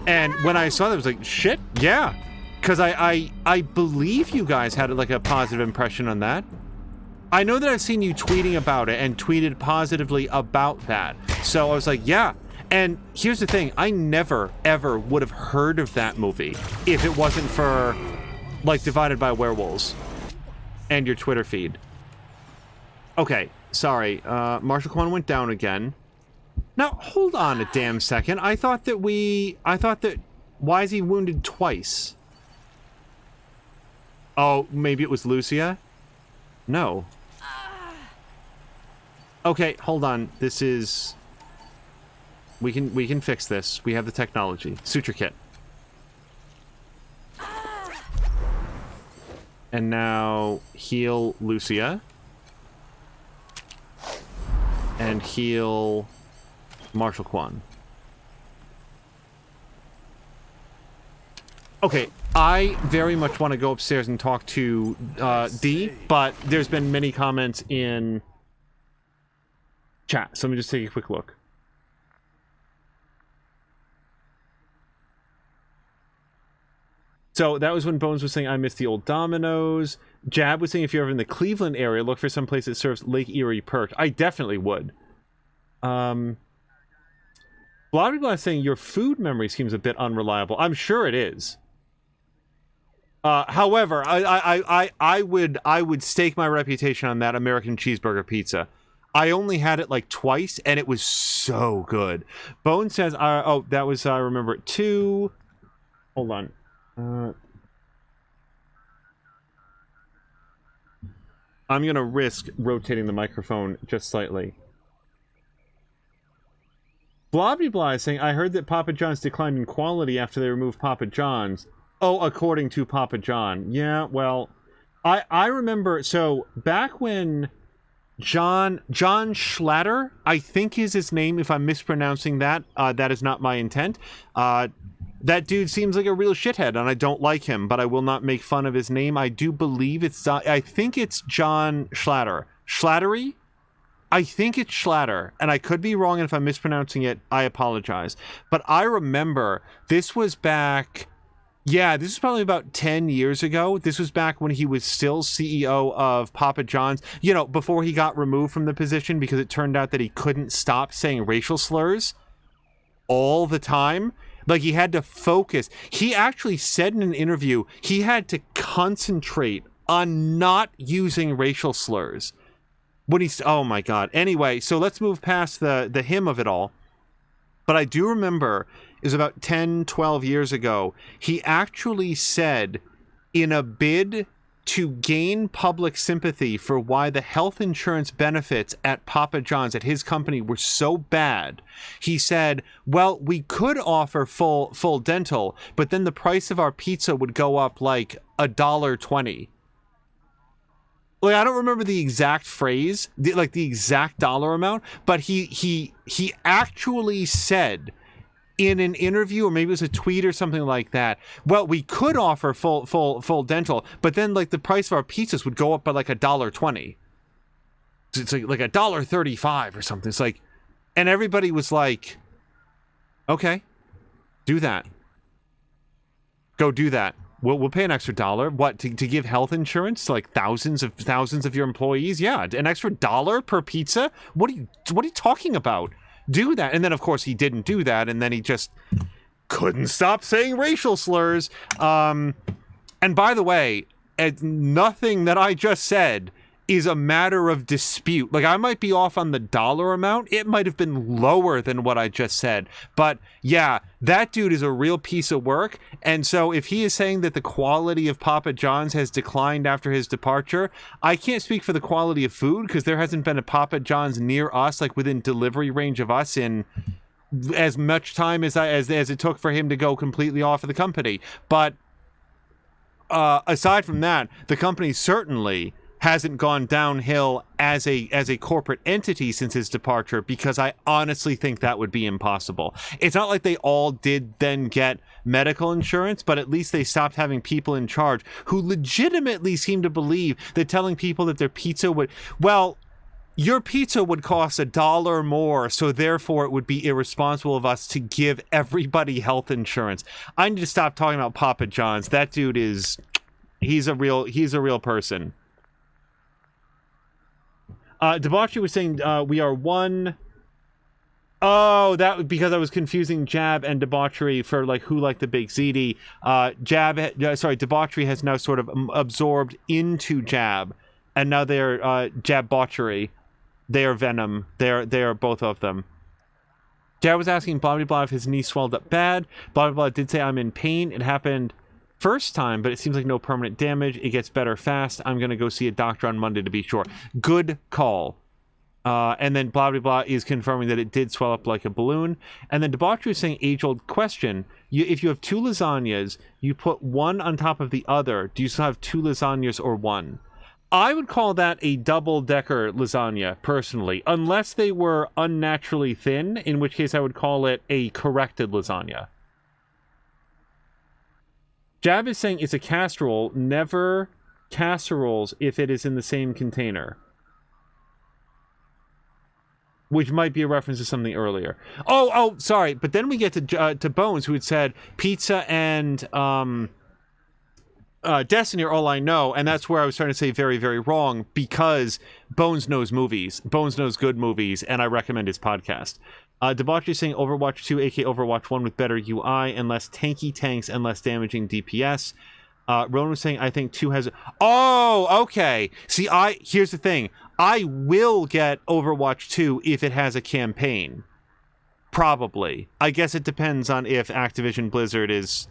A: And when I saw that, I was like, shit, yeah. Because I believe you guys had, like, a positive impression on that. I know that I've seen you tweeting about it and tweeted positively about that. So I was like, yeah. And here's the thing. I never, ever would have heard of that movie if it wasn't for, like, Divided by Werewolves and your Twitter feed. Okay, sorry. Marshall Kwan went down again. Now, hold on a damn second. I thought that why is he wounded twice? Oh, maybe it was Lucia? No. Okay, hold on. This is... We can fix this. We have the technology. Suture kit. And now heal Lucia. And heal Marshall Kwan. Okay, I very much want to go upstairs and talk to D, but there's been many comments in chat, so let me just take a quick look. So that was when Bones was saying, I miss the old Domino's. Jab was saying, if you're ever in the Cleveland area, look for some place that serves Lake Erie perch. I definitely would. A lot of people are saying your food memory seems a bit unreliable. I'm sure it is. However, I would stake my reputation on that American cheeseburger pizza. I only had it like twice, and it was so good. Bone says, oh, that was, I remember it too. Hold on. I'm going to risk rotating the microphone just slightly. Blobby Blah is saying, I heard that Papa John's declined in quality after they removed Papa John's. Oh, according to Papa John. Yeah, well, I remember, so back when John Schlatter, I think is his name, if I'm mispronouncing that, that is not my intent. That dude seems like a real shithead, and I don't like him, but I will not make fun of his name. I do believe I think it's John Schlatter. Schlattery? I think it's Schlatter, and I could be wrong, and if I'm mispronouncing it, I apologize. But I remember, this was back, yeah, this is probably about 10 years ago. This was back when he was still CEO of Papa John's, you know, before he got removed from the position because it turned out that he couldn't stop saying racial slurs all the time. Like, he had to focus. He actually said in an interview he had to concentrate on not using racial slurs. When he's, oh my God. Anyway, so let's move past the him of it all. But I do remember, it was about 10, 12 years ago, he actually said, in a bid to gain public sympathy for why the health insurance benefits at Papa John's, at his company, were so bad, he said, well, we could offer full dental, but then the price of our pizza would go up like $1.20. Like, I don't remember the exact phrase, the exact dollar amount, but he actually said in an interview, or maybe it was a tweet or something like that, well, we could offer full dental, but then like the price of our pizzas would go up by like $1.20. It's like $1.35 or something. It's like, and everybody was like, okay, do that. Go do that. We'll pay an extra $1. What, to give health insurance to like thousands of your employees? Yeah, an extra $1 per pizza? What are you talking about? Do that. And then of course he didn't do that, and then he just couldn't stop saying racial slurs. And by the way, nothing that I just said is a matter of dispute. Like, I might be off on the dollar amount. It might have been lower than what I just said. But yeah, that dude is a real piece of work. And so if he is saying that the quality of Papa John's has declined after his departure, I can't speak for the quality of food because there hasn't been a Papa John's near us, like within delivery range of us, in as much time as it took for him to go completely off of the company. But aside from that, the company certainly hasn't gone downhill as a corporate entity since his departure, because I honestly think that would be impossible. It's not like they all did then get medical insurance, but at least they stopped having people in charge who legitimately seem to believe that telling people that their pizza would, well, your pizza would cost $1 more, so therefore it would be irresponsible of us to give everybody health insurance. I need to stop talking about Papa John's. That dude he's a real person. Debauchery was saying we are one. Oh, that because I was confusing Jab and Debauchery for like who liked the Big ZD. Debauchery has now sort of absorbed into Jab, and now they're Jab-bauchery. They are Venom. They are both of them. Jab was asking blah blah blah if his knee swelled up bad. Blah blah blah did say I'm in pain. It happened first time, but it seems like no permanent damage. It gets better fast. I'm going to go see a doctor on Monday to be sure. Good call. And then blah, blah, blah is confirming that it did swell up like a balloon. And then Debauchery is saying, age-old question. If you have two lasagnas, you put one on top of the other. Do you still have two lasagnas or one? I would call that a double-decker lasagna, personally. Unless they were unnaturally thin, in which case I would call it a corrected lasagna. Jab is saying it's a casserole, never casseroles if it is in the same container. Which might be a reference to something earlier. Oh, sorry. But then we get to Bones, who had said pizza and Destiny are all I know, and that's where I was trying to say very, very wrong, because Bones knows movies. Bones knows good movies, and I recommend his podcast. Debauchery saying Overwatch 2, aka Overwatch 1 with better UI and less tanky tanks and less damaging DPS. Ronan was saying, I think 2 has... Oh, okay. See, here's the thing. I will get Overwatch 2 if it has a campaign. Probably. I guess it depends on if Activision Blizzard is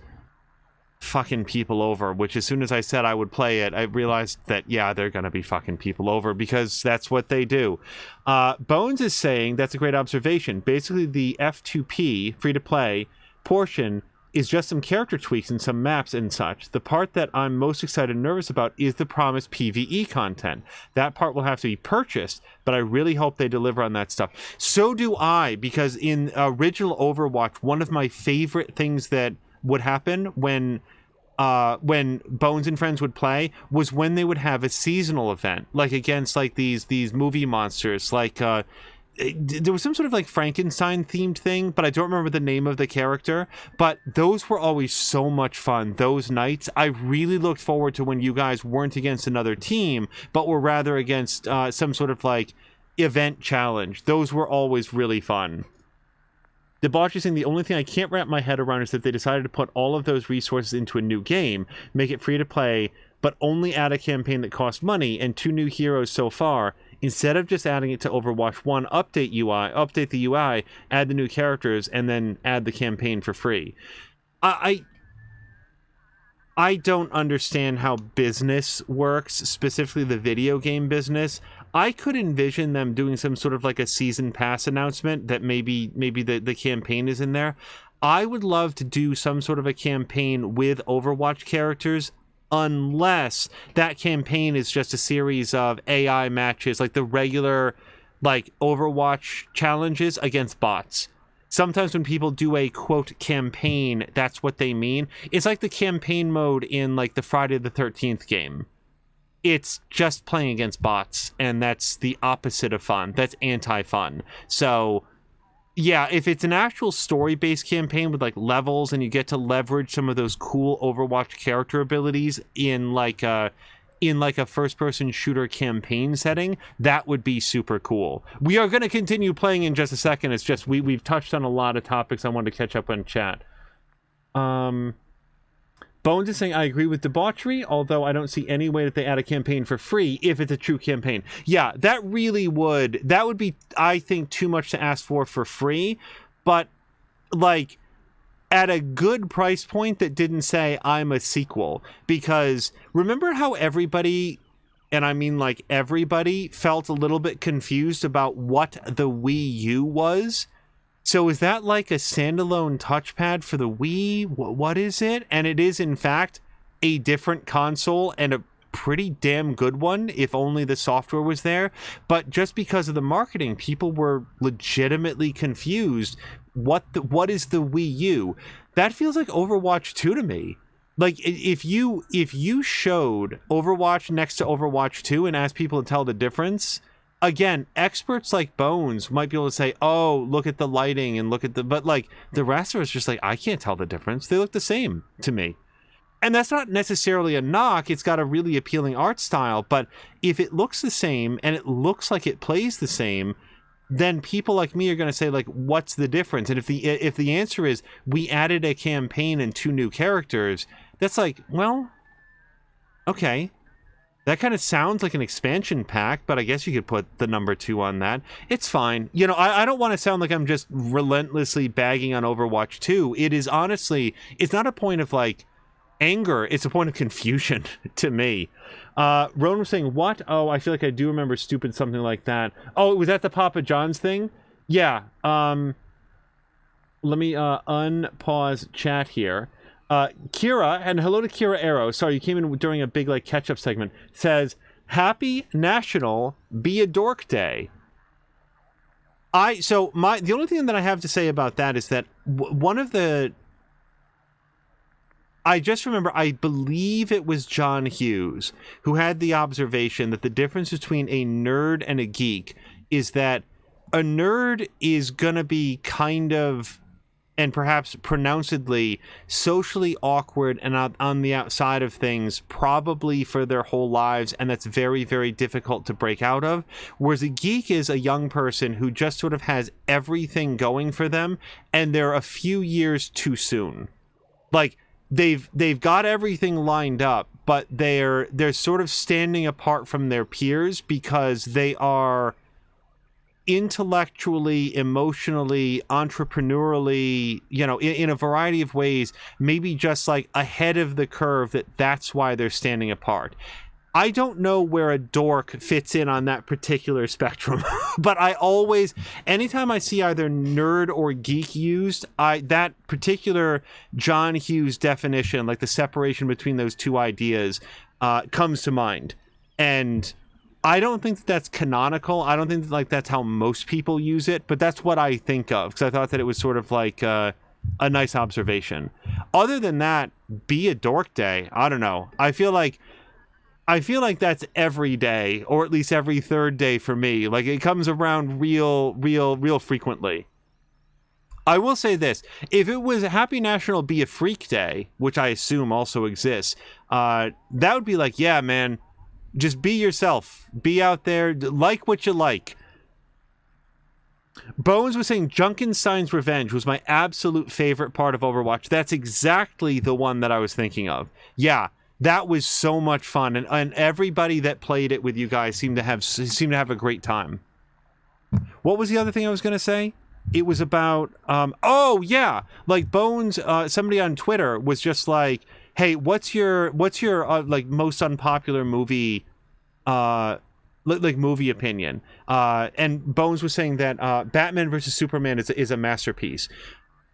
A: fucking people over, which as soon as I said I would play it, I realized that, yeah, they're going to be fucking people over because that's what they do. Bones is saying, that's a great observation. Basically, the F2P, free-to-play, portion is just some character tweaks and some maps and such. The part that I'm most excited and nervous about is the promised PvE content. That part will have to be purchased, but I really hope they deliver on that stuff. So do I, because in original Overwatch, one of my favorite things that would happen when Bones and friends would play was when they would have a seasonal event, like against like these movie monsters, like there was some sort of like Frankenstein themed thing, but I don't remember the name of the character. But those were always so much fun. Those nights, I really looked forward to when you guys weren't against another team, but were rather against some sort of like event challenge. Those were always really fun. Debauchery saying the only thing I can't wrap my head around is that they decided to put all of those resources into a new game, make it free to play, but only add a campaign that costs money and 2 new heroes so far, instead of just adding it to Overwatch 1, update the UI, add the new characters, and then add the campaign for free. I don't understand how business works, specifically the video game business. I could envision them doing some sort of like a season pass announcement that maybe the campaign is in there. I would love to do some sort of a campaign with Overwatch characters, unless that campaign is just a series of AI matches, like the regular like Overwatch challenges against bots. Sometimes when people do a quote campaign, that's what they mean. It's like the campaign mode in like the Friday the 13th game. It's just playing against bots, and that's the opposite of fun. That's anti-fun. So yeah, if it's an actual story-based campaign with like levels and you get to leverage some of those cool Overwatch character abilities in like a first-person shooter campaign setting, that would be super cool. We are going to continue playing in just a second. It's just we've touched on a lot of topics I wanted to catch up on chat. Bones is saying, I agree with Debauchery, although I don't see any way that they add a campaign for free if it's a true campaign. Yeah, that would be, I think, too much to ask for free, but like at a good price point that didn't say I'm a sequel. Because remember how everybody, and I mean like everybody, felt a little bit confused about what the Wii U was? So is that like a standalone touchpad for the Wii? What is it? And it is, in fact, a different console and a pretty damn good one, if only the software was there. But just because of the marketing, people were legitimately confused. What is the Wii U? That feels like Overwatch 2 to me. Like, if you showed Overwatch next to Overwatch 2 and asked people to tell the difference... Again, experts like Bones might be able to say, oh, look at the lighting and look at but like the rest of us just like, I can't tell the difference. They look the same to me. And that's not necessarily a knock. It's got a really appealing art style, but if it looks the same and it looks like it plays the same, then people like me are going to say like, what's the difference? And if the answer is we added a campaign and 2 new characters, that's like, well, okay. That kind of sounds like an expansion pack, but I guess you could put the number 2 on that. It's fine. You know, I don't want to sound like I'm just relentlessly bagging on Overwatch 2. It is honestly, it's not a point of like anger. It's a point of confusion to me. Ronan was saying, what? Oh, I feel like I do remember stupid something like that. Oh, was that the Papa John's thing? Yeah. Let me unpause chat here. Kira, and hello to Kira Arrow. Sorry, you came in during a big like catch-up segment. Says, Happy National Be a Dork Day. The only thing that I have to say about that is that I just remember, I believe it was John Hughes who had the observation that the difference between a nerd and a geek is that a nerd is gonna be kind of, and perhaps pronouncedly, socially awkward and on the outside of things probably for their whole lives, and that's very, very difficult to break out of. Whereas a geek is a young person who just sort of has everything going for them, and they're a few years too soon. Like, they've got everything lined up, but they're sort of standing apart from their peers because they are intellectually, emotionally, entrepreneurially, in a variety of ways, maybe just like ahead of the curve, that's why they're standing apart. I don't know where a dork fits in on that particular spectrum, but anytime I see either nerd or geek used, that particular John Hughes definition, like the separation between those two ideas, comes to mind. And I don't think that's canonical. I don't think like that's how most people use it, but that's what I think of, because I thought that it was sort of like a nice observation. Other than that, be a dork day. I don't know. I feel like that's every day, or at least every third day for me. Like, it comes around real frequently. I will say this. If it was a Happy National Be a Freak Day, which I assume also exists, that would be like, yeah, man, just be yourself. Be out there. Like what you like. Bones was saying Junkenstein's Revenge was my absolute favorite part of Overwatch. That's exactly the one that I was thinking of. Yeah. That was so much fun, and everybody that played it with you guys seemed to have a great time. What was the other thing I was going to say? It was about oh yeah, like Bones. Somebody on Twitter was just like, "Hey, what's your like most unpopular movie, like movie opinion?" And Bones was saying that Batman versus Superman is a masterpiece.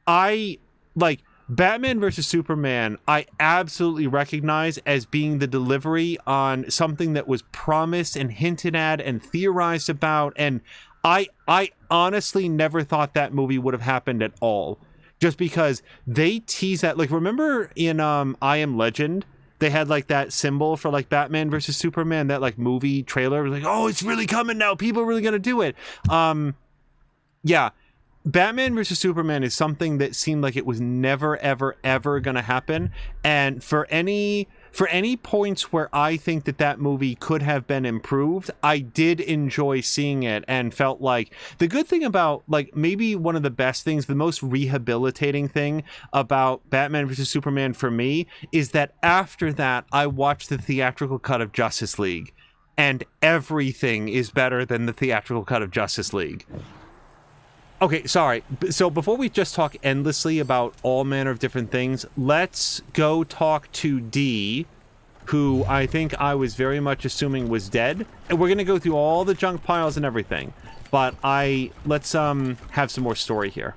A: I like. Batman versus Superman, I absolutely recognize as being the delivery on something that was promised and hinted at and theorized about, and I honestly never thought that movie would have happened at all, just because they tease that. Like, remember in I Am Legend, they had like that symbol for like Batman versus Superman, that like movie trailer. It was like, oh, it's really coming now, people are really gonna do it. Yeah, Batman versus Superman is something that seemed like it was never, ever going to happen. And for any points where I think that movie could have been improved, I did enjoy seeing it and felt like the good thing about, like, maybe one of the best things, the most rehabilitating thing about Batman versus Superman for me is that after that, I watched the theatrical cut of Justice League, and everything is better than the theatrical cut of Justice League. Okay, sorry. So before we just talk endlessly about all manner of different things, let's go talk to D, who I think I was very much assuming was dead. And we're going to go through all the junk piles and everything. But let's have some more story here.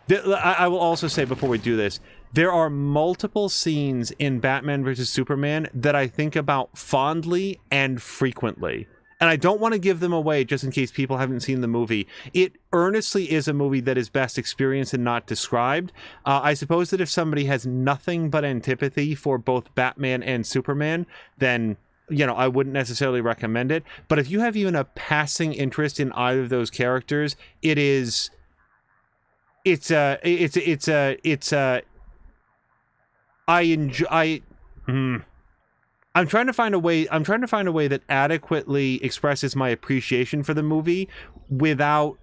A: I will also say before we do this, there are multiple scenes in Batman vs. Superman that I think about fondly and frequently. And I don't want to give them away just in case people haven't seen the movie. It earnestly is a movie that is best experienced and not described. I suppose that if somebody has nothing but antipathy for both Batman and Superman, then, I wouldn't necessarily recommend it. But if you have even a passing interest in either of those characters, I'm trying to find a way that adequately expresses my appreciation for the movie without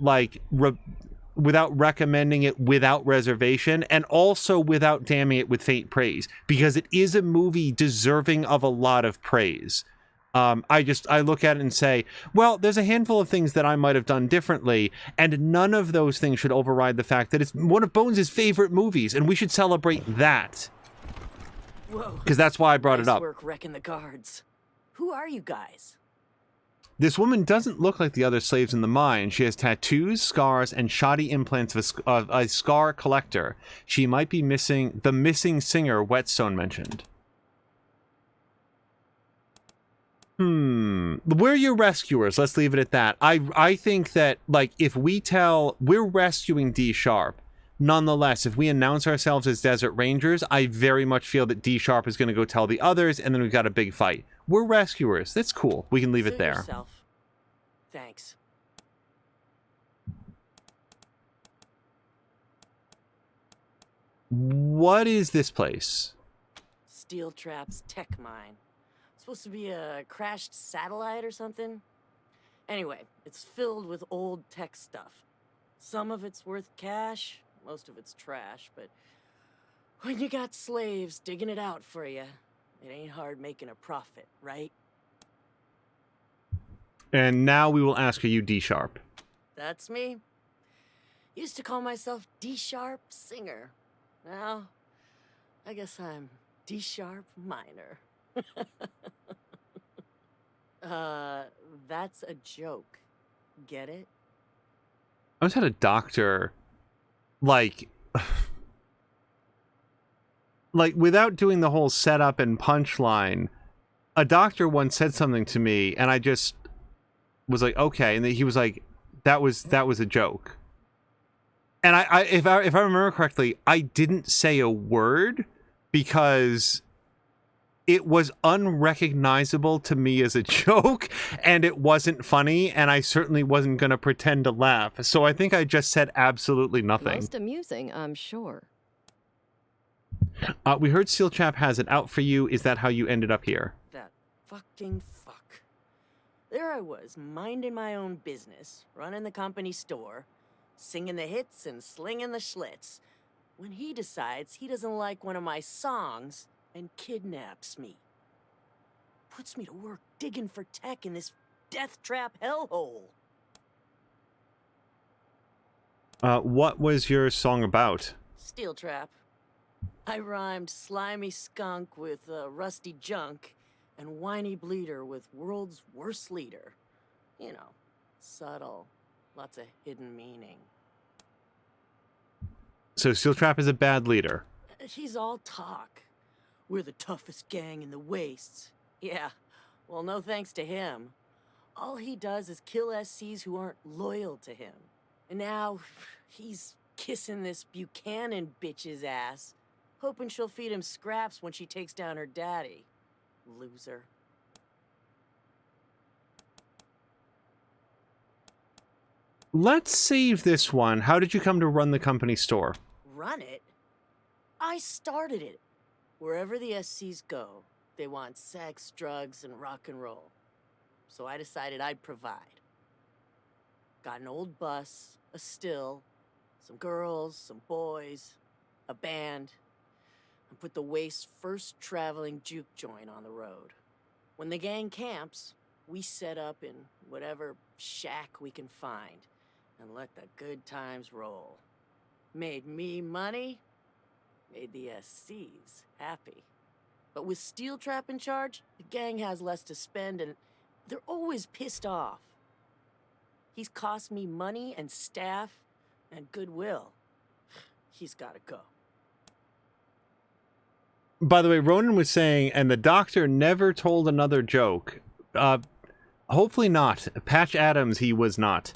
A: without recommending it without reservation, and also without damning it with faint praise, because it is a movie deserving of a lot of praise. I look at it and say, well, there's a handful of things that I might have done differently, and none of those things should override the fact that it's one of Bones' favorite movies, and we should celebrate that. Because that's why I brought it up.
K: Work wrecking the guards. Who are you guys?
A: This woman doesn't look like the other slaves in the mine. She has tattoos, scars, and shoddy implants of a scar collector. She might be the missing singer Whetstone mentioned. We're your rescuers. Let's leave it at that. I think that, like, if we tell we're rescuing D Sharp, nonetheless, if we announce ourselves as Desert Rangers, I very much feel that D Sharp is going to go tell the others, and then we've got a big fight. We're rescuers. That's cool. We can leave it there.
K: Yourself. Thanks.
A: What is this place?
K: Steel Trap's tech mine. Supposed to be a crashed satellite or something? Anyway, it's filled with old tech stuff. Some of it's worth cash, most of it's trash, but when you got slaves digging it out for you, it ain't hard making a profit, right?
A: And now we will ask, are you D sharp?
K: That's me. Used to call myself D sharp singer. Now, I guess I'm D sharp minor. That's a joke. Get it?
A: I once had a doctor, like without doing the whole setup and punchline, a doctor once said something to me, and I just was like, okay, and then he was like, that was a joke. And if I remember correctly, I didn't say a word because it was unrecognizable to me as a joke, and it wasn't funny, and I certainly wasn't going to pretend to laugh. So I think I just said absolutely nothing.
L: Most amusing, I'm sure.
A: We heard Steel Trap has it out for you. Is that how you ended up here?
K: That fucking fuck. There I was, minding my own business, running the company store, singing the hits and slinging the schlitz, when he decides he doesn't like one of my songs and kidnaps me. Puts me to work digging for tech in this death trap hellhole.
A: What was your song about?
K: Steel Trap. I rhymed slimy skunk with rusty junk and whiny bleeder with world's worst leader. You know, subtle, lots of hidden meaning.
A: So Steel Trap is a bad leader.
K: He's all talk. We're the toughest gang in the wastes. Yeah, well, no thanks to him. All he does is kill SCs who aren't loyal to him. And now, he's kissing this Buchanan bitch's ass, hoping she'll feed him scraps when she takes down her daddy. Loser.
A: Let's save this one. How did you come to run the company store?
K: Run it? I started it. Wherever the SCs go, they want sex, drugs, and rock and roll. So I decided I'd provide. Got an old bus, a still, some girls, some boys, a band, and put the Waste's first traveling juke joint on the road. When the gang camps, we set up in whatever shack we can find and let the good times roll. Made me money, made the SCs happy. But with Steel Trap in charge, the gang has less to spend and they're always pissed off. He's cost me money and staff and goodwill. He's gotta go.
A: By the way, Ronan was saying, and the doctor never told another joke. Hopefully not. Patch Adams, he was not.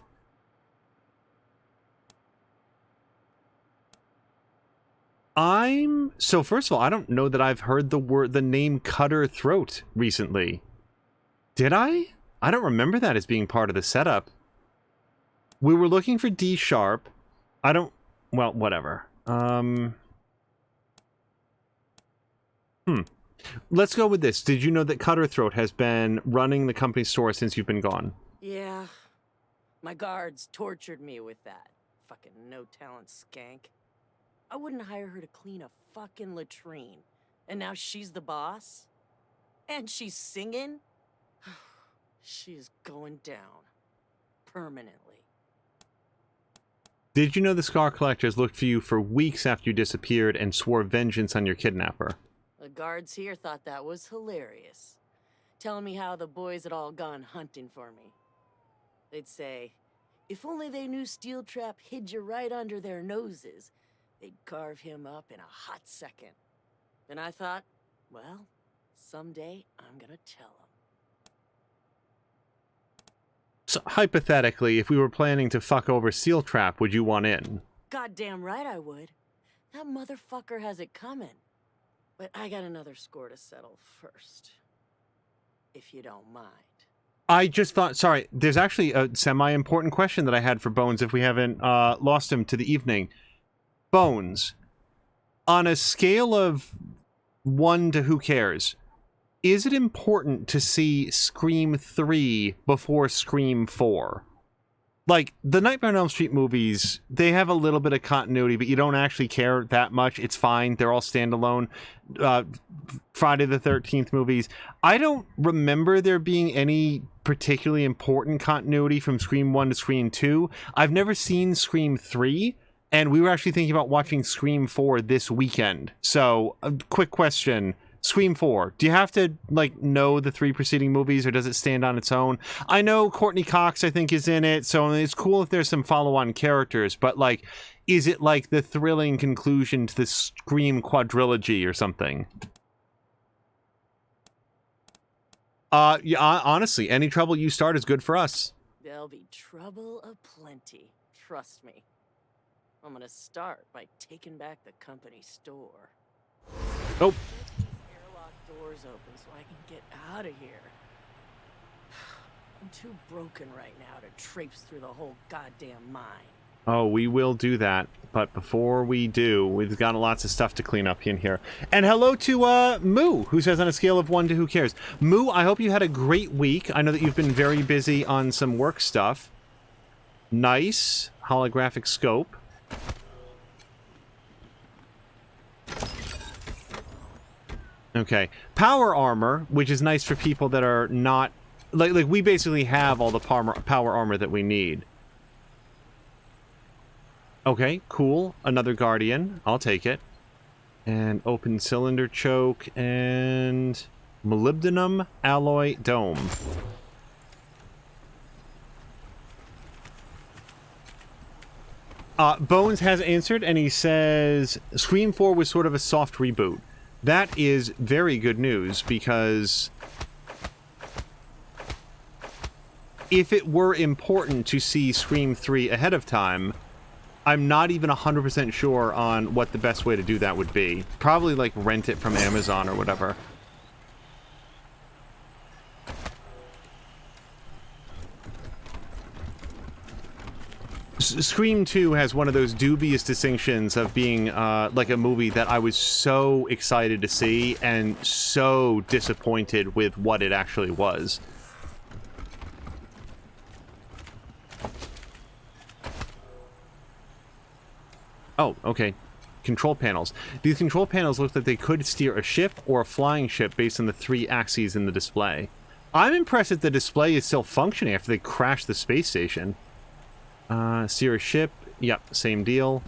A: So first of all, I don't know that I've heard the name Cutter Throat recently. Did I? I don't remember that as being part of the setup. We were looking for D sharp. Well, whatever. Let's go with this. Did you know that Cutter Throat has been running the company store since you've been gone?
K: Yeah. My guards tortured me with that. Fucking no-talent skank. I wouldn't hire her to clean a fucking latrine. And now she's the boss? And she's singing? She's going down. Permanently.
A: Did you know the Scar Collectors looked for you for weeks after you disappeared and swore vengeance on your kidnapper?
K: The guards here thought that was hilarious. Telling me how the boys had all gone hunting for me. They'd say, if only they knew Steel Trap hid you right under their noses, they'd carve him up in a hot second. And I thought, well, someday I'm gonna tell them.
A: So, hypothetically, if we were planning to fuck over Steel Trap, would you want in?
K: Goddamn right I would. That motherfucker has it coming. But I got another score to settle first. If you don't mind.
A: I just thought, sorry, there's actually a semi-important question that I had for Bones if we haven't lost him to the evening. Bones, on a scale of 1 to who cares, is it important to see Scream 3 before Scream 4? like, the Nightmare on Elm Street movies, they have a little bit of continuity, but you don't actually care that much. It's fine. They're all standalone. Friday the 13th movies, I don't remember there being any particularly important continuity from Scream 1 to Scream 2. I've never seen Scream 3, and we were actually thinking about watching Scream 4 this weekend. So, a quick question. Scream 4, do you have to, like, know the 3 preceding movies, or does it stand on its own? I know Courtney Cox, I think, is in it, so it's cool if there's some follow-on characters, but, like, is it, like, the thrilling conclusion to the Scream quadrilogy or something? Yeah, honestly, any trouble you start is good for us.
K: There'll be trouble aplenty. Trust me. I'm gonna start by taking back the company store.
A: Oh.
K: Airlock doors open so I can get out of here. I'm too broken right now to traipse through the whole goddamn mine.
A: Oh, we will do that. But before we do, we've got lots of stuff to clean up in here. And hello to Moo, who says on a scale of 1 to who cares. Moo, I hope you had a great week. I know that you've been very busy on some work stuff. Nice. Holographic scope. Okay. Power armor, which is nice for people that are not... Like we basically have all the power armor that we need. Okay, cool. Another Guardian. I'll take it. And open cylinder choke and molybdenum alloy dome. Bones has answered, and he says Scream 4 was sort of a soft reboot. That is very good news, because if it were important to see Scream 3 ahead of time, I'm not even 100% sure on what the best way to do that would be. Probably, like, rent it from Amazon or whatever. Scream 2 has one of those dubious distinctions of being, like, a movie that I was so excited to see and so disappointed with what it actually was. Oh, okay. Control panels. These control panels look like they could steer a ship or a flying ship based on the 3 axes in the display. I'm impressed that the display is still functioning after they crashed the space station. Steer a ship. Yep, same deal.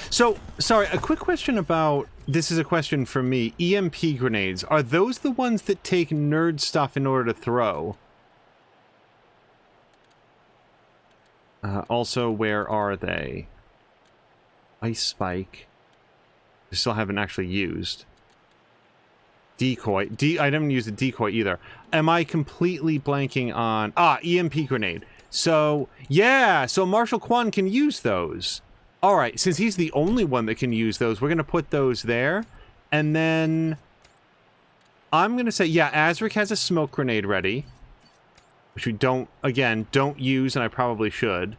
A: So, sorry, a quick question about... This is a question for me. EMP grenades. Are those the ones that take nerd stuff in order to throw? Also, where are they? Ice spike. I still haven't actually used. Decoy. I didn't use the decoy either. Am I completely blanking on... EMP grenade. So, yeah, so Marshall Kwan can use those. Alright, since he's the only one that can use those, we're going to put those there. And then... I'm going to say, yeah, Azric has a smoke grenade ready. Which we don't, again, don't use, and I probably should.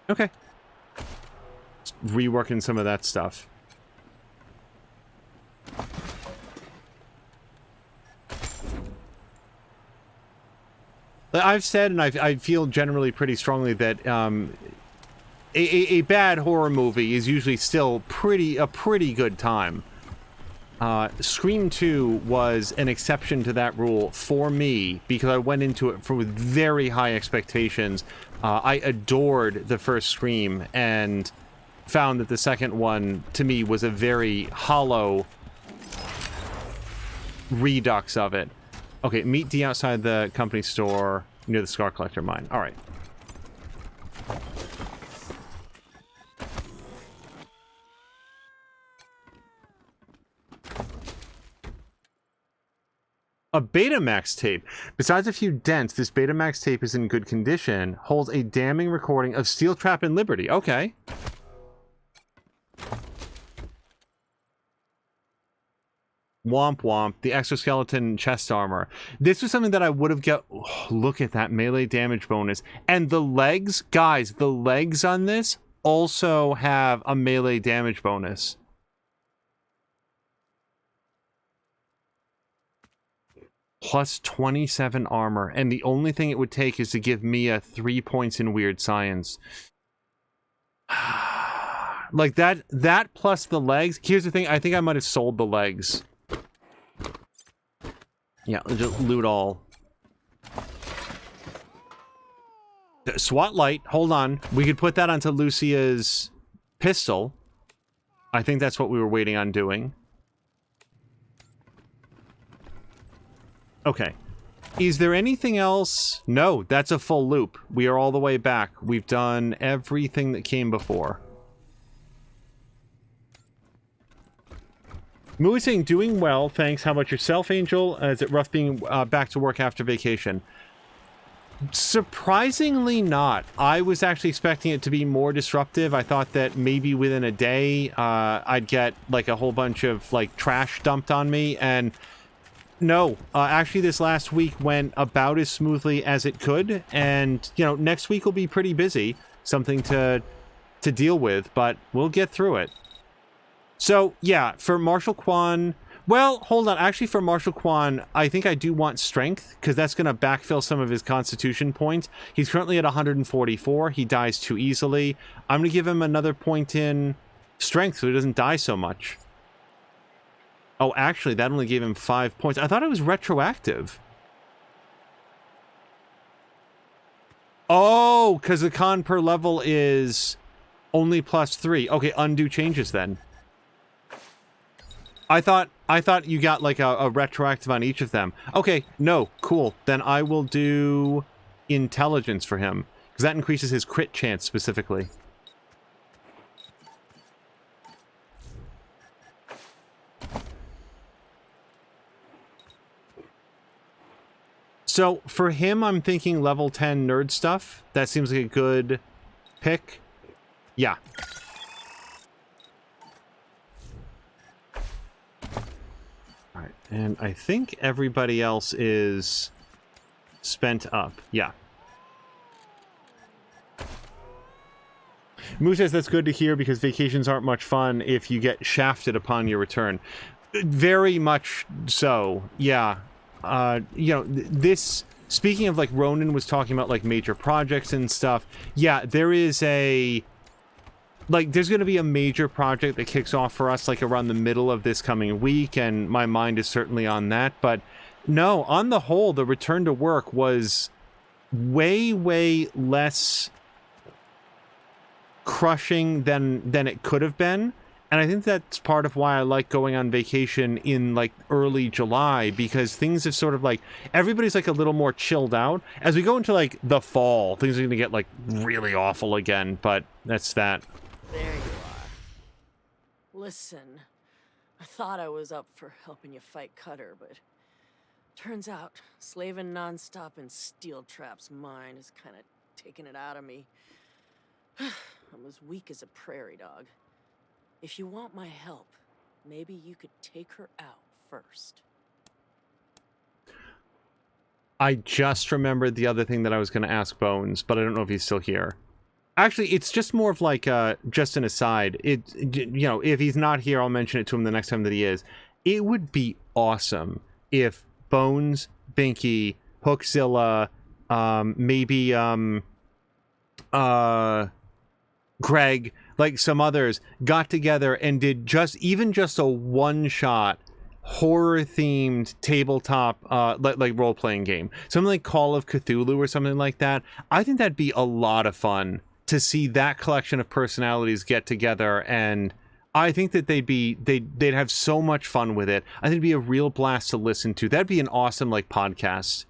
A: Okay. Just reworking some of that stuff. I've said, and I feel generally pretty strongly that a bad horror movie is usually still a pretty good time. Scream 2 was an exception to that rule for me because I went into it with very high expectations. I adored the first Scream and found that the second one, to me, was a very hollow redux of it. Okay, meet D outside the company store near the Scar Collector mine. All right. A Betamax tape. Besides a few dents, this Betamax tape is in good condition. Holds a damning recording of Steel Trap and Liberty. Okay. Womp womp, the exoskeleton chest armor. This was something that I would have got. Oh, look at that melee damage bonus. And the legs, guys, the legs on this, also have a melee damage bonus. Plus 27 armor, and the only thing it would take is to give Mia 3 points in weird science. Like that plus the legs. Here's the thing, I think I might have sold the legs. Yeah, just loot all. SWAT light, hold on. We could put that onto Lucia's pistol. I think that's what we were waiting on doing. Okay. Is there anything else? No, that's a full loop. We are all the way back. We've done everything that came before. Moo is saying, doing well, thanks. How about yourself, Angel? Is it rough being back to work after vacation? Surprisingly not. I was actually expecting it to be more disruptive. I thought that maybe within a day, I'd get like a whole bunch of like trash dumped on me, and no, actually this last week went about as smoothly as it could, and you know, next week will be pretty busy, something to deal with, but we'll get through it. So yeah, for Marshal Kwan, well, hold on, actually for Marshal Kwan, I think I do want strength, because that's going to backfill some of his constitution points. He's currently at 144, he dies too easily. I'm going to give him another point in strength so he doesn't die so much. Oh, actually, that only gave him 5 points. I thought it was retroactive. Oh, because the con per level is only +3. Okay, undo changes then. I thought you got like a retroactive on each of them. Okay, no, cool. Then I will do intelligence for him, because that increases his crit chance specifically. So for him, I'm thinking level 10 nerd stuff. That seems like a good pick. Yeah. All right, and I think everybody else is spent up. Yeah. Moo says that's good to hear because vacations aren't much fun if you get shafted upon your return. Very much so. Yeah. You know, this, speaking of like Ronan was talking about like major projects and stuff. Yeah, there is a, like, there's going to be a major project that kicks off for us like around the middle of this coming week, and my mind is certainly on that. But no, on the whole, the return to work was way less crushing than it could have been. And I think that's part of why I like going on vacation in like early July, because things have sort of like, everybody's like a little more chilled out. As we go into like the fall, things are going to get like really awful again, but that's that.
K: There you are. Listen, I thought I was up for helping you fight Cutter, but turns out slaving nonstop in Steel Trap's mind is kind of taking it out of me. I'm as weak as a prairie dog. If you want my help, maybe you could take her out first.
A: I just remembered the other thing that I was going to ask Bones, but I don't know if he's still here. Actually, it's just more of like just an aside. You know, if he's not here, I'll mention it to him the next time that he is. It would be awesome if Bones, Binky, Hookzilla, maybe Greg, like some others, got together and did just a one-shot horror-themed tabletop like role-playing game. Something like Call of Cthulhu or something like that. I think that'd be a lot of fun to see that collection of personalities get together, and I think that they'd have so much fun with it. I think it'd be a real blast to listen to. That'd be an awesome like podcast.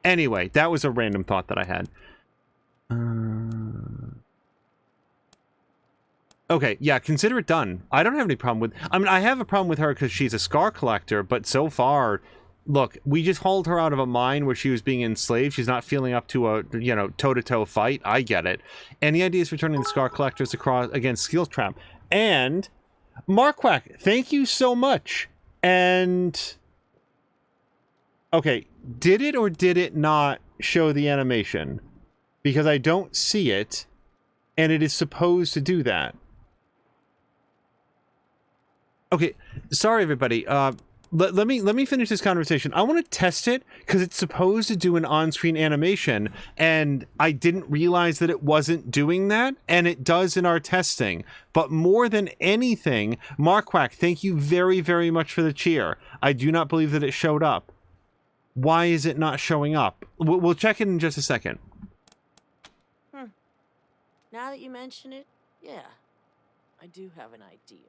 A: Anyway, that was a random thought that I had. Okay, yeah, consider it done. I don't have any problem with... I mean, I have a problem with her because she's a scar collector, but so far, look, we just hauled her out of a mine where she was being enslaved. She's not feeling up to a, you know, toe-to-toe fight. I get it. Any ideas for turning the scar collectors across against Steel Trap? And, Marquack, thank you so much. And... okay, did it or did it not show the animation? Because I don't see it. and it is supposed to do that. Okay, sorry everybody. Let me finish this conversation. I want to test it because it's supposed to do an on-screen animation, and I didn't realize that it wasn't doing that, and it does in our testing. But more than anything, Marquack, thank you very, very much for the cheer. I do not believe that it showed up. Why is it not showing up? We'll check it in just a second.
K: Now that you mention it, yeah, I do have an idea.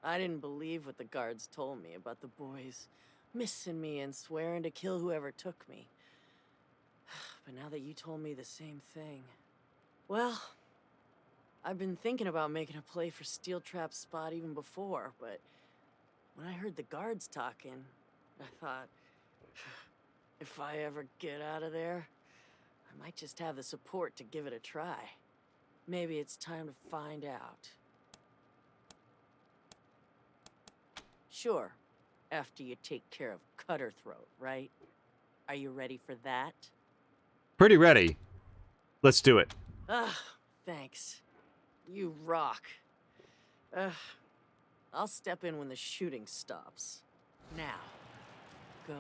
K: I didn't believe what the guards told me about the boys missing me and swearing to kill whoever took me. But now that you told me the same thing... Well, I've been thinking about making a play for Steel Trap's spot even before, but when I heard the guards talking, I thought, if I ever get out of there, I might just have the support to give it a try. Maybe it's time to find out. Sure, after you take care of Cutterthroat, right? Are you ready for that?
A: Pretty ready. Let's do it.
K: Thanks. You rock. I'll step in when the shooting stops. Now, go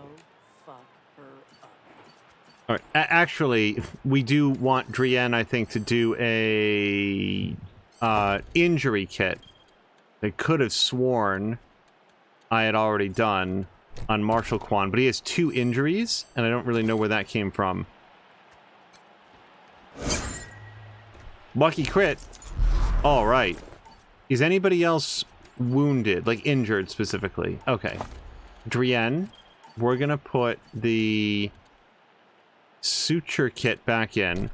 K: fuck her up.
A: All right. Actually, we do want Drienne, I think, to do a injury kit. They could have sworn I had already done on Marshall Quan, but he has 2 injuries, and I don't really know where that came from. Lucky crit. All right. Is anybody else wounded, like injured specifically? Okay. Drienne, we're gonna put the suture kit back in.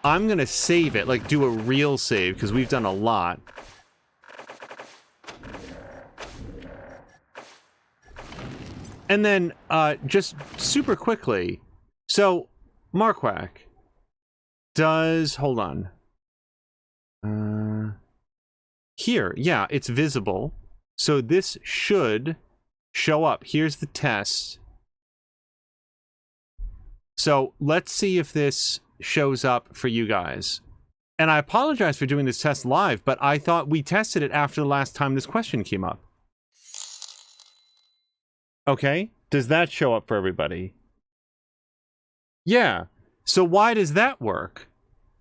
A: I'm gonna save it, like do a real save, because we've done a lot. And then, just super quickly, so, Marquack does, hold on. Here, yeah, it's visible. So this should show up. Here's the test. So let's see if this shows up for you guys. And I apologize for doing this test live, but I thought we tested it after the last time this question came up. Okay, does that show up for everybody? Yeah. So why does that work?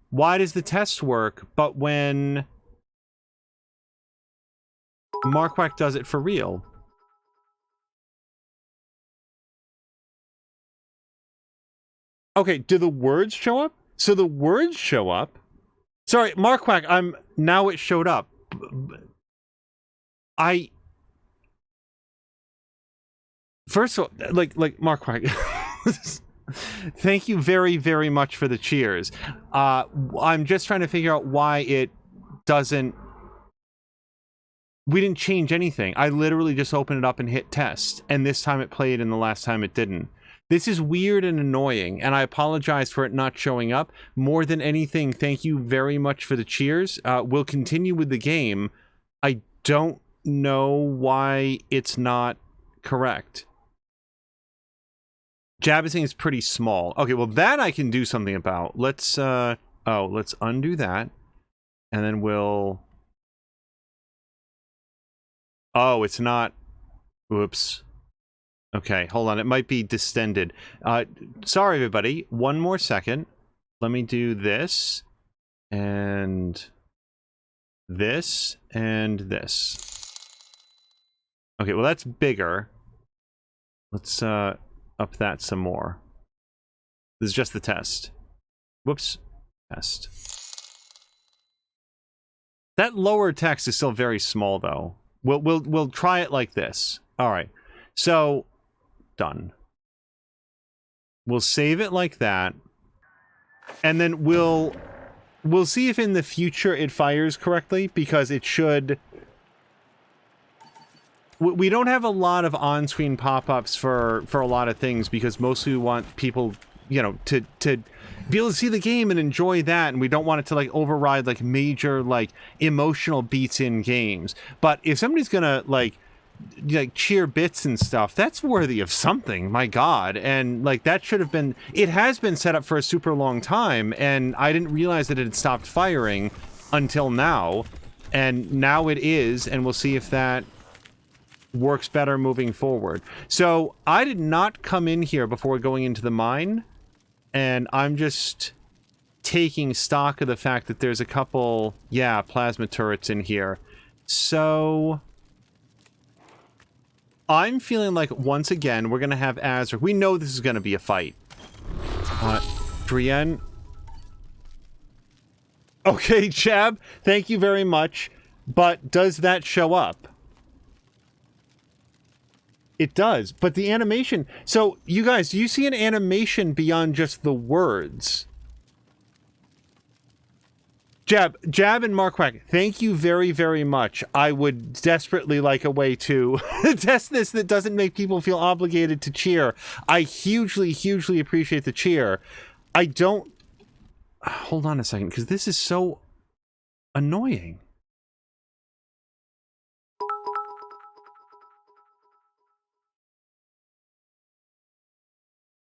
A: Why does the test work, but when Marquack does it for real? Okay, do the words show up? So the words show up. Sorry, Marquack, now it showed up. First of all, like Marquack, thank you very, very much for the cheers. I'm just trying to figure out why it doesn't... We didn't change anything. I literally just opened it up and hit test, and this time it played and the last time it didn't. This is weird and annoying, and I apologize for it not showing up. More than anything, thank you very much for the cheers. We'll continue with the game. I don't know why it's not correct. Jabbing is pretty small. Okay, well that I can do something about. Let's let's undo that. And then we'll... Oh, it's not... Oops. Okay, hold on. It might be distended. Sorry, everybody. One more second. Let me do this. And... this. And this. Okay, well that's bigger. Let's, up that some more. This is just the test. Whoops. Test. That lower text is still very small, though. We'll try it like this. All right. So, done. We'll save it like that, and then we'll see if in the future it fires correctly, because it should. We don't have a lot of on-screen pop-ups for a lot of things, because mostly we want people, you know, to be able to see the game and enjoy that, and we don't want it to like override like major like emotional beats in games. But if somebody's gonna like like cheer bits and stuff, that's worthy of something, my god. And like that should have been, it has been set up for a super long time, and I didn't realize that it had stopped firing until now, and now it is, and we'll see if that works better moving forward. So I did not come in here before going into the mine, and I'm just taking stock of the fact that there's a couple, yeah, plasma turrets in here. So I'm feeling like, once again, we're going to have Azra. We know this is going to be a fight. Brienne. Okay, Chab, thank you very much. But does that show up? It does. But the animation... So, you guys, do you see an animation beyond just the words? Jab and Marquack, thank you very, very much. I would desperately like a way to test this that doesn't make people feel obligated to cheer. I hugely, hugely appreciate the cheer. I don't... Hold on a second, because this is so annoying.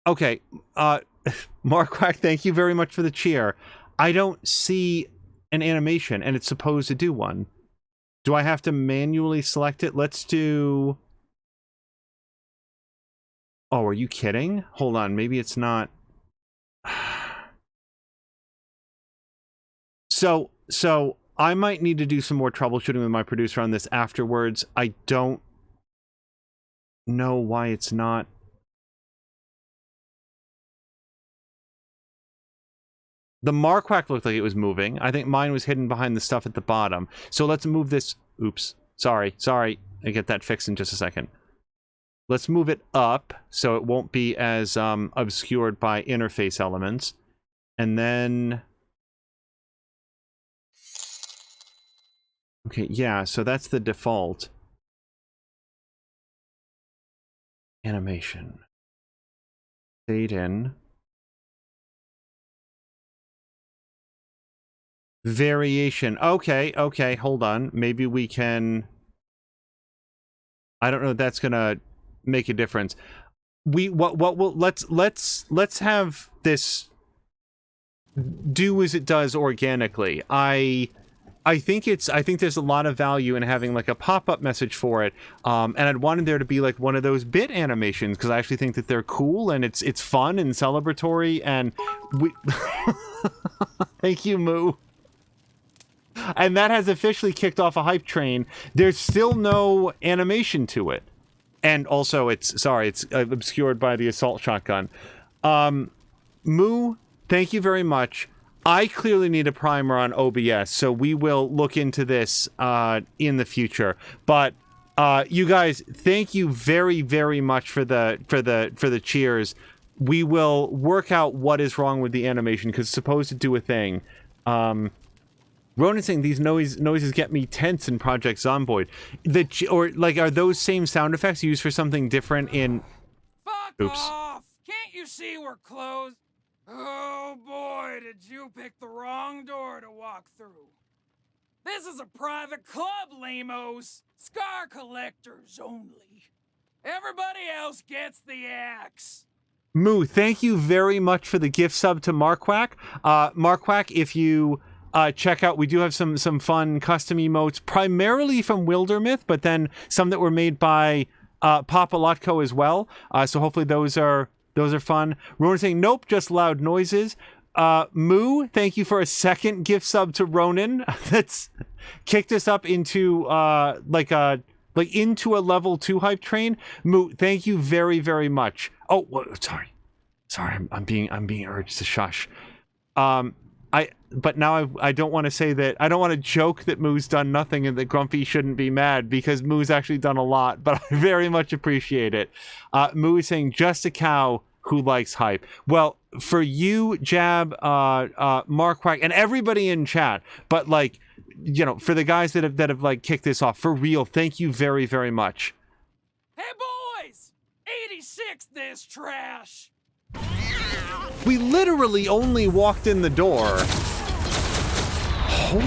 A: Okay, Marquack, thank you very much for the cheer. I don't see an animation, and it's supposed to do one. Do I have to manually select it? Let's do... Oh, are you kidding? Hold on, maybe it's not... So I might need to do some more troubleshooting with my producer on this afterwards. I don't know why it's not... The Marquack looked like it was moving. I think mine was hidden behind the stuff at the bottom. So let's move this... Oops. Sorry. I'll get that fixed in just a second. Let's move it up so it won't be as obscured by interface elements. And then... Okay, yeah, so that's the default. Animation. Fade in. Variation. Okay, hold on. Maybe we can... I don't know if that's gonna make a difference. Let's have this do as it does organically. I think there's a lot of value in having like a pop-up message for it, and I'd wanted there to be like one of those bit animations because I actually think that they're cool and it's fun and celebratory, and we thank you, Moo. And that has officially kicked off a hype train. There's still no animation to it, and also it's obscured by the assault shotgun. Moo, thank you very much. I clearly need a primer on OBS, so we will look into this in the future. But you guys, thank you very, very much for the cheers. We will work out what is wrong with the animation because it's supposed to do a thing. Ronan's saying these noises get me tense in Project Zomboid. Are those same sound effects used for something different in?
M: Fuck off! Can't you see we're closed? Oh boy, did you pick the wrong door to walk through. This is a private club, lamos. Scar collectors only. Everybody else gets the axe.
A: Moo, thank you very much for the gift sub to Marquack. Marquack, if you check out, we do have some fun custom emotes, primarily from Wildermyth, but then some that were made by Papa Lotko as well. So hopefully those are fun. Ronan saying, nope, just loud noises. Moo, thank you for a second gift sub to Ronan. That's kicked us up into into a level 2 hype train. Moo, thank you very, very much. Oh, sorry, I'm being urged to shush. But now I don't want to say that. I don't want to joke that Moo's done nothing and that Grumpy shouldn't be mad because Moo's actually done a lot. But I very much appreciate it. Moo is saying just a cow who likes hype. Well, for you, Jab, Marquack, and everybody in chat, but like, you know, for the guys that have like kicked this off, for real, thank you very, very much.
M: Hey boys, 86 this trash.
A: We literally only walked in the door. Holy.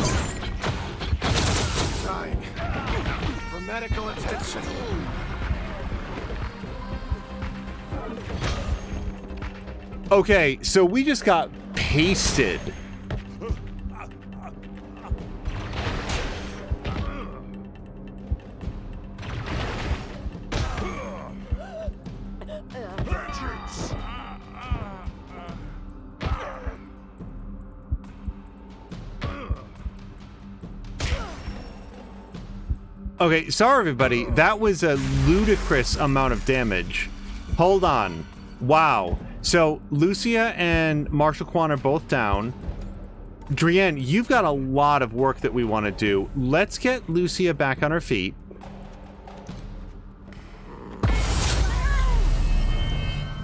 D: medical attention.
A: Okay, so we just got pasted. Okay, sorry everybody, that was a ludicrous amount of damage. Hold on. Wow. So, Lucia and Marshall Kwan are both down. Drienne, you've got a lot of work that we want to do. Let's get Lucia back on her feet.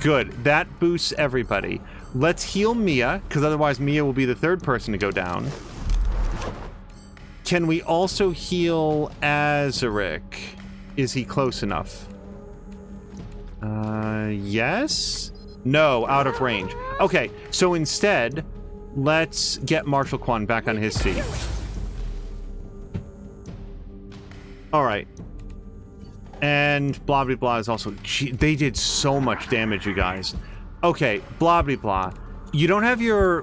A: Good. That boosts everybody. Let's heal Mia, because otherwise Mia will be the third person to go down. Can we also heal Azaric? Is he close enough? Yes? No, out of range. Okay, so instead, let's get Marshall Kwan back on his feet. Alright. And blah blah blah is also... Gee, they did so much damage, you guys. Okay, blah blah blah. You don't have your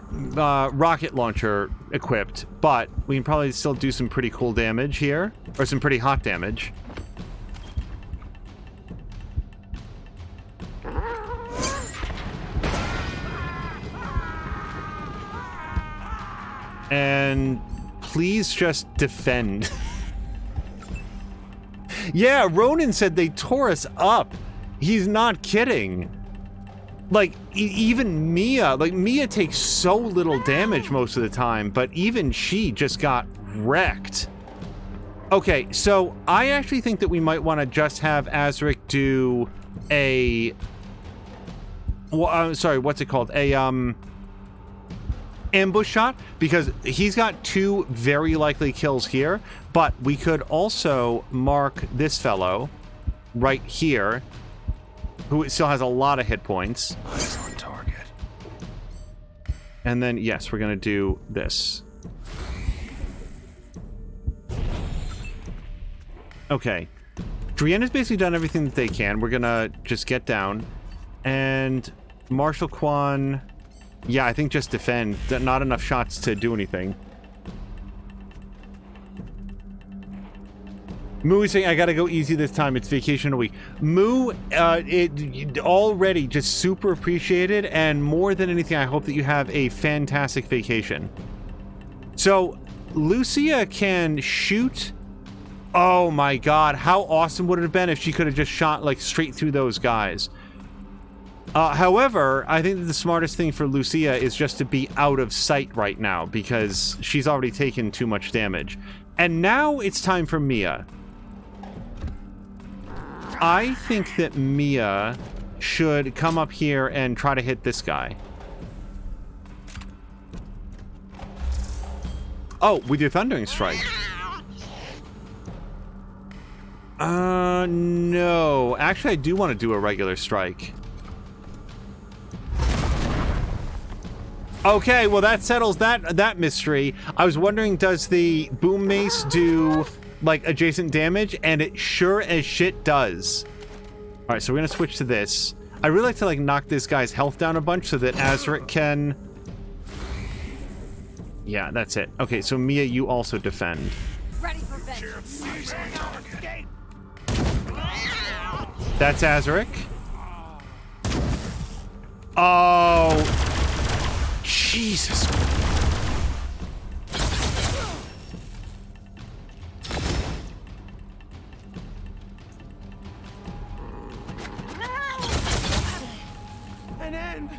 A: rocket launcher equipped, but we can probably still do some pretty cool damage here. Or some pretty hot damage. And please just defend. Yeah, Ronan said they tore us up. He's not kidding. Like, even Mia, like, Mia takes so little damage most of the time, but even she just got wrecked. Okay, so I actually think that we might want to just have Azaric do a... Well, sorry, what's it called? A, ambush shot, because he's got 2 very likely kills here, but we could also mark this fellow right here, who still has a lot of hit points.
D: Eyes on target.
A: And then, yes, we're gonna do this. Okay. Drienne has basically done everything that they can. We're gonna just get down. And Marshall Kwan... Yeah, I think just defend. Not enough shots to do anything. Moo is saying, I gotta go easy this time. It's vacation a week. Moo, it already just super appreciated, and more than anything, I hope that you have a fantastic vacation. So, Lucia can shoot... Oh my god, how awesome would it have been if she could have just shot, like, straight through those guys. However, I think that the smartest thing for Lucia is just to be out of sight right now, because she's already taken too much damage. And now it's time for Mia. I think that Mia should come up here and try to hit this guy. Oh, with your Thundering Strike. No. Actually, I do want to do a regular strike. Okay, well that settles that mystery. I was wondering, does the boom mace do like adjacent damage? And it sure as shit does. All right, so we're gonna switch to this. I really like to like knock this guy's health down a bunch so that Azaric can... Yeah, that's it. Okay, so Mia, you also defend.
I: Ready for vengeance.
A: That's Azaric. Oh... Jesus.
D: An end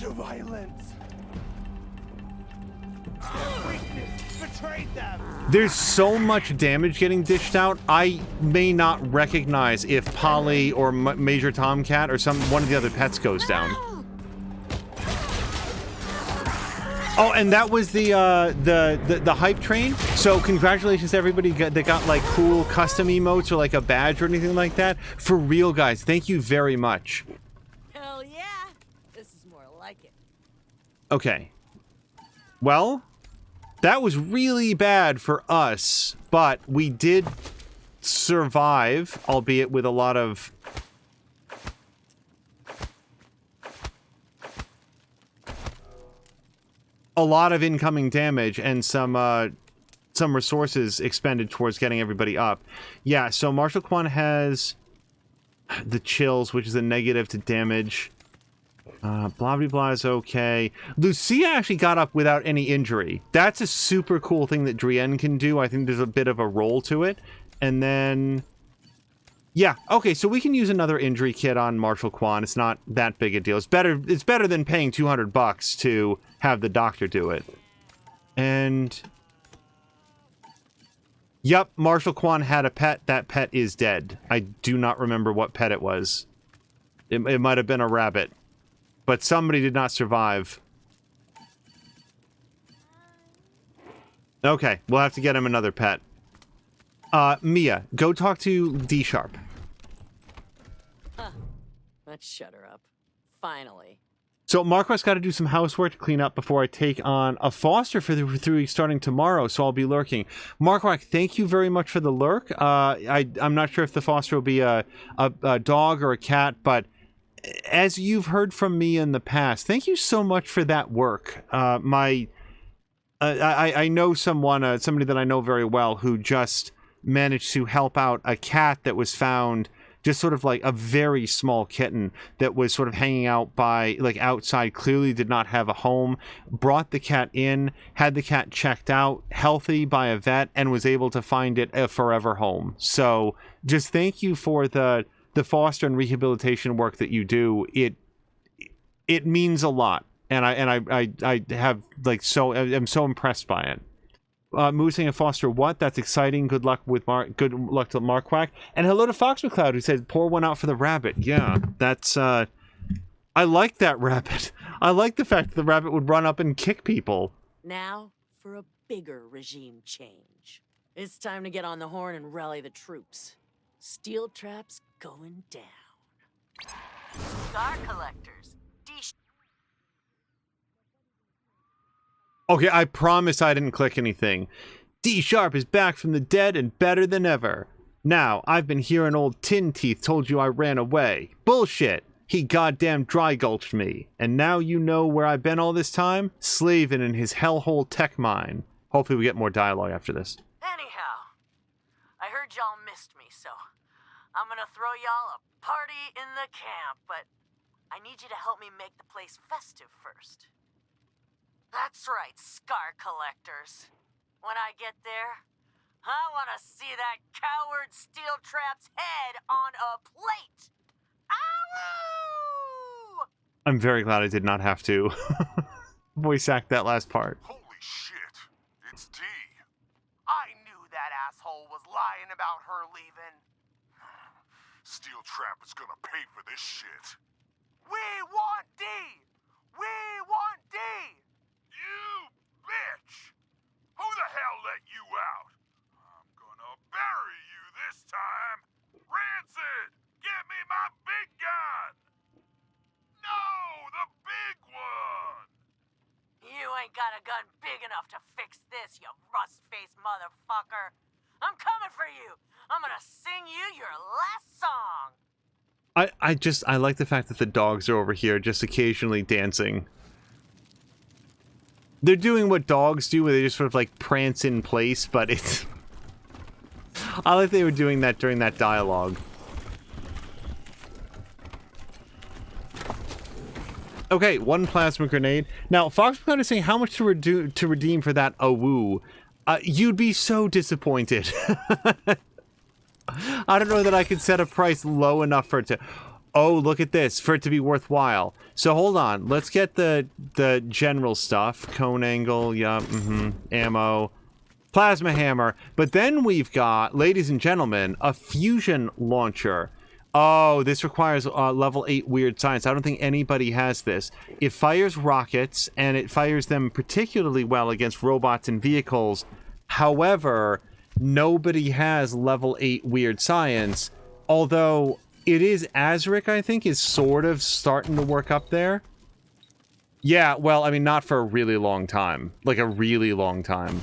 D: to violence. Their weakness betrayed them.
A: There's so much damage getting dished out, I may not recognize if Polly or Major Tomcat or one of the other pets goes down. Oh, and that was the hype train. So congratulations to everybody that got like cool custom emotes or like a badge or anything like that. For real, guys, thank you very much.
K: Hell yeah! This is more like it.
A: Okay. Well, that was really bad for us, but we did survive, albeit with a lot of incoming damage and some resources expended towards getting everybody up. Yeah, so Marshall Kwan has the chills, which is a negative to damage. Blah blah blah is okay. Lucia actually got up without any injury. That's a super cool thing that Drienne can do. I think there's a bit of a roll to it. And then, yeah, okay, so we can use another injury kit on Marshall Kwan. It's not that big a deal. It's better than paying $200 to have the doctor do it. And yep, Marshall Kwan had a pet. That pet is dead. I do not remember what pet it was. It might have been a rabbit. But somebody did not survive. Okay, we'll have to get him another pet. Mia, go talk to D Sharp.
K: Huh. Let's shut her up. Finally.
A: So Marquar's got to do some housework to clean up before I take on a foster for the 3 weeks starting tomorrow, so I'll be lurking. Marquardt, thank you very much for the lurk. I'm not sure if the foster will be a dog or a cat, but as you've heard from me in the past, thank you so much for that work. I know someone, somebody that I know very well, who just managed to help out a cat that was found, just sort of like a very small kitten that was sort of hanging out by, like, outside, clearly did not have a home, brought the cat in, had the cat checked out, healthy by a vet, and was able to find it a forever home. So just thank you for the foster and rehabilitation work that you do. It means a lot, and I have, like, I'm so impressed by it. Moose saying a foster what? That's exciting. Good luck with good luck to Marquardt. And hello to Fox McCloud, who said pour one out for the rabbit. Yeah, that's I like that rabbit. I like the fact that the rabbit would run up and kick people.
K: Now for a bigger regime change. It's time to get on the horn and rally the troops. Steel traps going down.
N: Star collectors.
A: Okay, I promise I didn't click anything. D Sharp is back from the dead and better than ever. Now, I've been hearing old Tin Teeth told you I ran away. Bullshit. He goddamn dry gulched me. And now you know where I've been all this time? Slaving in his hellhole tech mine. Hopefully we get more dialogue after this.
N: Anyhow, I heard y'all missed me, so I'm gonna throw y'all a party in the camp, but I need you to help me make the place festive first. That's right, Scar Collectors. When I get there, I want to see that coward Steel Trap's head on a plate! Ow!
A: I'm very glad I did not have to voice act that last part.
D: Holy shit, it's D.
B: I knew that asshole was lying about her leaving.
D: Steel Trap is gonna pay for this shit.
B: We want D! We want D!
D: You bitch! Who the hell let you out? I'm gonna bury you this time! Rancid! Get me my big gun! No, the big one!
N: You ain't got a gun big enough to fix this, you rust-faced motherfucker. I'm coming for you. I'm gonna sing you your last song.
A: I like the fact that the dogs are over here just occasionally dancing. They're doing what dogs do, where they just sort of like prance in place, but it's... I like they were doing that during that dialogue. Okay, 1 plasma grenade. Now, Foxconn is saying how much to redeem for that awoo. You'd be so disappointed. I don't know that I could set a price low enough for it to... Oh, look at this, for it to be worthwhile. So hold on, let's get the general stuff. Cone angle, yeah, ammo, plasma hammer. But then we've got, ladies and gentlemen, a fusion launcher. Oh, this requires level 8 weird science. I don't think anybody has this. It fires rockets, and it fires them particularly well against robots and vehicles. However, nobody has level 8 weird science, although... It is Azric, I think, is sort of starting to work up there. Yeah, well, I mean, not for a really long time. Like, a really long time.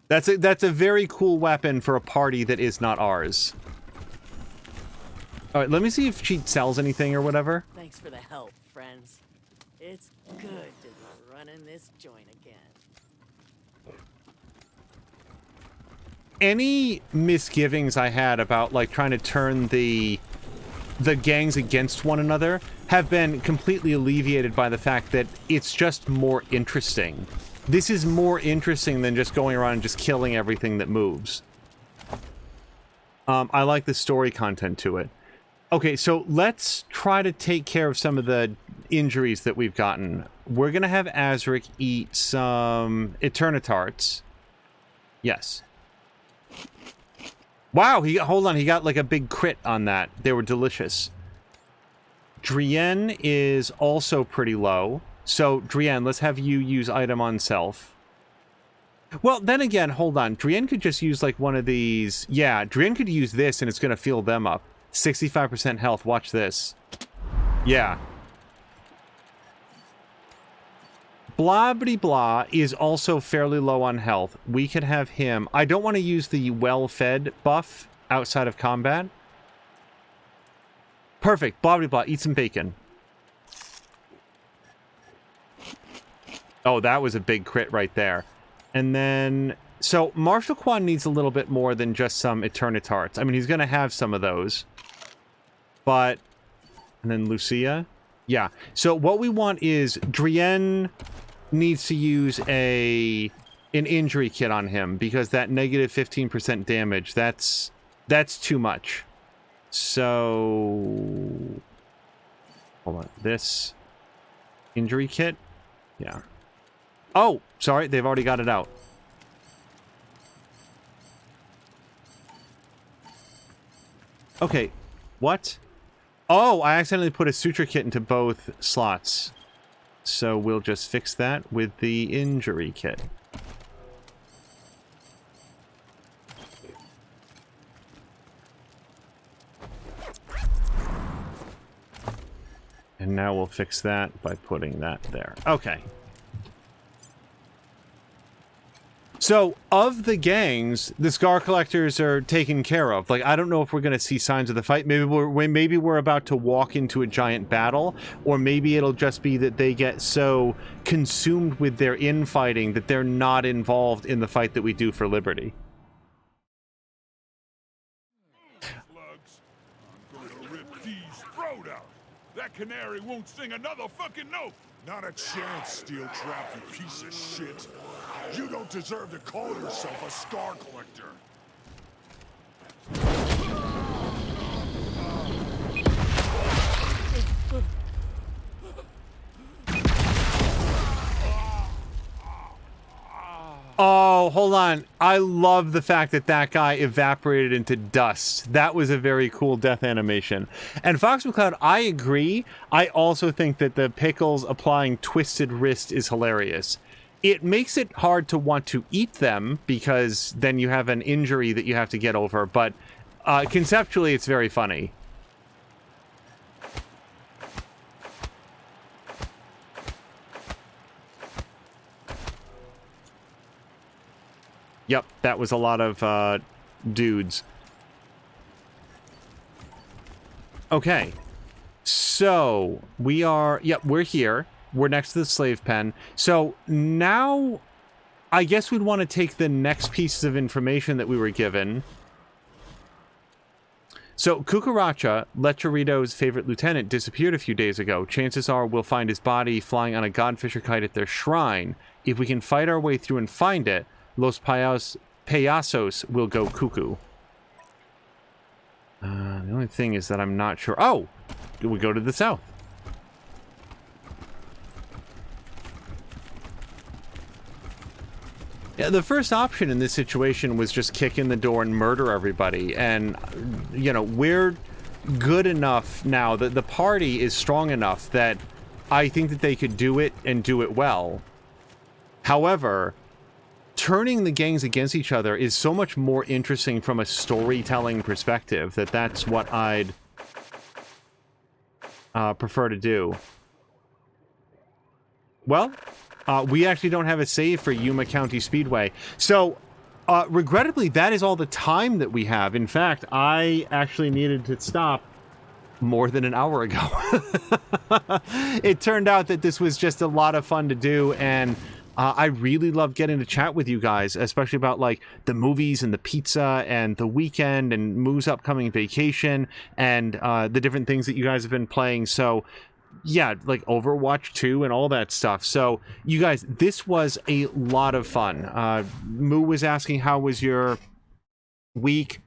A: That's a very cool weapon for a party that is not ours. All right, let me see if she sells anything or whatever.
K: Thanks for the help, friends. It's good to be running this joint again.
A: Any misgivings I had about like trying to turn the gangs against one another have been completely alleviated by the fact that it's just more interesting. This is more interesting than just going around and just killing everything that moves. I like the story content to it. Okay, so let's try to take care of some of the injuries that we've gotten. We're gonna have Azric eat some Eternitarts. Yes. Wow, hold on, he got like a big crit on that. They were delicious. Drienne is also pretty low. So, Drienne, let's have you use item on self. Well, then again, hold on. Drienne could just use like one of these. Yeah, Drienne could use this and it's going to fill them up. 65% health. Watch this. Yeah. Blah blah blah is also fairly low on health. We could have him. I don't want to use the well-fed buff outside of combat. Perfect. Blah blah blah. Eat some bacon. Oh, that was a big crit right there. And then, so Marshal Quan needs a little bit more than just some Eternitarts. I mean, he's going to have some of those. But, and then Lucia. Yeah. So what we want is Drienne needs to use an injury kit on him because that negative 15% damage, that's too much. So, hold on. This injury kit? Yeah. Oh, sorry, they've already got it out. Okay, what? Oh, I accidentally put a suture kit into both slots. So we'll just fix that with the injury kit. And now we'll fix that by putting that there. Okay. So, of the gangs, the Scar Collectors are taken care of. Like, I don't know if we're going to see signs of the fight. Maybe we're about to walk into a giant battle, or maybe it'll just be that they get so consumed with their infighting that they're not involved in the fight that we do for Liberty.
D: Slugs, I'm gonna rip D's throat out. That canary won't sing another fucking note.
O: Not a chance, Steel Trap, you piece of shit. You don't deserve to call yourself a Scar Collector.
A: Oh, hold on. I love the fact that that guy evaporated into dust. That was a very cool death animation. And Fox McCloud, I agree. I also think that the Pickles applying Twisted Wrist is hilarious. It makes it hard to want to eat them because then you have an injury that you have to get over. But conceptually, it's very funny. Yep, that was a lot of dudes. Okay. So, we are... Yep, we're here. We're next to the slave pen. So, now... I guess we'd want to take the next pieces of information that we were given. So, Cucaracha, Lecherito's favorite lieutenant, disappeared a few days ago. Chances are we'll find his body flying on a Godfisher kite at their shrine. If we can fight our way through and find it, Los Payasos will go cuckoo. The only thing is that I'm not sure... Oh! We go to the south. Yeah, the first option in this situation was just kick in the door and murder everybody. And, you know, we're good enough now that the party is strong enough that I think that they could do it and do it well. However... turning the gangs against each other is so much more interesting from a storytelling perspective that that's what I'd prefer to do. Well, we actually don't have a save for Yuma County Speedway. So, Regrettably, that is all the time that we have. In fact, I actually needed to stop more than an hour ago. It turned out that this was just a lot of fun to do, and I really love getting to chat with you guys, especially about like the movies and the pizza and the weekend and Moo's upcoming vacation and the different things that you guys have been playing. So yeah, like Overwatch 2 and all that stuff. So you guys, this was a lot of fun. Moo was asking how was your week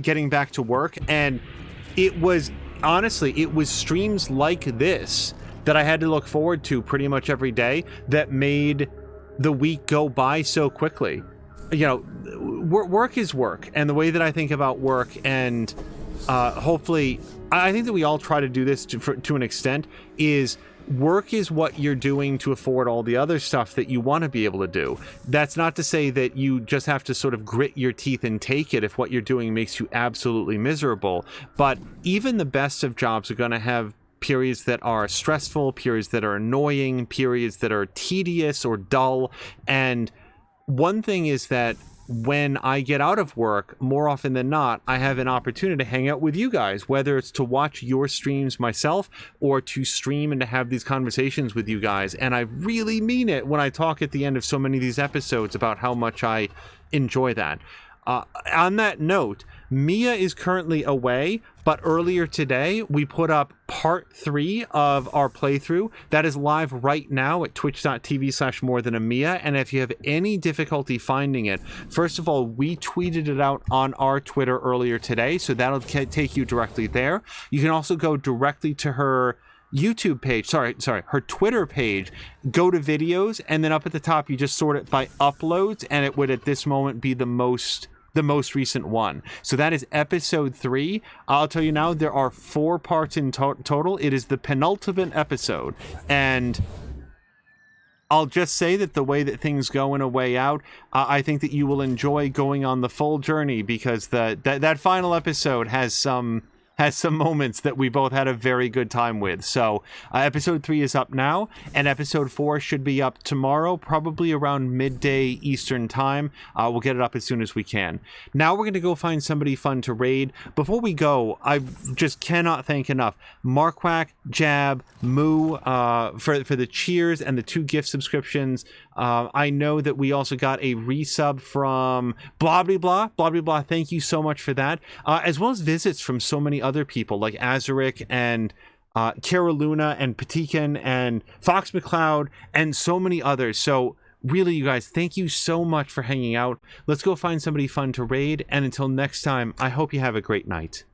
A: getting back to work, and it was honestly, it was streams like this that I had to look forward to pretty much every day that made the week go by so quickly. You know, work is work, and the way that I think about work, and hopefully, I think that we all try to do this to an extent, is work is what you're doing to afford all the other stuff that you want to be able to do. That's not to say that you just have to sort of grit your teeth and take it if what you're doing makes you absolutely miserable. But even the best of jobs are going to have periods that are stressful, periods that are annoying, periods that are tedious or dull. And one thing is that when I get out of work, more often than not, I have an opportunity to hang out with you guys, whether it's to watch your streams myself or to stream and to have these conversations with you guys. And I really mean it when I talk at the end of so many of these episodes about how much I enjoy that. On that note, Mia is currently away, but earlier today we put up part 3 of our playthrough. That is live right now at twitch.tv/morethanamia, and if you have any difficulty finding it, first of all, we tweeted it out on our Twitter earlier today, so that'll take you directly there. You can also go directly to her YouTube page, her Twitter page, go to videos, and then up at the top you just sort it by uploads, and it would at this moment be the most recent one. So that is episode 3. I'll tell you now, there are 4 parts in total. It is the penultimate episode, and I'll just say that the way that things go in A Way Out, I think that you will enjoy going on the full journey, because that final episode has some moments that we both had a very good time with. So episode 3 is up now, and episode 4 should be up tomorrow, probably around midday Eastern time. We'll get it up as soon as we can. Now we're going to go find somebody fun to raid. Before we go, I just cannot thank enough Marquack, Jab, Moo for the cheers and the 2 gift subscriptions. I know that we also got a resub from blah blah blah. Thank you so much for that, as well as visits from so many other people like Azaric and Caroluna and Patikan and Fox McCloud and so many others. So really, you guys, thank you so much for hanging out. Let's go find somebody fun to raid, and until next time, I hope you have a great night.